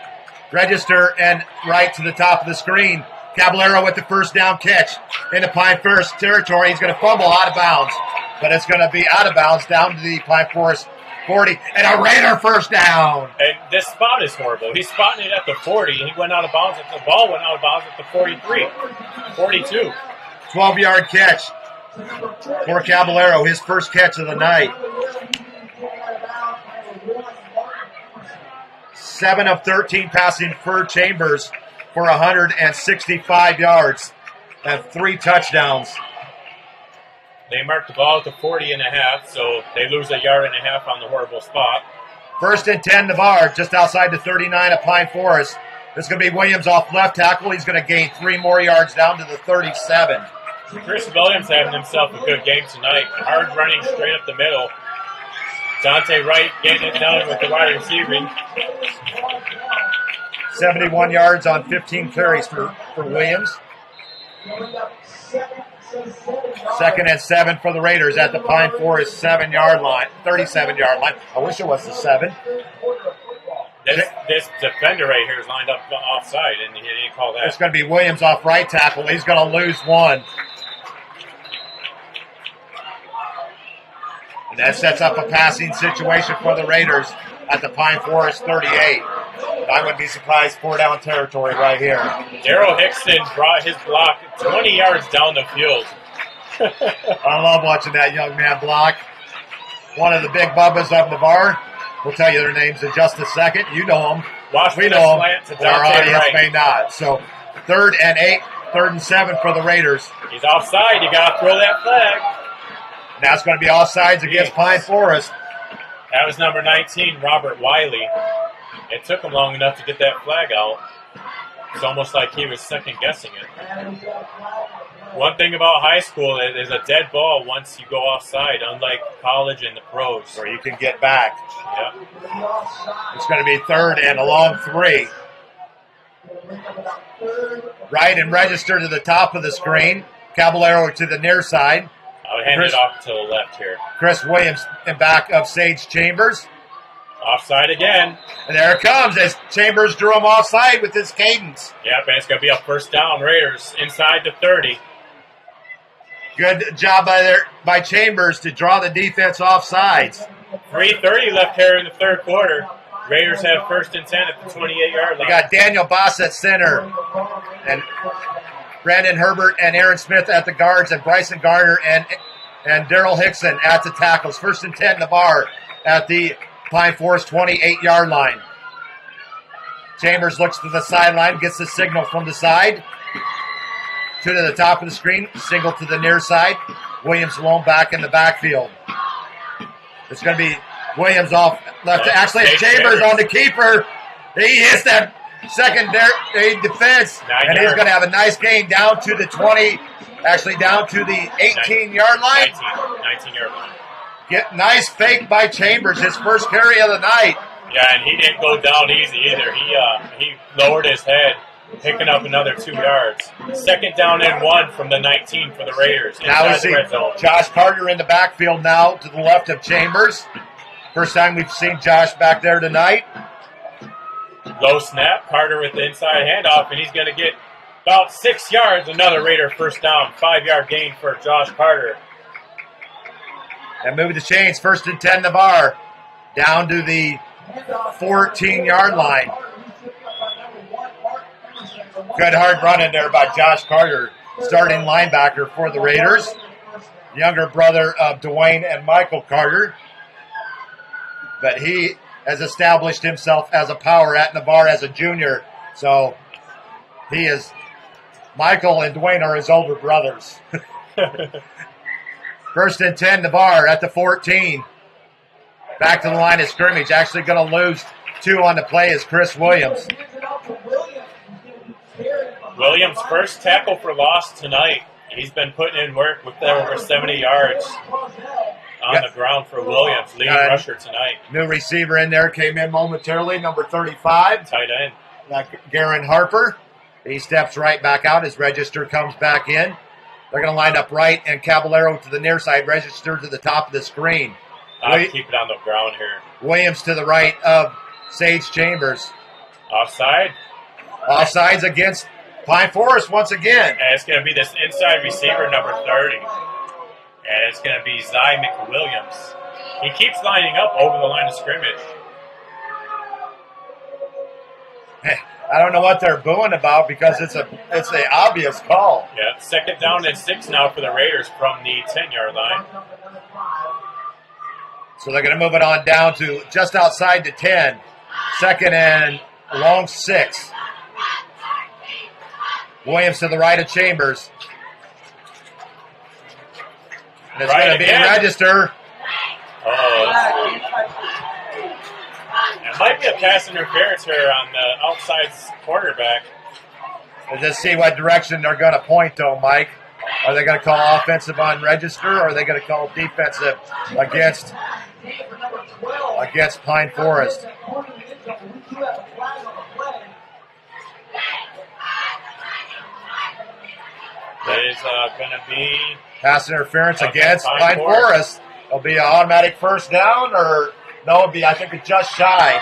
Register and right to the top of the screen. Caballero with the first down catch into Pine Forest territory. He's going to fumble out of bounds, but it's going to be out of bounds down to the Pine Forest 40, and a Raider first down. And this spot is horrible. He's spotting it at the 40. He went out of bounds. The ball went out of bounds at the 43, 42. 12-yard catch for Caballero, his first catch of the night. 7 of 13 passing for Chambers for 165 yards and 3 touchdowns. They marked the ball at the 40.5, so they lose a yard and a half on the horrible spot. First and 10, Navarre, just outside the 39 of Pine Forest. This is going to be Williams off left tackle. He's going to gain 3 more yards down to the 37. Chris Williams having himself a good game tonight. Hard running straight up the middle. Dante Wright getting it done with the wide receiving. 71 yards on 15 carries for Williams. Second and 7 for the Raiders at the Pine Forest 7-yard line, 37-yard line. I wish it was the 7. This defender right here is lined up offside, and he didn't call that. It's going to be Williams off right tackle. He's going to lose 1. And that sets up a passing situation for the Raiders at the Pine Forest 38. I wouldn't be surprised, 4-down territory right here. Daryl Hickson brought his block 20 yards down the field. I love watching that young man block. One of the big bubbas of Navarre. We'll tell you their names in just a second. You know them. We know them. Our audience may not. So 3rd and 8, 3rd and 7 for the Raiders. He's offside. You got to throw that flag. Now it's going to be offsides against Pine Forest. That was number 19, Robert Wiley. It took him long enough to get that flag out. It's almost like he was second-guessing it. One thing about high school, there's a dead ball once you go offside, unlike college and the pros. Where you can get back. Yep. It's going to be 3rd and a long 3. Right and register to the top of the screen. Caballero to the near side. I'll hand it off to the left here. Chris Williams in back of Sage Chambers. Offside again. And there it comes as Chambers drew him offside with his cadence. Yep, and it's going to be a first down. Raiders inside the 30. Good job by Chambers to draw the defense offsides. 3:30 left here in the third quarter. Raiders have 1st and 10 at the 28-yard line. We got Daniel Boss at center. And Brandon Herbert and Aaron Smith at the guards, and Bryson Garner and Daryl Hickson at the tackles. 1st and 10, Navarre at the Pine Forest 28-yard line. Chambers looks to the sideline, gets the signal from the side. To the top of the screen, single to the near side. Williams alone back in the backfield. It's going to be Williams off left. Actually, it's Chambers on the keeper. He hits that secondary defense, and he's going to have a nice gain down to the 20, actually down to the 18-yard line. 19-yard line. Get nice fake by Chambers, his first carry of the night. Yeah, and he didn't go down easy either. He lowered his head, picking up another 2 yards. 2nd down and 1 from the 19 for the Raiders. Now we see Josh Carter in the backfield now to the left of Chambers. First time we've seen Josh back there tonight. Low snap, Carter with the inside handoff, and he's going to get about 6 yards. Another Raider first down, 5-yard gain for Josh Carter. And moving the chains, 1st and 10, Navarre. Down to the 14-yard line. Good hard run in there by Josh Carter, starting linebacker for the Raiders. Younger brother of Dwayne and Michael Carter. But he has established himself as a power at Navarre as a junior. So Michael and Dwayne are his older brothers. 1st and 10, Navarre at the 14. Back to the line of scrimmage. Actually going to lose 2 on the play is Chris Williams. Williams' first tackle for loss tonight. He's been putting in work with over 70 yards on the ground for Williams. Leading rusher tonight. New receiver in there came in momentarily, number 35. Tight end. Garen Harper. He steps right back out. His register comes back in. They're going to line up right, and Caballero to the near side, registered to the top of the screen. I'll keep it on the ground here. Williams to the right of Sage Chambers. Offside. Offsides against Pine Forest once again. And it's going to be this inside receiver, number 30. And it's going to be Zy McWilliams. He keeps lining up over the line of scrimmage. I don't know what they're booing about because it's an obvious call. Yeah, 2nd down and 6 now for the Raiders from the 10-yard line. So they're going to move it on down to just outside the 10. 2nd and a long 6. Williams to the right of Chambers. And it's going to be a register. It might be a pass interference here on the outside quarterback. Let's just see what direction they're going to point, though, Mike. Are they going to call offensive on register, or are they going to call defensive against Pine Forest? That is going to be pass interference against Pine Forest. It'll be an automatic first down, or no, it'll be, I think, it's just shy.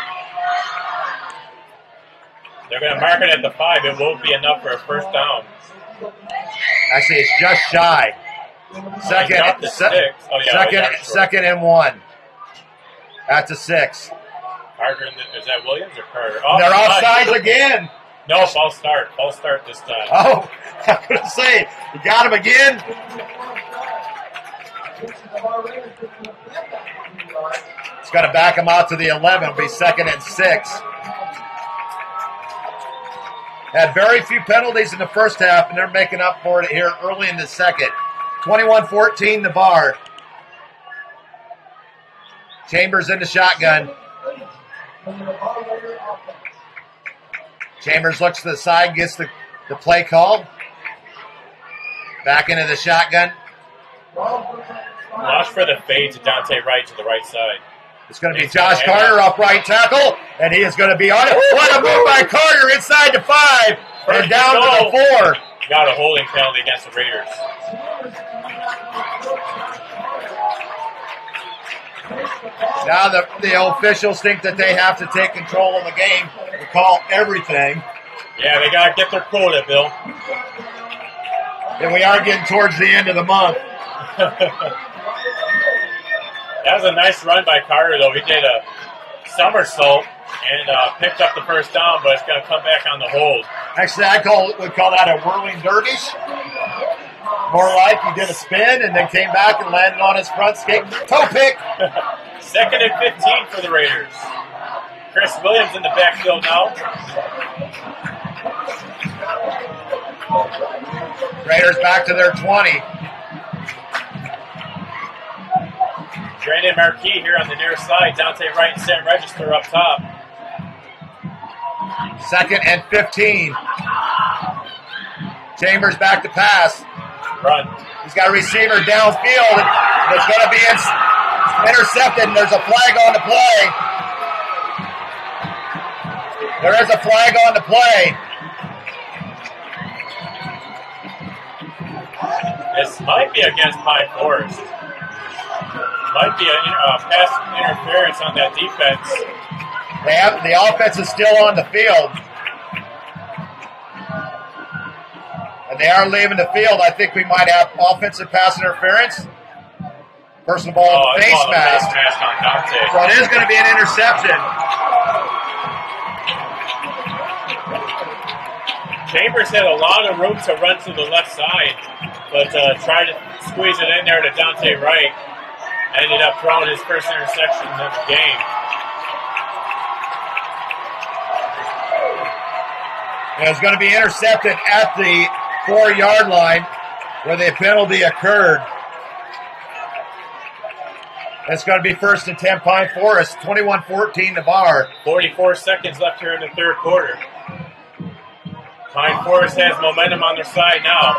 They're going to mark it at the 5. It won't be enough for a first down. Actually, it's just shy. Second and 1. At the 6. Carter, is that Williams or Carter? Oh, they're offsides again. No, false start. False start this time. Oh, I was going to say, you got him again? It's going to back him out to the 11. It'll be 2nd and 6. Had very few penalties in the first half, and they're making up for it here early in the second. 21-14, Navarre. Chambers in the shotgun. Chambers looks to the side, gets the play called. Back into the shotgun. Watch for the fade to Dante Wright to the right side. It's going to be Josh Carter up right tackle, and he is going to be on it. What a move by Carter inside the 5 and down to the 4. Got a holding penalty against the Raiders. Now the officials think that they have to take control of the game and call everything. Yeah, they got to get their quota, Bill. And we are getting towards the end of the month. That was a nice run by Carter, though. He did a somersault and picked up the first down, but it's going to come back on the hold. Actually, would call that a whirling dervish. More like he did a spin and then came back and landed on his front skate. Toe pick. 2nd and 15 for the Raiders. Chris Williams in the backfield now. Raiders back to their 20. Brandon Marquis here on the near side. Dante Wright and Sam Register up top. 2nd and 15. Chambers back to pass. Run. He's got a receiver downfield. It's going to be intercepted, and there's a flag on the play. There is a flag on the play. This might be against Pine Forest. Might be a pass interference on that defense. The offense is still on the field. And they are leaving the field. I think we might have offensive pass interference. First of all, face mask. On Dante. So it is going to be an interception. Chambers had a lot of room to run to the left side, but tried to squeeze it in there to Dante Wright. Ended up throwing his first interception of the game. And it's going to be intercepted at the 4-yard line where the penalty occurred. It's going to be 1st and 10 Pine Forest, 21-14 Navarre. 44 seconds left here in the third quarter. Pine Forest has momentum on their side now.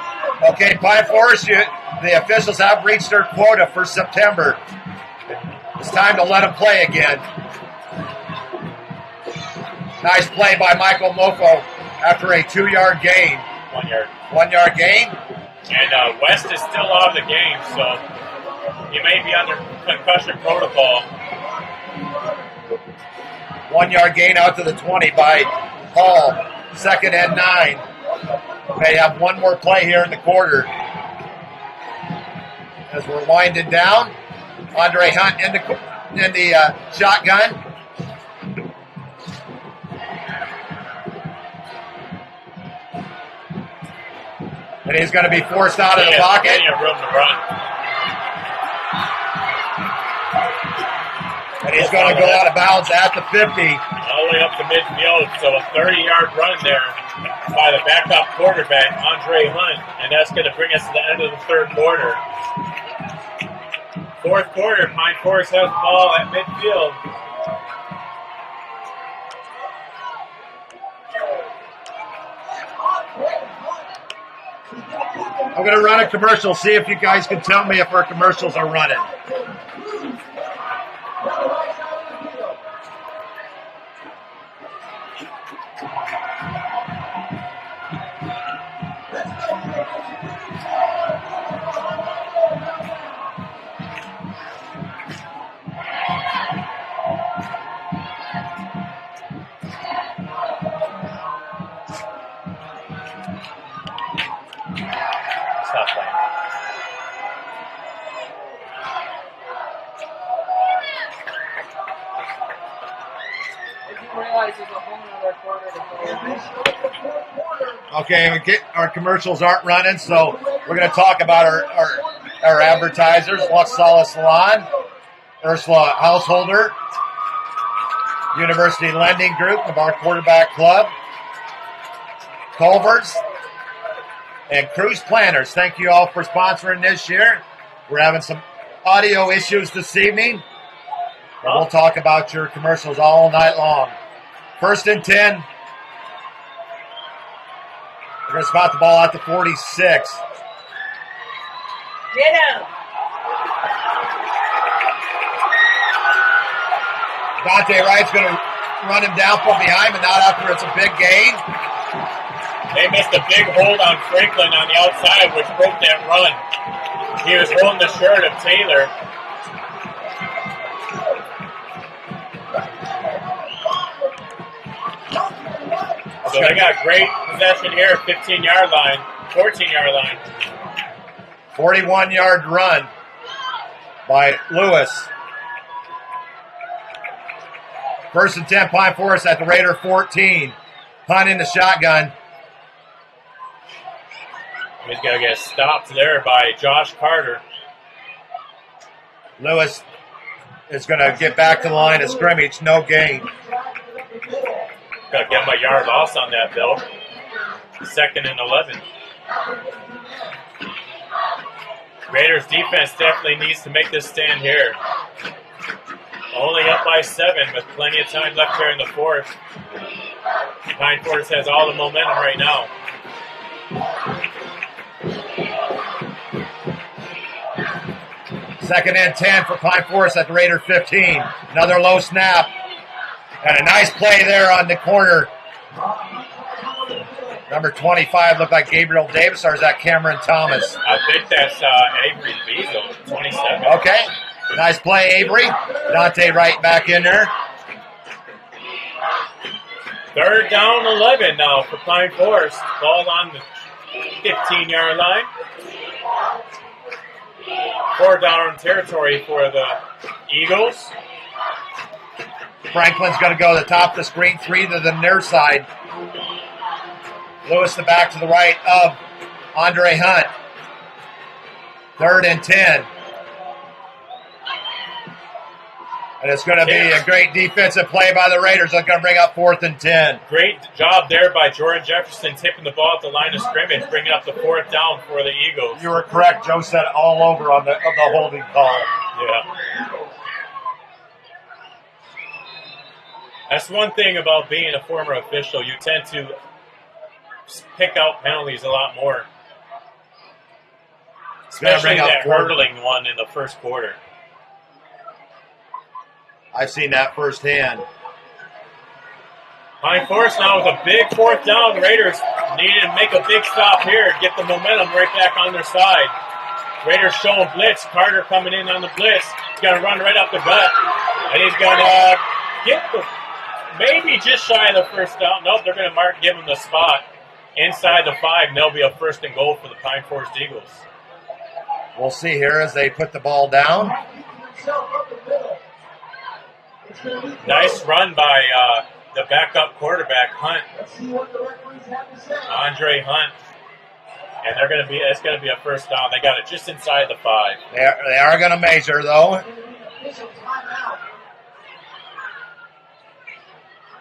Okay, Pine Forest, the officials have reached their quota for September. It's time to let them play again. Nice play by Michael Mofo after a 2-yard gain. 1 yard. 1-yard gain. And West is still out of the game, so he may be under concussion protocol. 1-yard gain out to the 20 by Hall. 2nd and 9. They have one more play here in the quarter. As we're winding down, Andre Hunt in the shotgun. And he's going to be forced out of the pocket. Plenty of room to run. And he's going to go out of bounds at the 50. All the way up to midfield. So a 30-yard run there by the backup quarterback, Andre Hunt. And that's going to bring us to the end of the third quarter. Fourth quarter, Pine Forest has the ball at midfield. I'm going to run a commercial. See if you guys can tell me if our commercials are running. Stop playing. Okay, our commercials aren't running, so we're going to talk about our advertisers. La Sala Salon, Ursula Householder, University Lending Group, Navarre Quarterback Club, Culver's, and Cruise Planners. Thank you all for sponsoring this year. We're having some audio issues this evening, but we'll talk about your commercials all night long. 1st and 10. We're going to spot the ball at the 46. Get him. Dante Wright's going to run him down from behind, but not after it's a big gain. They missed a big hold on Franklin on the outside, which broke that run. He was holding the shirt of Taylor. So they got great possession here, 15-yard line, 14-yard line. 41-yard run by Lewis. 1st and 10, Pine Forest at the Raider 14. Hunt in the shotgun. He's going to get stopped there by Josh Carter. Lewis is going to get back to the line of scrimmage. No gain. Got to get him a yard loss on that, Bill. 2nd and 11. Raiders defense definitely needs to make this stand here. Only up by 7 with plenty of time left here in the fourth. Pine Forest has all the momentum right now. Second and 10 for Pine Forest at the Raider 15. Another low snap. And a nice play there on the corner. Number 25 looked like Gabriel Davis, or is that Cameron Thomas? I think that's Avery Beazle, 27. Okay. Nice play, Avery. Dante Wright back in there. 3rd down 11 now for Pine Forest. Ball on the 15-yard line. 4 down territory for the Eagles. Franklin's going to go to the top of the screen, 3 to the near side. Lewis the back to the right of Andre Hunt. 3rd and 10. And it's going to be a great defensive play by the Raiders. They're going to bring up 4th and 10. Great job there by Jordan Jefferson tipping the ball at the line of scrimmage, bringing up the 4th down for the Eagles. You were correct. Joe said all over on the holding call. Yeah. That's one thing about being a former official. You tend to pick out penalties a lot more. Especially that hurdling one in the first quarter. I've seen that firsthand. Pine Forest now with a big 4th down. Raiders need to make a big stop here, get the momentum right back on their side. Raiders showing blitz. Carter coming in on the blitz. He's going to run right up the gut. And he's going to get the maybe just shy of the first down. Nope, they're going to give him the spot inside the 5, and there'll be a 1st and goal for the Pine Forest Eagles. We'll see here as they put the ball down. himself up the middle. It's going to be Nice run by the backup quarterback, Hunt, Let's see what the referees have to say. Andre Hunt. And it's going to be a first down. They got it just inside the 5. They are going to measure, though. It's going to be an official timeout.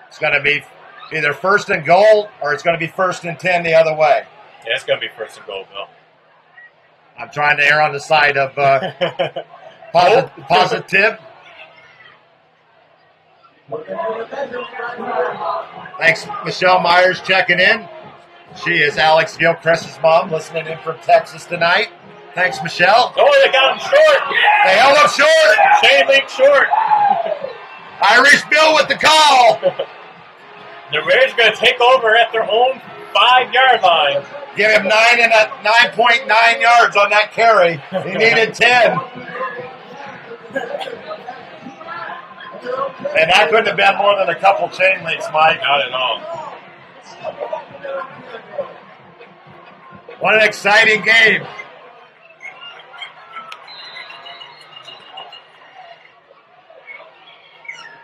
It's going to be either first and goal or it's going to be first and 10 the other way. Yeah, it's going to be first and goal, Bill. I'm trying to err on the side of positive. Thanks, Michelle Myers checking in. She is Alex Gilchrist's mom, listening in from Texas tonight. Thanks, Michelle. Oh, they got him short. They held him short. Chain link short. Irish Bill with the call. The Raiders are going to take over at their own 5-yard line. Give him 9.9 yards on that carry. He needed 10. And that couldn't have been more than a couple chain links, Mike. Not at all. What an exciting game.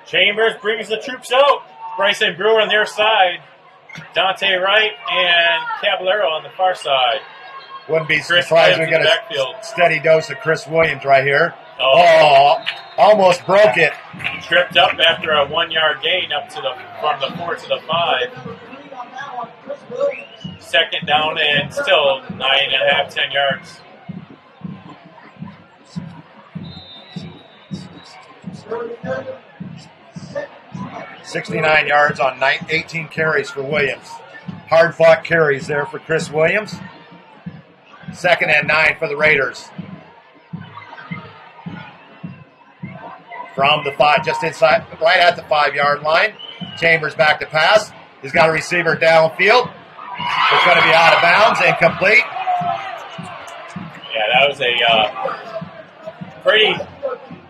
Chambers brings the troops out. Bryson Brewer on their side. Dante Wright and Caballero on the far side. Wouldn't be Chris surprised we Williams get in the backfield. a steady dose of Chris Williams right here. Oh. Almost broke it. Tripped up after a 1-yard gain up to from the 4 to the 5. Second down and still 9.5, 10 yards. 69 yards on 18 carries for Williams. Hard-fought carries there for Chris Williams. Second and 9 for the Raiders. From the 5, just inside, right at the 5-yard line. Chambers back to pass. He's got a receiver downfield. It's going to be out of bounds, incomplete. Yeah, that was a pretty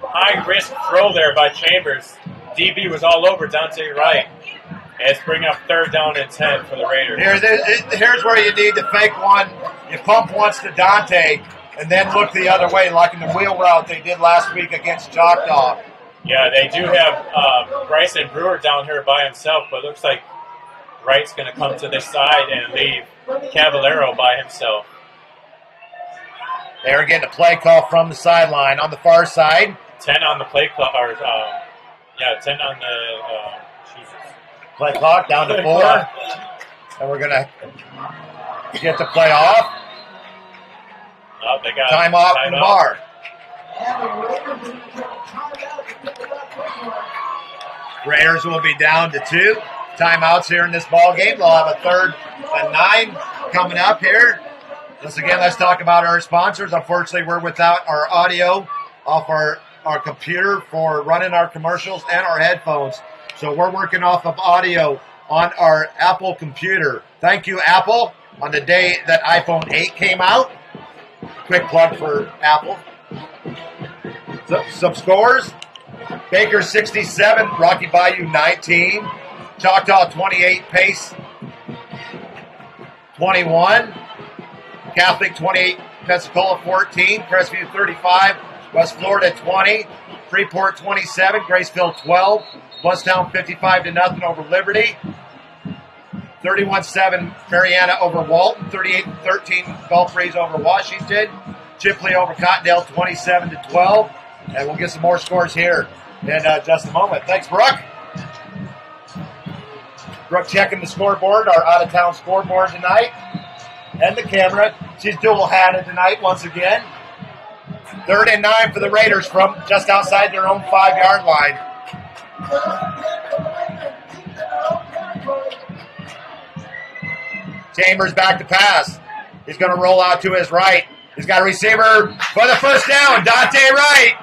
high-risk throw there by Chambers. DB was all over Dante Wright. And it's bringing up third down and 10 for the Raiders. Here's where you need to fake one. You pump once to Dante, and then look the other way, like in the wheel route they did last week against JockJive. Yeah, they do have Bryson Brewer down here by himself, but it looks like Wright's going to come to this side and leave Caballero by himself. They're getting a play call from the sideline on the far side. 10 on the play clock. 10 on the Jesus. Play clock down to 4. And we're going to get the play off. Oh, they got time off Navarre. Raiders will be down to 2 timeouts here in this ball game. They'll have a 3rd and 9 coming up here. Once again, let's talk about our sponsors. Unfortunately, we're without our audio off our computer for running our commercials and our headphones. So we're working off of audio on our Apple computer. Thank you, Apple, on the day that iPhone 8 came out. Quick plug for Apple. Some scores. Baker 67, Rocky Bayou 19, Choctaw 28, Pace 21, Catholic 28, Pensacola 14, Crestview 35, West Florida 20, Freeport 27, Graceville 12, Blustown 55-0 over Liberty, 31-7 Mariana over Walton, 38-13 Gulf Breeze over Washington, Chipley over Cottondale 27-12, and we'll get some more scores here in just a moment. Thanks, Brooke. Brooke checking the scoreboard, our out-of-town scoreboard tonight, and the camera. She's dual-hatted tonight once again. 3rd and 9 for the Raiders from just outside their own 5-yard line. Chambers back to pass. He's going to roll out to his right. He's got a receiver for the first down, Dante Wright.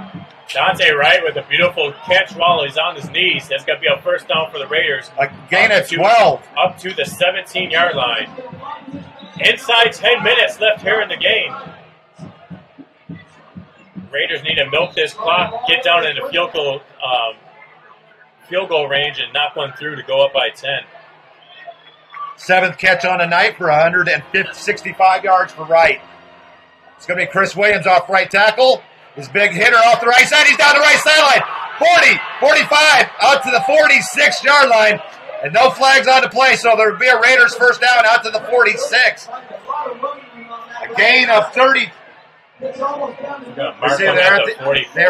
Dante Wright with a beautiful catch while he's on his knees. That's going to be a first down for the Raiders. A gain of 12. Up to the 17-yard line. Inside 10 minutes left here in the game. Raiders need to milk this clock, get down in the field goal range, and knock one through to go up by 10. 7th catch on the night for 165 yards for Wright. It's going to be Chris Williams off right tackle. His big hitter off the right side. He's down the right sideline. 40, 45, out to the 46-yard line. And no flags on the play, so there will be a Raiders first down out to the 46. A gain of 30. They're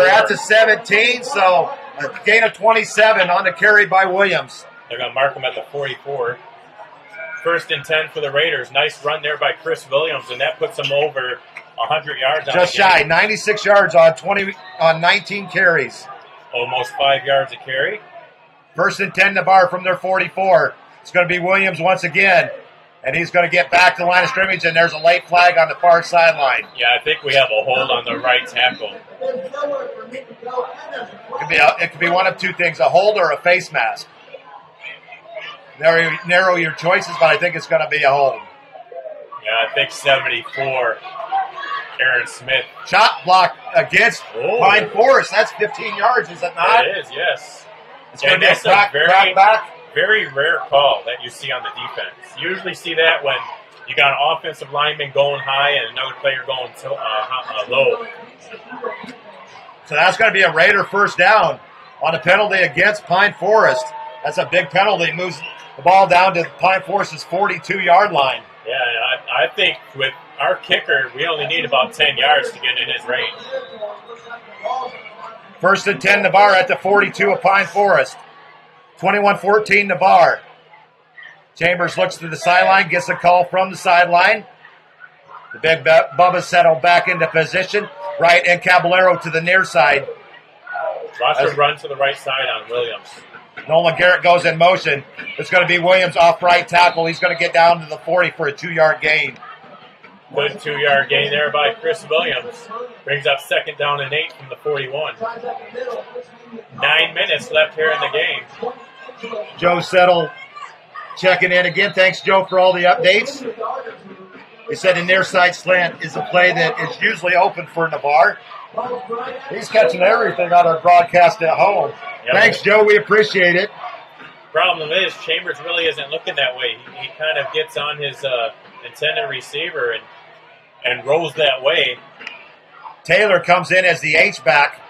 at the 17, so a gain of 27 on the carry by Williams. They're going to mark him at the 44. First and 10 for the Raiders. Nice run there by Chris Williams, and that puts them over 100 yards. Just shy, 96 yards on 19 carries. Almost 5 yards a carry. First and 10 Navarre from their 44. It's going to be Williams once again. And he's going to get back to the line of scrimmage, and there's a late flag on the far sideline. Yeah, I think we have a hold on the right tackle. It could be one of two things, a hold or a face mask. Narrow your choices, but I think it's going to be a hold. Yeah, I think 74. Aaron Smith. Chop block against Pine Forest. That's 15 yards, is it not? It is, yes. It's going to be a crack back. Very rare call that you see on the defense. You usually see that when you got an offensive lineman going high and another player going low. So that's going to be a Raider first down on a penalty against Pine Forest. That's a big penalty. Moves the ball down to Pine Forest's 42-yard line. Yeah, I think with our kicker, we only need about 10 yards to get in his range. First and 10 Navarre at the 42 of Pine Forest. 21-14 Navarre. Chambers looks to the sideline, gets a call from the sideline. The big Bubba settled back into position. Right, and Caballero to the near side. Roster run to the right side on Williams. Nolan Garrett goes in motion. It's going to be Williams off right tackle. He's going to get down to the 40 for a 2-yard gain. Good 2-yard gain there by Chris Williams. Brings up second down and 8 from the 41. 9 minutes left here in the game. Joe Settle checking in again. Thanks, Joe, for all the updates. He said a near side slant is a play that is usually open for Navarre. He's catching everything on our broadcast at home. Yep. Thanks, Joe. We appreciate it. Problem is, Chambers really isn't looking that way. He kind of gets on his intended receiver and rolls that way. Taylor comes in as the H-back.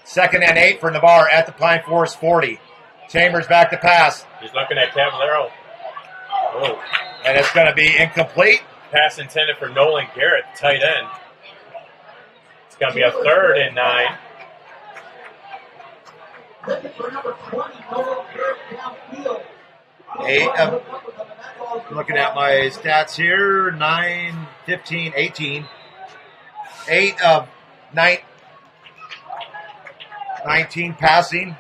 Second and 8 for Navarre at the Pine Forest 40. Chambers back to pass. He's looking at Caballero. Oh. And it's going to be incomplete. Pass intended for Nolan Garrett, tight end. It's going to be a 3rd and 9. Looking at my stats here, 9, 15, 18. 8 of 19 passing.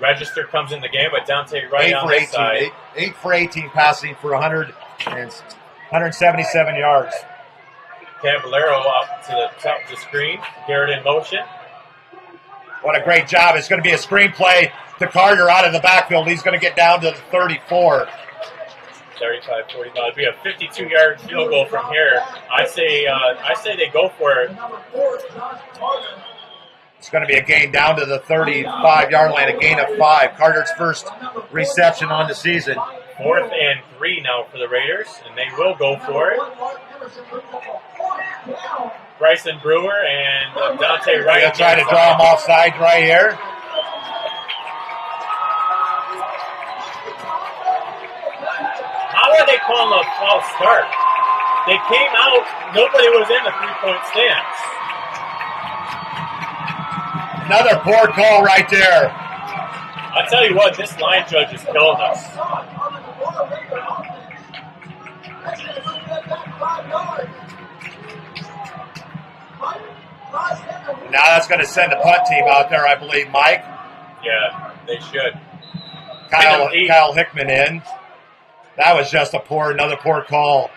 Register comes in the game, but Dante Wright on the side. 8 for 18 passing for 177 yards. Caballero up to the top of the screen. Garrett in motion. What a great job. It's going to be a screenplay to Carter out of the backfield. He's going to get down to the 34. 35, 45. It'll be a 52-yard field goal from here. I say they go for it. It's going to be a gain down to the 35-yard line, a gain of 5. Carter's first reception on the season. 4th and 3 now for the Raiders, and they will go for it. Bryson Brewer and Dante Wright. They'll try to draw him offside right here. How are they calling a false start? They came out, nobody was in the 3-point stance. Another poor call right there. I'll tell you what, this line judge is killing us. Now that's going to send the punt team out there, I believe, Mike. Yeah, they should. Kyle Hickman in. That was just another poor call.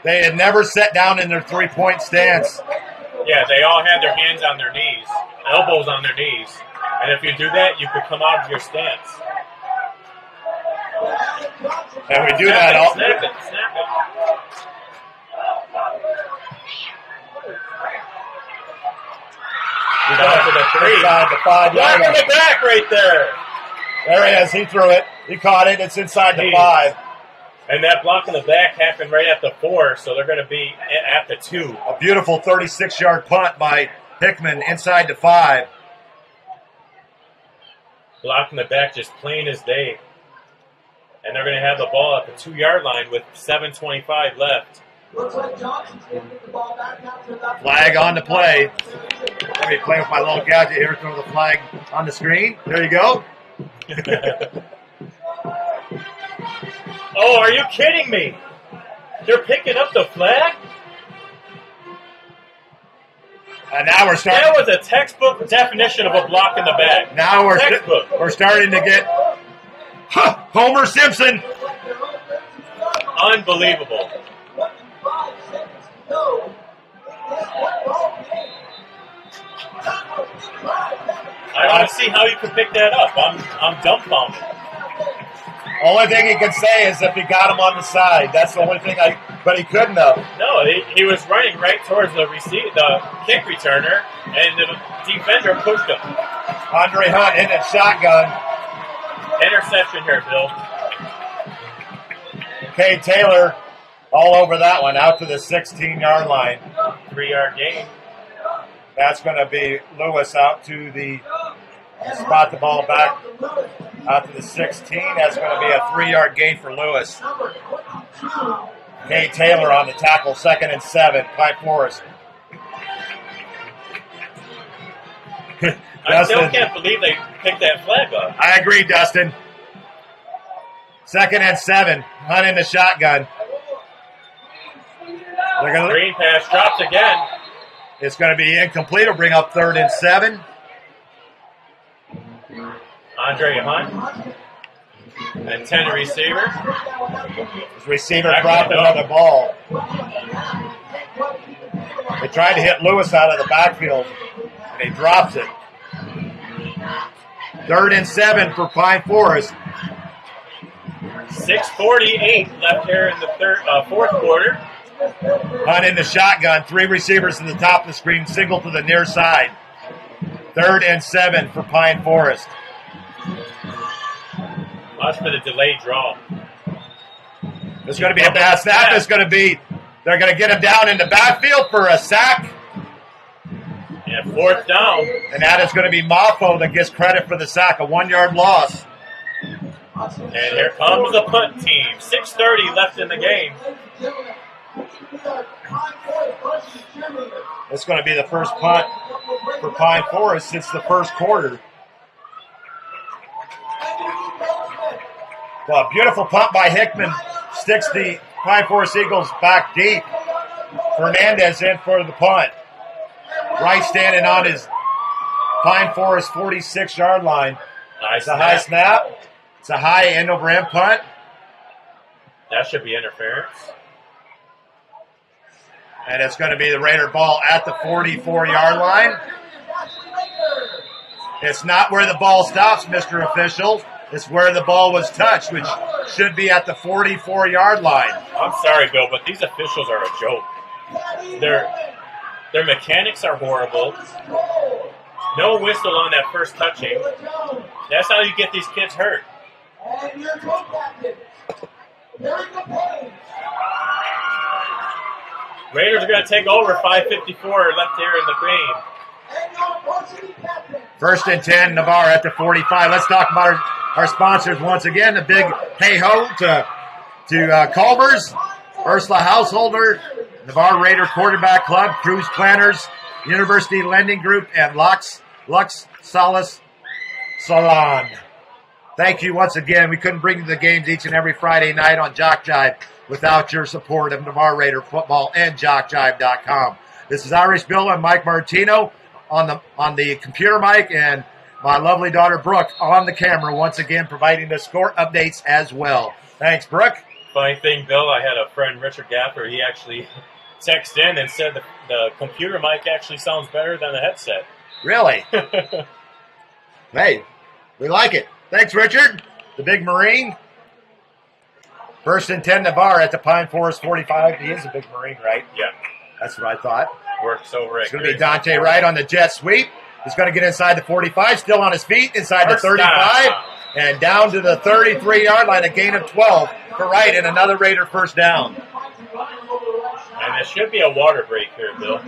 They had never sat down in their 3-point stance. Yeah, they all had their hands on their knees, elbows on their knees. And if you do that, you could come out of your stance. And we do that all. Snap it. Down to the 3. Inside the 5-yard line. Look at the back right there. There he is. He threw it. He caught it. It's inside the 5. And that block in the back happened right at the 4, so they're going to be at the 2. A beautiful 36-yard punt by Hickman inside the 5. Block in the back just plain as day. And they're going to have the ball at the 2-yard line with 7:25 left. Looks like Johnson's going to get the ball back out to that. Flag on the play. Let me play with my little gadget here. Throw the flag on the screen. There you go. Oh, are you kidding me? They're picking up the flag? And now we're starting. That was a textbook definition of a block in the back. Now we're starting to get Homer Simpson. Unbelievable. 25 seconds to go. I don't see how you can pick that up. I'm dumbfounded. Only thing he could say is if he got him on the side. That's the only thing but he couldn't have. No, he was running right towards the kick returner, and the defender pushed him. Andre Hunt in a shotgun. Interception here, Bill. Kay Taylor all over that one, out to the 16-yard line. 3-yard gain. That's going to be Lewis out to the spot the ball back out to the 16. That's going to be a 3-yard gain for Lewis. Kay Taylor on the tackle, 2nd and 7. Pine Forest. I still can't believe they picked that flag up. I agree, Dustin. 2nd and 7. Hunt in the shotgun. Green pass drops again. It's going to be incomplete. It'll bring up 3rd and 7. Andre Hunt. And 10 receiver. His receiver dropped another ball. They tried to hit Lewis out of the backfield, and he drops it. 3rd and 7 for Pine Forest. 6:48 left here in the fourth quarter. Hunt in the shotgun. 3 receivers to the top of the screen, single to the near side. 3rd and 7 for Pine Forest. Watch for the delayed draw. There's going to be a bad snap. They're going to get him down in the backfield for a sack. Yeah, 4th down. And that is going to be Maffo that gets credit for the sack, a 1-yard loss. And here comes the punt team. 6:30 left in the game. It's going to be the first punt for Pine Forest since the first quarter. Well, a beautiful punt by Hickman. Sticks the Pine Forest Eagles back deep. Fernandez in for the punt. Right standing on his Pine Forest 46-yard line. Nice. It's a high snap. It's a high end-over-end punt. That should be interference. And it's going to be the Raider ball at the 44-yard line. It's not where the ball stops, Mr. Official. It's where the ball was touched, which should be at the 44-yard line. I'm sorry, Bill, but these officials are a joke. Their mechanics are horrible. No whistle on that first touching. That's how you get these kids hurt. And your co-captain, Derek Payne. Raiders are going to take over. 5:54 left here in the game. And your varsity captain. 1st and 10, Navarre at the 45. Let's talk about our sponsors once again. A big hey-ho to Culver's, Ursula Householder, Navarre Raider Quarterback Club, Cruise Planners, University Lending Group, and Lux Solace Salon. Thank you once again. We couldn't bring you the games each and every Friday night on JockJive without your support of Navarre Raider football and JockJive.com. This is Irish Bill and Mike Martino on the computer mic, and my lovely daughter Brooke on the camera once again providing the score updates as well. Thanks, Brooke. Funny thing, Bill, I had a friend, Richard Gaffer, he actually texted in and said the computer mic actually sounds better than the headset. Really? Hey, we like it. Thanks, Richard. The big Marine. 1st and 10, Navarre at the Pine Forest 45. He is a big Marine, right? Yeah. That's what I thought. Works over at It's going to be Dante Wright on the jet sweep. He's going to get inside the 45, still on his feet, inside the 35. And down to the 33-yard line, a gain of 12 for Wright and another Raider first down. And there should be a water break here, Bill.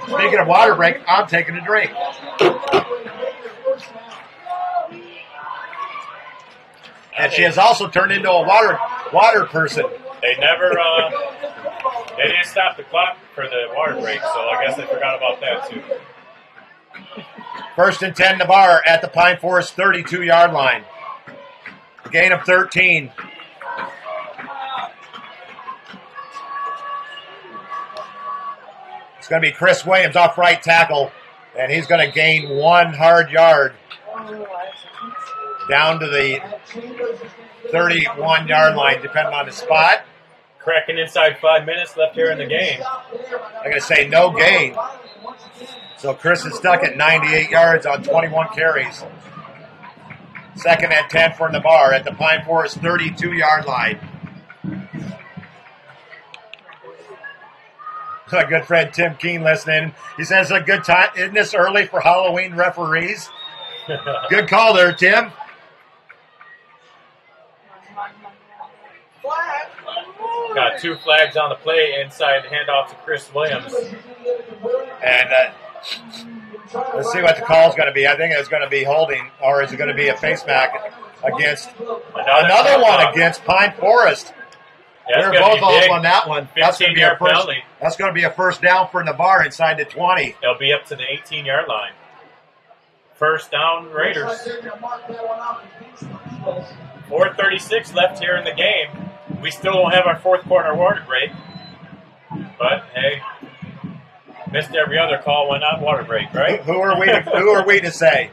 Speaking of water break, I'm taking a drink. And she has also turned into a water person. They never, they didn't stop the clock for the water break, so I guess they forgot about that too. First and 10, Navarre at the Pine Forest 32-yard line. Gain of 13. It's going to be Chris Williams off right tackle, and he's going to gain 1 hard yard down to the 31-yard line, depending on the spot. Cracking inside 5 minutes left here in the game. I'm going to say no gain. So Chris is stuck at 98 yards on 21 carries. Second and 10 for Navarre at the Pine Forest 32-yard line. My good friend Tim Keene listening. He says it's a good time. Isn't this early for Halloween referees? Good call there, Tim. Got 2 flags on the play inside the handoff to Chris Williams. And let's see what the call is going to be. I think it's going to be holding, or is it going to be a face mask against another one against Pine Forest? Yeah, We're both off on that one. 15-yard penalty. That's going to be a first down for Navarre inside the 20. They'll be up to the 18-yard line. First down, Raiders. 4:36 left here in the game. We still don't have our fourth quarter water break. But, hey, missed every other call. Why not water break, right? Who are we to say?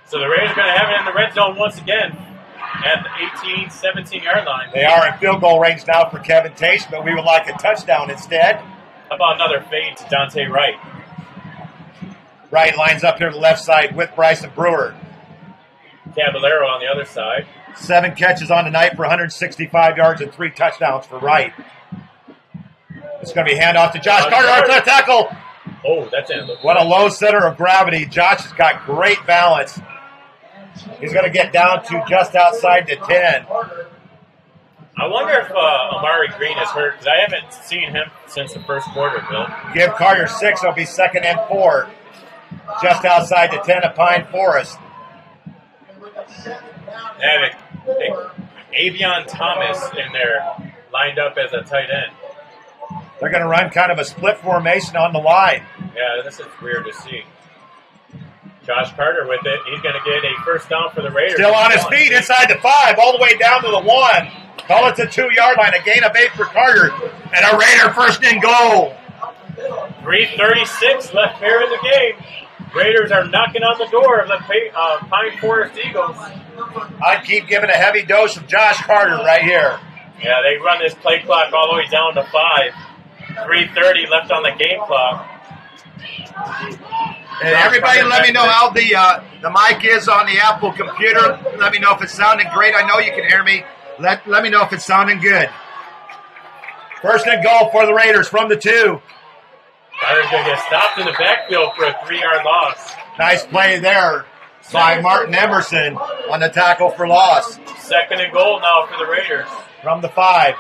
So the Raiders are going to have it in the red zone once again at the 18, 17-yard line. They are in field goal range now for Kevin Tace, but we would like a touchdown instead. How about another fade to Dante Wright? Wright lines up here to the left side with Bryson Brewer. Caballero on the other side. 7 catches on the night for 165 yards and 3 touchdowns for Wright. It's going to be handoff to Josh Carter on the tackle. Oh, that's in. What a low center of gravity. Josh has got great balance. He's going to get down to just outside the 10. I wonder if Amari Green is hurt, because I haven't seen him since the first quarter, Bill. Give Carter 6. It'll be 2nd and 4. Just outside the 10 of Pine Forest. Avion Thomas in there, lined up as a tight end. They're going to run kind of a split formation on the line. Yeah, this is weird to see. Josh Carter with it. He's going to get a first down for the Raiders. Still on his feet inside the 5, all the way down to the 1. Call it the 2-yard line. A gain of 8 for Carter. And a Raider first and goal. 3:36 left here in the game. Raiders are knocking on the door of the Pine Forest Eagles. I'd keep giving a heavy dose of Josh Carter right here. Yeah, they run this play clock all the way down to 5. 3:30 left on the game clock. And everybody let me know how the mic is on the Apple computer. Let me know if it's sounding great. I know you can hear me. Let me know if it's sounding good. First and goal for the Raiders from the 2. Carter's going to get stopped in the backfield for a 3-yard loss. Nice play there by Martin Emerson on the tackle for loss. 2nd and goal now for the Raiders. From the 5.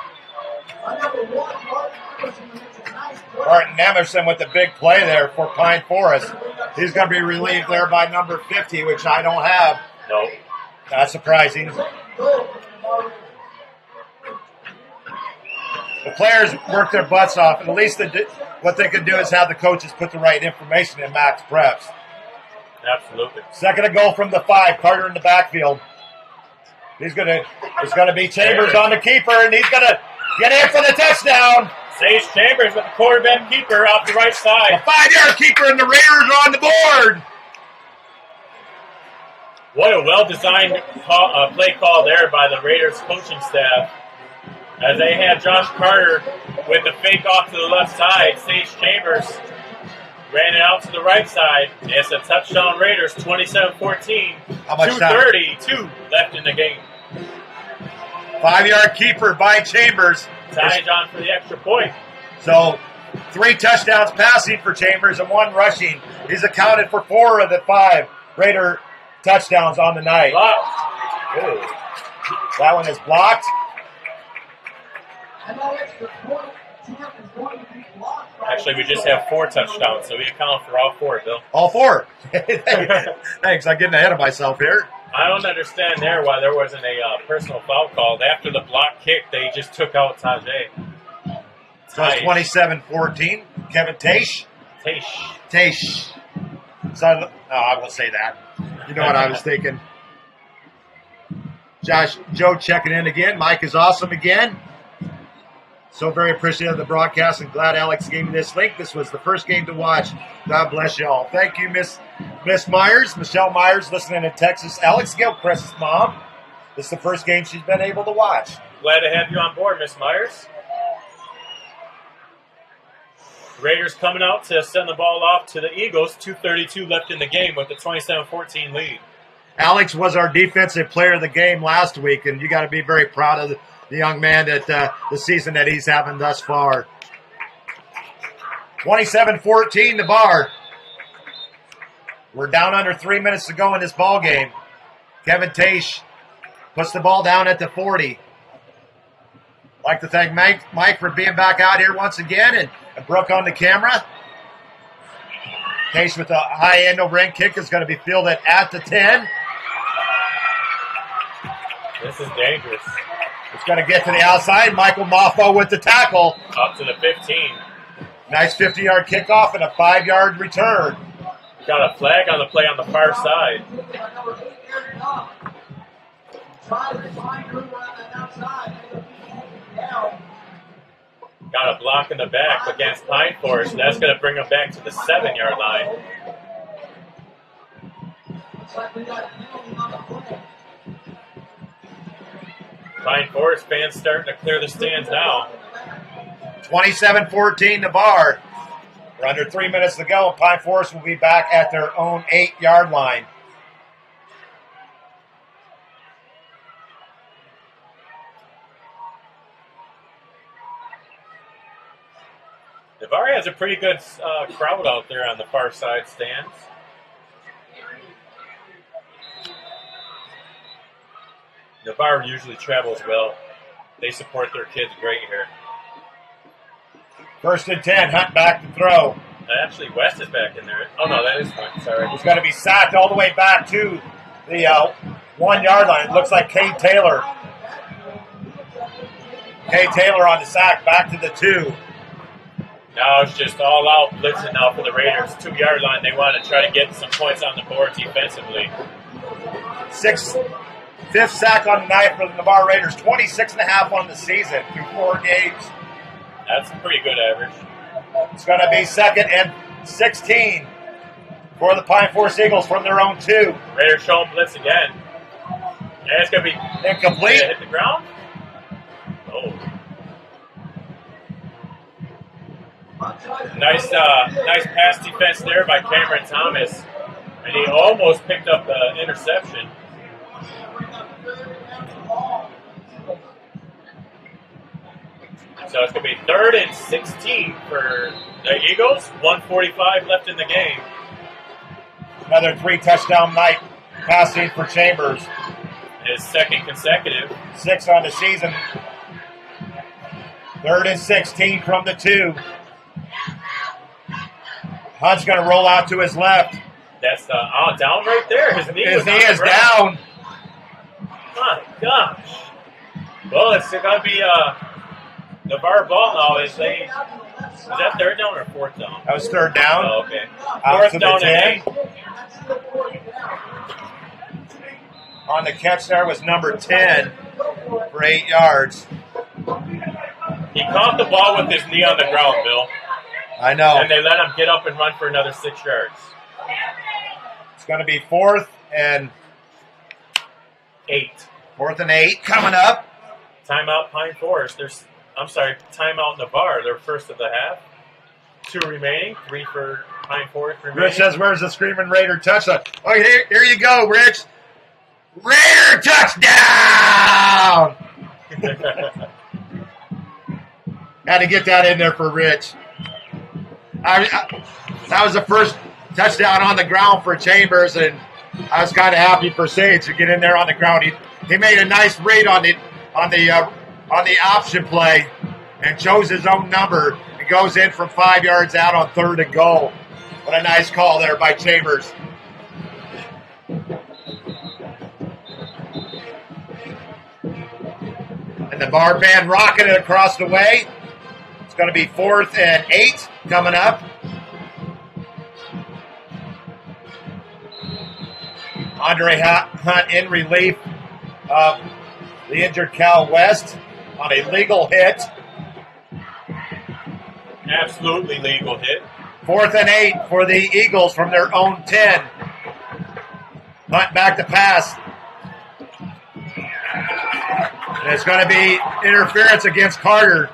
Martin Emerson with the big play there for Pine Forest. He's going to be relieved there by number 50, which I don't have. Nope. Not surprising. The players work their butts off, and at least what they can do is have the coaches put the right information in max preps. Absolutely. 2nd and goal from the 5. Carter in the backfield. It's going to be Chambers on the keeper, and he's going to get in for the touchdown. Sage Chambers with the quarterback keeper off the right side. A 5-yard keeper, and the Raiders are on the board. What a well-designed play call there by the Raiders coaching staff. As they had Josh Carter with the fake off to the left side, Sage Chambers ran it out to the right side. It's a touchdown Raiders, 27-14. How much 2:32 left in the game. 5-yard keeper by Chambers. Ties on for the extra point. So 3 touchdowns passing for Chambers and 1 rushing. He's accounted for 4 of the 5 Raider touchdowns on the night. Ooh. That one is blocked. Actually, we just have 4 touchdowns, so we account for all 4, Bill. All 4. Thanks. I'm getting ahead of myself here. I don't understand why there wasn't a personal foul called. After the block kick, they just took out Tajay. So it's 27-14. Kevin Taish. Taish. So, I won't say that. You know what I was thinking. Joe checking in again. Mike is awesome again. So very appreciative of the broadcast and glad Alex gave me this link. This was the first game to watch. God bless you all. Thank you, Miss Myers, Michelle Myers, listening in Texas. Alex Gilchrist's mom. This is the first game she's been able to watch. Glad to have you on board, Miss Myers. Raiders coming out to send the ball off to the Eagles. 2:32 left in the game with the 27-14 lead. Alex was our defensive player of the game last week, and you got to be very proud of the young man that the season that he's having thus far. 27-14, Navarre. We're down under 3 minutes to go in this ball game. Kevin Taish puts the ball down at the 40. I'd like to thank Mike for being back out here once again, and Brooke on the camera. Taish with a high end over end kick is going to be fielded at the 10. This is dangerous. It's going to get to the outside. Michael Moffo with the tackle. Up to the 15. Nice 50-yard kickoff and a 5-yard return. Got a flag on the play on the far side. Got a block in the back against Pine Forest. That's going to bring them back to the 7-yard line. Pine Forest fans starting to clear the stands now. 27-14 Navarre. We're under 3 minutes to go, and Pine Forest will be back at their own 8-yard line. Navarre has a pretty good crowd out there on the far side stands. Navarre usually travels well. They support their kids great here. 1st and 10, Hunt back to throw. Actually, West is back in there. Oh, no, that is Hunt. Sorry. He's going to be sacked all the way back to the 1-yard line. It looks like Cade Taylor. Cade Taylor on the sack, back to the 2. Now it's just all out blitzing now for the Raiders. 2-yard line. They want to try to get some points on the board defensively. 5th sack on the night for the Navarre Raiders. 26.5 on the season through 4 games. That's a pretty good average. It's going to be 2nd and 16 for the Pine Forest Eagles from their own 2. Raiders showing blitz again. And it's going to be incomplete. Hit the ground. Oh. Nice pass defense there by Cameron Thomas. And he almost picked up the interception. So it's going to be 3rd and 16 for the Eagles. 1:45 left in the game. Another 3-touchdown night passing for Chambers. His 2nd consecutive. 6 on the season. 3rd and 16 from the 2. Hunt's going to roll out to his left. That's down right there. His knee is down. My gosh. Well, it's going to be Navarre ball now. Is that 3rd down or 4th down? That was 3rd down. Oh, okay. Out 4th down and 8. On the catch there was number 10 for 8 yards. He caught the ball with his knee on the ground, Bill. I know. And they let him get up and run for another 6 yards. It's going to be 4th and 8. 4th and 8 coming up. Timeout Pine Forest. Timeout Navarre. They're first of the half. 2 remaining. 3 for Pine Forest remaining. Rich says, where's the Screaming Raider touchdown? Oh, here you go, Rich. Raider touchdown! Had to get that in there for Rich. That was the first touchdown on the ground for Chambers, and I was kind of happy for Sage to get in there on the ground. He made a nice read on the option play and chose his own number and goes in from 5 yards out on 3rd and goal. What a nice call there by Chambers. And the Navarre band rocking it across the way. It's going to be 4th and 8 coming up. Andre Hunt in relief of the injured Cal West on a legal hit. Absolutely legal hit. 4th and 8 for the Eagles from their own 10. Hunt back to pass. And it's going to be interference against Carter.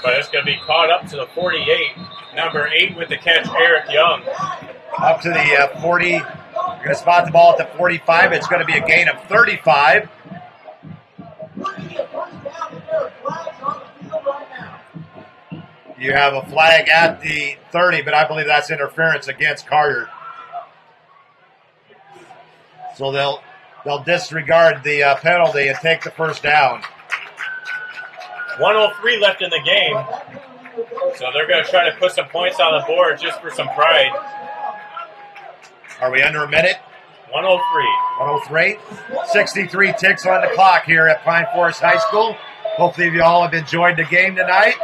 But it's going to be caught up to the 48. Number 8 with the catch, Eric Young. Up to the 40. You're going to spot the ball at the 45. It's going to be a gain of 35. You have a flag at the 30, but I believe that's interference against Carter. So they'll disregard the penalty and take the first down. 1:03 left in the game. So they're going to try to put some points on the board just for some pride. Are we under a minute? 1:03. 1:03. 63 ticks on the clock here at Pine Forest High School. Hopefully you all have enjoyed the game tonight.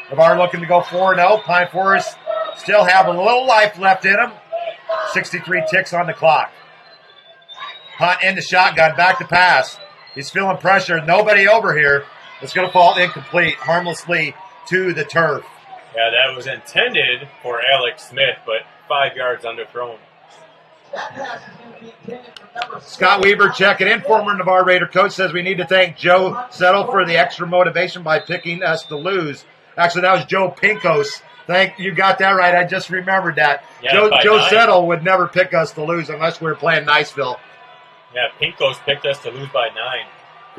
Navarre looking to go 4-0. Pine Forest still have a little life left in them. 63 ticks on the clock. Hunt in the shotgun, back to pass. He's feeling pressure. Nobody over here. It's going to fall incomplete, harmlessly to the turf. Yeah, that was intended for Alex Smith, but 5 yards underthrown. Scott Weaver checking in. Former Navarre Raider coach says we need to thank Joe Settle for the extra motivation by picking us to lose. Actually, that was Joe Pinkos. You got that right. I just remembered that. Yeah, Joe Settle would never pick us to lose unless we were playing Niceville. Yeah, Pinkos picked us to lose by 9.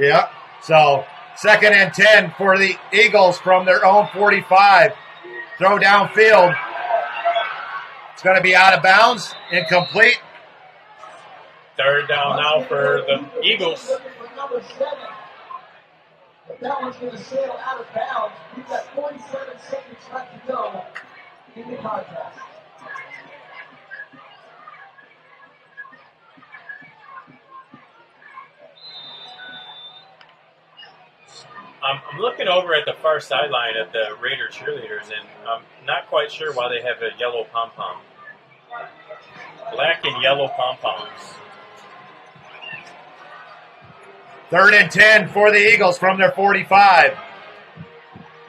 Yeah. So 2nd and 10 for the Eagles from their own 45. Throw downfield. It's going to be out of bounds. Incomplete. 3rd down now for the Eagles. But that one's going to sail out of bounds. We've got 47 seconds left to go in the contest. I'm looking over at the far sideline at the Raider cheerleaders, and I'm not quite sure why they have a yellow pom-pom. Black and yellow pom-poms. 3rd and 10 for the Eagles from their 45.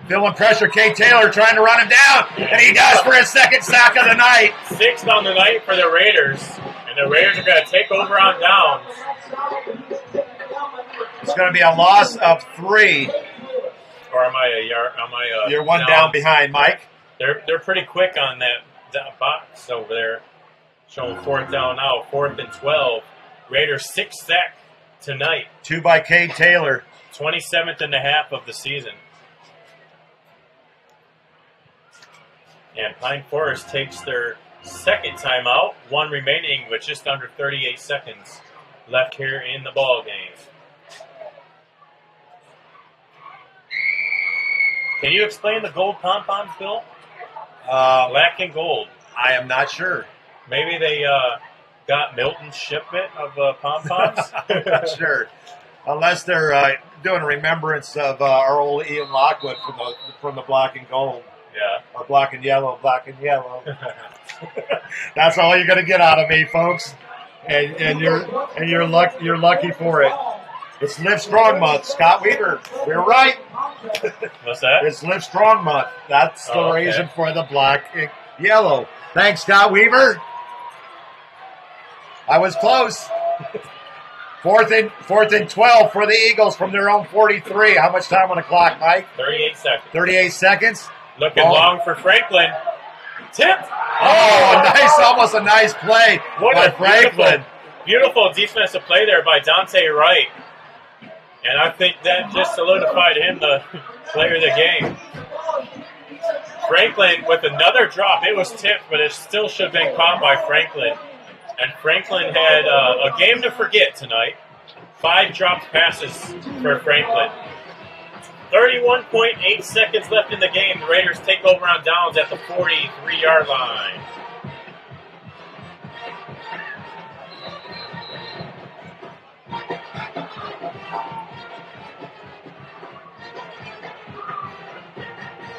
Feeling pressure. Kate Taylor trying to run him down, and he does for his 2nd sack of the night. 6th on the night for the Raiders, and the Raiders are going to take over on downs. It's going to be a loss of 3. Or am I a yard? You're one down behind, Mike. They're pretty quick on that box over there. Showing 4th down now, 4th and 12. Raiders 6th sack tonight. 2 by Kate Taylor. 27th and a half of the season. And Pine Forest takes their 2nd timeout. 1 remaining with just under 38 seconds left here in the ball game. Can you explain the gold pom-poms, Bill? Black and gold. I am not sure. Maybe they got Milton's shipment of pom-poms? Not sure. Unless they're doing a remembrance of our old Ian Lockwood from the black and gold. Yeah. Or black and yellow. That's all you're going to get out of me, folks. And you're lucky for it. It's Live Strong Month. Scott Weaver, we're right. What's that? It's Live Strong Month. That's the reason for the black and yellow. Thanks, Scott Weaver. I was close. 4th and 12 for the Eagles from their own 43. How much time on the clock, Mike? 38 seconds. 38 seconds. Looking long for Franklin. Tip. Oh, nice, almost a nice play by Franklin. Beautiful defensive play there by Dante Wright. And I think that just solidified him the player of the game. Franklin with another drop. It was tipped, but it still should have been caught by Franklin. And Franklin had a game to forget tonight. 5 dropped passes for Franklin. 31.8 seconds left in the game. The Raiders take over on downs at the 43-yard line.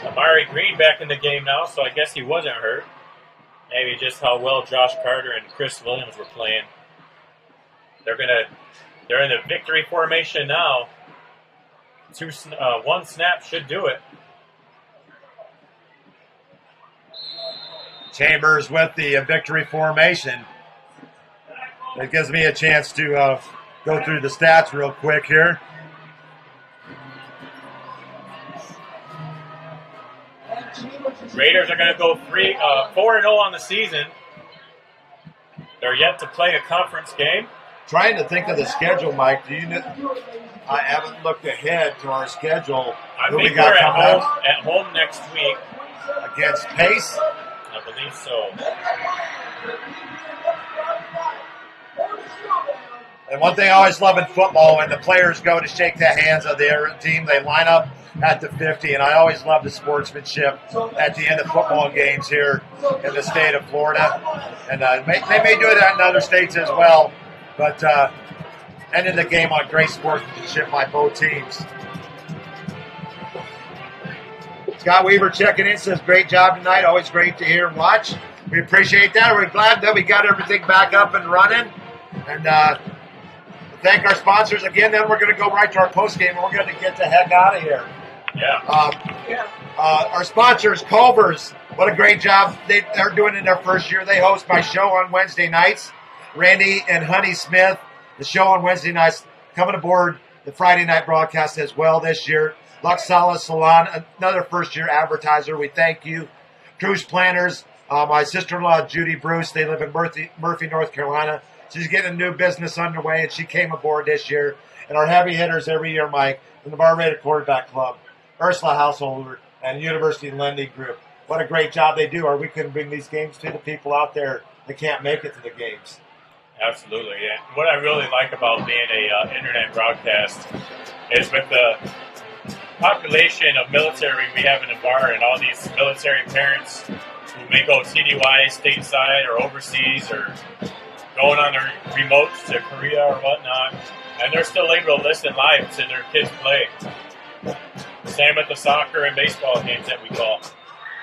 Amari Green back in the game now, so I guess he wasn't hurt. Maybe just how well Josh Carter and Chris Williams were playing. They're in the victory formation now. 1 snap should do it. Chambers with the victory formation. It gives me a chance to go through the stats real quick here. Raiders are going to go 4-0 on the season. They're yet to play a conference game. Trying to think of the schedule, Mike. Do you know? I haven't looked ahead to our schedule. I Who think we got we're coming up? at home next week. Against Pace? I believe so. And one thing I always love in football, when the players go to shake the hands of their team, they line up at the 50, and I always love the sportsmanship at the end of football games here in the state of Florida. And they may do it in other states as well, but ending the game on great sportsmanship by both teams. Scott Weaver checking in, says great job tonight. Always great to hear and watch. We appreciate that. We're glad that we got everything back up and running. And thank our sponsors again. Then we're going to go right to our post game, and we're going to get the heck out of here. Yeah. Our sponsors, Culver's, what a great job they're doing in their first year. They host my show on Wednesday nights. Randy and Honey Smith, the show on Wednesday nights, coming aboard the Friday night broadcast as well this year. Luxala Salon, another first-year advertiser. We thank you. Cruise Planners, my sister-in-law, Judy Bruce, they live in Murphy, North Carolina. She's getting a new business underway, and she came aboard this year. And our heavy hitters every year, Mike, the Navarre Raider Quarterback Club, Ursula Householder, and University Lending Group. What a great job they do, or we couldn't bring these games to the people out there that can't make it to the games. Absolutely, yeah. What I really like about being a internet broadcast is with the population of military we have in Navarre and all these military parents who may go TDY stateside or overseas or going on their remotes to Korea or whatnot, and they're still able to listen live to their kids play. Same with the soccer and baseball games that we call.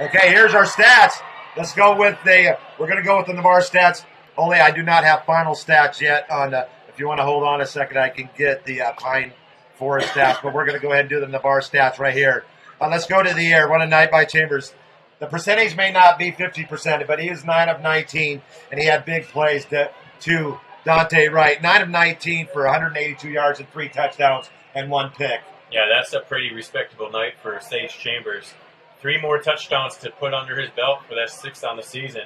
Okay, here's our stats. Let's go with we're going to go with the Navarre stats. Only I do not have final stats yet on if you want to hold on a second, I can get the Pine Forest stats, but we're going to go ahead and do the Navarre stats right here. Let's go to the air. One a night by Chambers. The percentage may not be 50%, but he is 9 of 19, and he had big plays to Dante Wright. 9 of 19 for 182 yards and 3 touchdowns and 1 pick. Yeah, that's a pretty respectable night for Sage Chambers. 3 more touchdowns to put under his belt for that 6th on the season.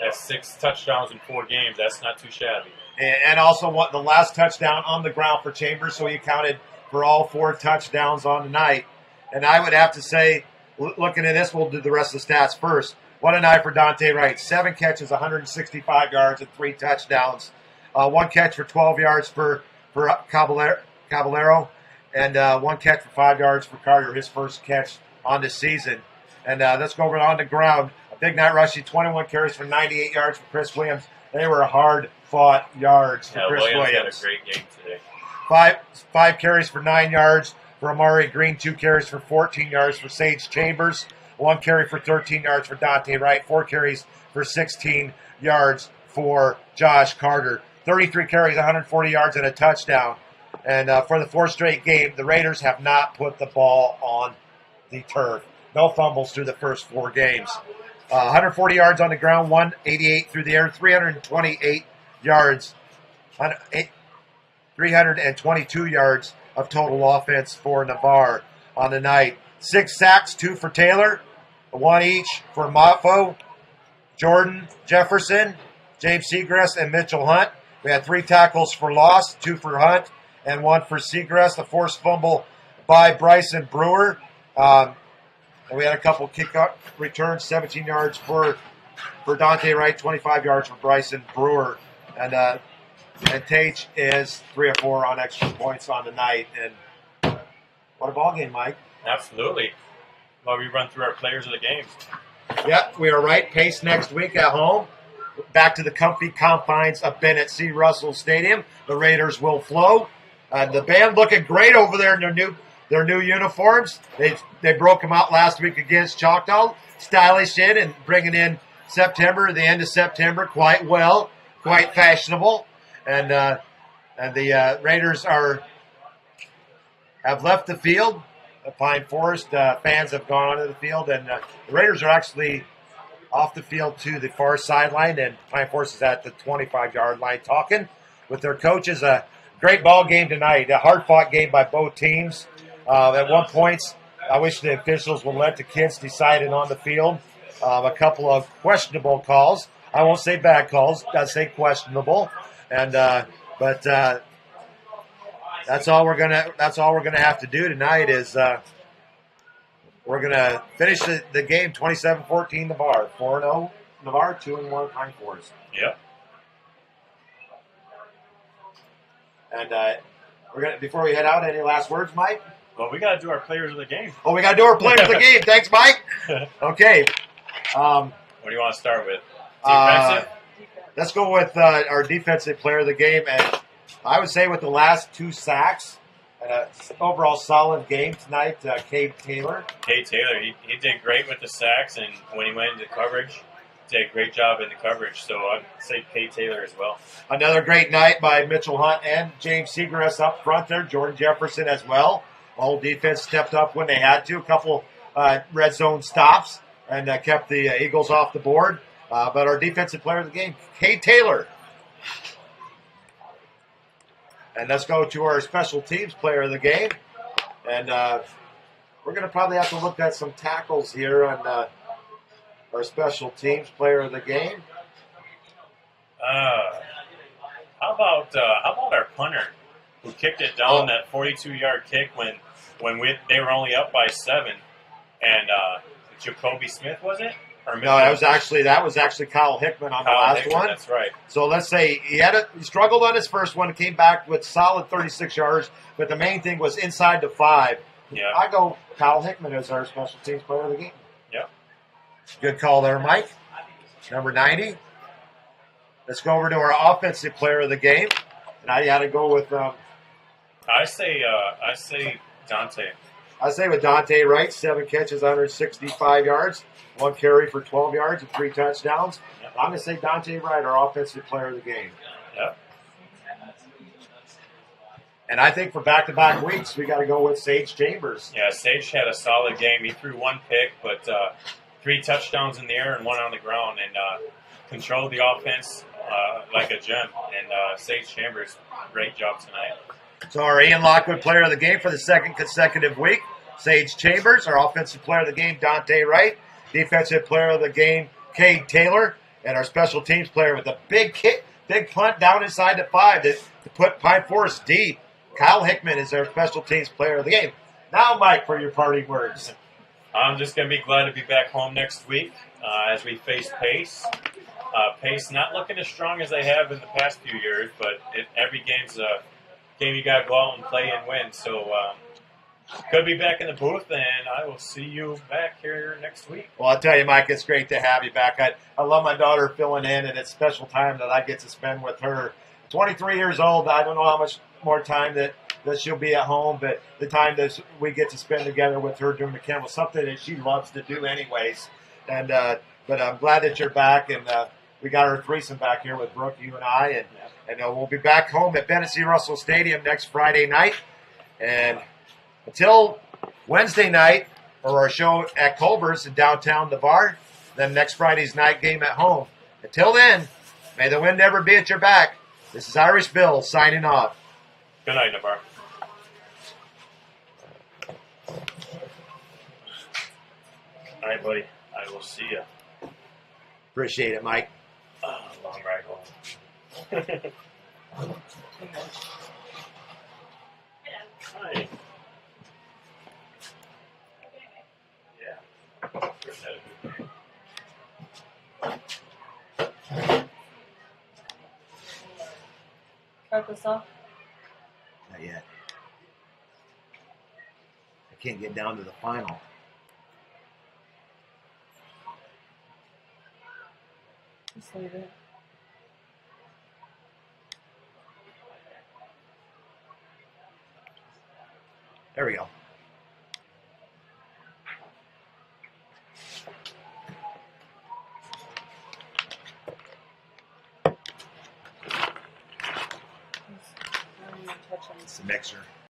That's 6 touchdowns in 4 games. That's not too shabby. And also the last touchdown on the ground for Chambers, so he counted for all 4 touchdowns on the night. And I would have to say, looking at this, we'll do the rest of the stats first. What a night for Dante Wright. 7 catches, 165 yards, and 3 touchdowns. 1 catch for 12 yards for Caballero, and 1 catch for 5 yards for Carter, his first catch on the season. And let's go over on the ground. A big night rushing, 21 carries for 98 yards for Chris Williams. They were hard-fought yards for Chris Williams. Had a great game today. 5 carries for 9 yards for Amari Green, 2 carries for 14 yards for Sage Chambers, 1 carry for 13 yards for Dante Wright, 4 carries for 16 yards for Josh Carter. 33 carries, 140 yards, and a touchdown. And for the 4th straight game, the Raiders have not put the ball on the turf. No fumbles through the first 4 games. 140 yards on the ground, 188 through the air, 328 yards, 322 yards of total offense for Navarre on the night. 6 sacks, 2 for Taylor, 1 each for Motfo, Jordan Jefferson, James Seagrass, and Mitchell Hunt. We had 3 tackles for loss, 2 for Hunt, and 1 for Seagrass. The forced fumble by Bryson Brewer. And we had a couple kick-up returns, 17 yards for Dante Wright, 25 yards for Bryson Brewer. And Tage is 3 or 4 on extra points on the night. And what a ball game, Mike. Absolutely. Well, we run through our players of the games. Yep, we are right. Pace next week at home. Back to the comfy confines of Bennett C. Russell Stadium. The Raiders will flow. The band looking great over there in their new uniforms. They broke them out last week against Choctaw. Stylish in and bringing in the end of September, quite well, quite fashionable. And the Raiders have left the field. The Pine Forest fans have gone onto the field, and the Raiders are actually off the field to the far sideline, and Pine Forest is at the 25-yard line talking with their coaches. A great ball game tonight, a hard-fought game by both teams. At one point, I wish the officials would let the kids decide it on the field. A couple of questionable calls. I won't say bad calls. I'll say questionable. And but that's all we're gonna have to do tonight is we're gonna finish the game 27-14 Navarre. 4-0 Navarre, 2-1 Pine Forest. Yep. And we're gonna before we head out, any last words, Mike? Well, we got to do our players of the game. Oh, we got to do our players of the game. Thanks, Mike. Okay. What do you want to start with? Defensive? Let's go with our defensive player of the game. And I would say with the last 2 sacks, an overall solid game tonight, Cade Taylor. Cade Taylor, he did great with the sacks, and when he went into coverage, did a great job in the coverage. So I'd say Cade Taylor as well. Another great night by Mitchell Hunt and James Seagrass up front there. Jordan Jefferson as well. The whole defense stepped up when they had to. A couple red zone stops and kept the Eagles off the board. But our defensive player of the game, Cade Taylor. And let's go to our special teams player of the game. And we're going to probably have to look at some tackles here on our special teams player of the game. How about our punter who kicked it down that 42-yard kick when they were only up by 7, and Jacoby Smith, was it? Or No, that was actually Kyle Hickman on the last one. That's right. So let's say he struggled on his first one, came back with solid 36 yards, but the main thing was inside the 5. Yeah. I go Kyle Hickman as our special teams player of the game. Yeah. Good call there, Mike. Number 90. Let's go over to our offensive player of the game, and I got to go with. I say Dante. I say with Dante Wright, 7 catches, 165 yards, 1 carry for 12 yards and 3 touchdowns. Yep. I'm going to say Dante Wright, our offensive player of the game. Yep. And I think for back-to-back weeks, we got to go with Sage Chambers. Yeah, Sage had a solid game. He threw 1 pick, but 3 touchdowns in the air and 1 on the ground, and controlled the offense like a gem. And Sage Chambers, great job tonight. So our Ian Lockwood player of the game for the 2nd consecutive week, Sage Chambers. Our offensive player of the game, Dante Wright. Defensive player of the game, Cade Taylor. And our special teams player with a big kick, big punt down inside the 5 to put Pine Forest deep. Kyle Hickman is our special teams player of the game. Now, Mike, for your parting words. I'm just going to be glad to be back home next week as we face Pace. Pace not looking as strong as they have in the past few years, but every game's a game you got to go out and play and win. So could be back in the booth, and I will see you back here next week. Well, I'll tell you, Mike, it's great to have you back. I love my daughter filling in, and it's special time that I get to spend with her. 23 years old, I don't know how much more time that she'll be at home, but the time that we get to spend together with her during the camp is something that she loves to do anyways. And but I'm glad that you're back, and we got our threesome back here with Brooke, you and I, and we'll be back home at Bennett C. Russell Stadium next Friday night. And until Wednesday night, or our show at Culver's in downtown Navarre, then next Friday's night game at home. Until then, may the wind never be at your back. This is Irish Bill signing off. Good night, Navarre. All right, buddy. I will see you. Appreciate it, Mike. Long ride home. Hi. Yeah. Cut this off. Not yet. I can't get down to the final. Just leave it. There we go. I don't even touch them. It's the mixer.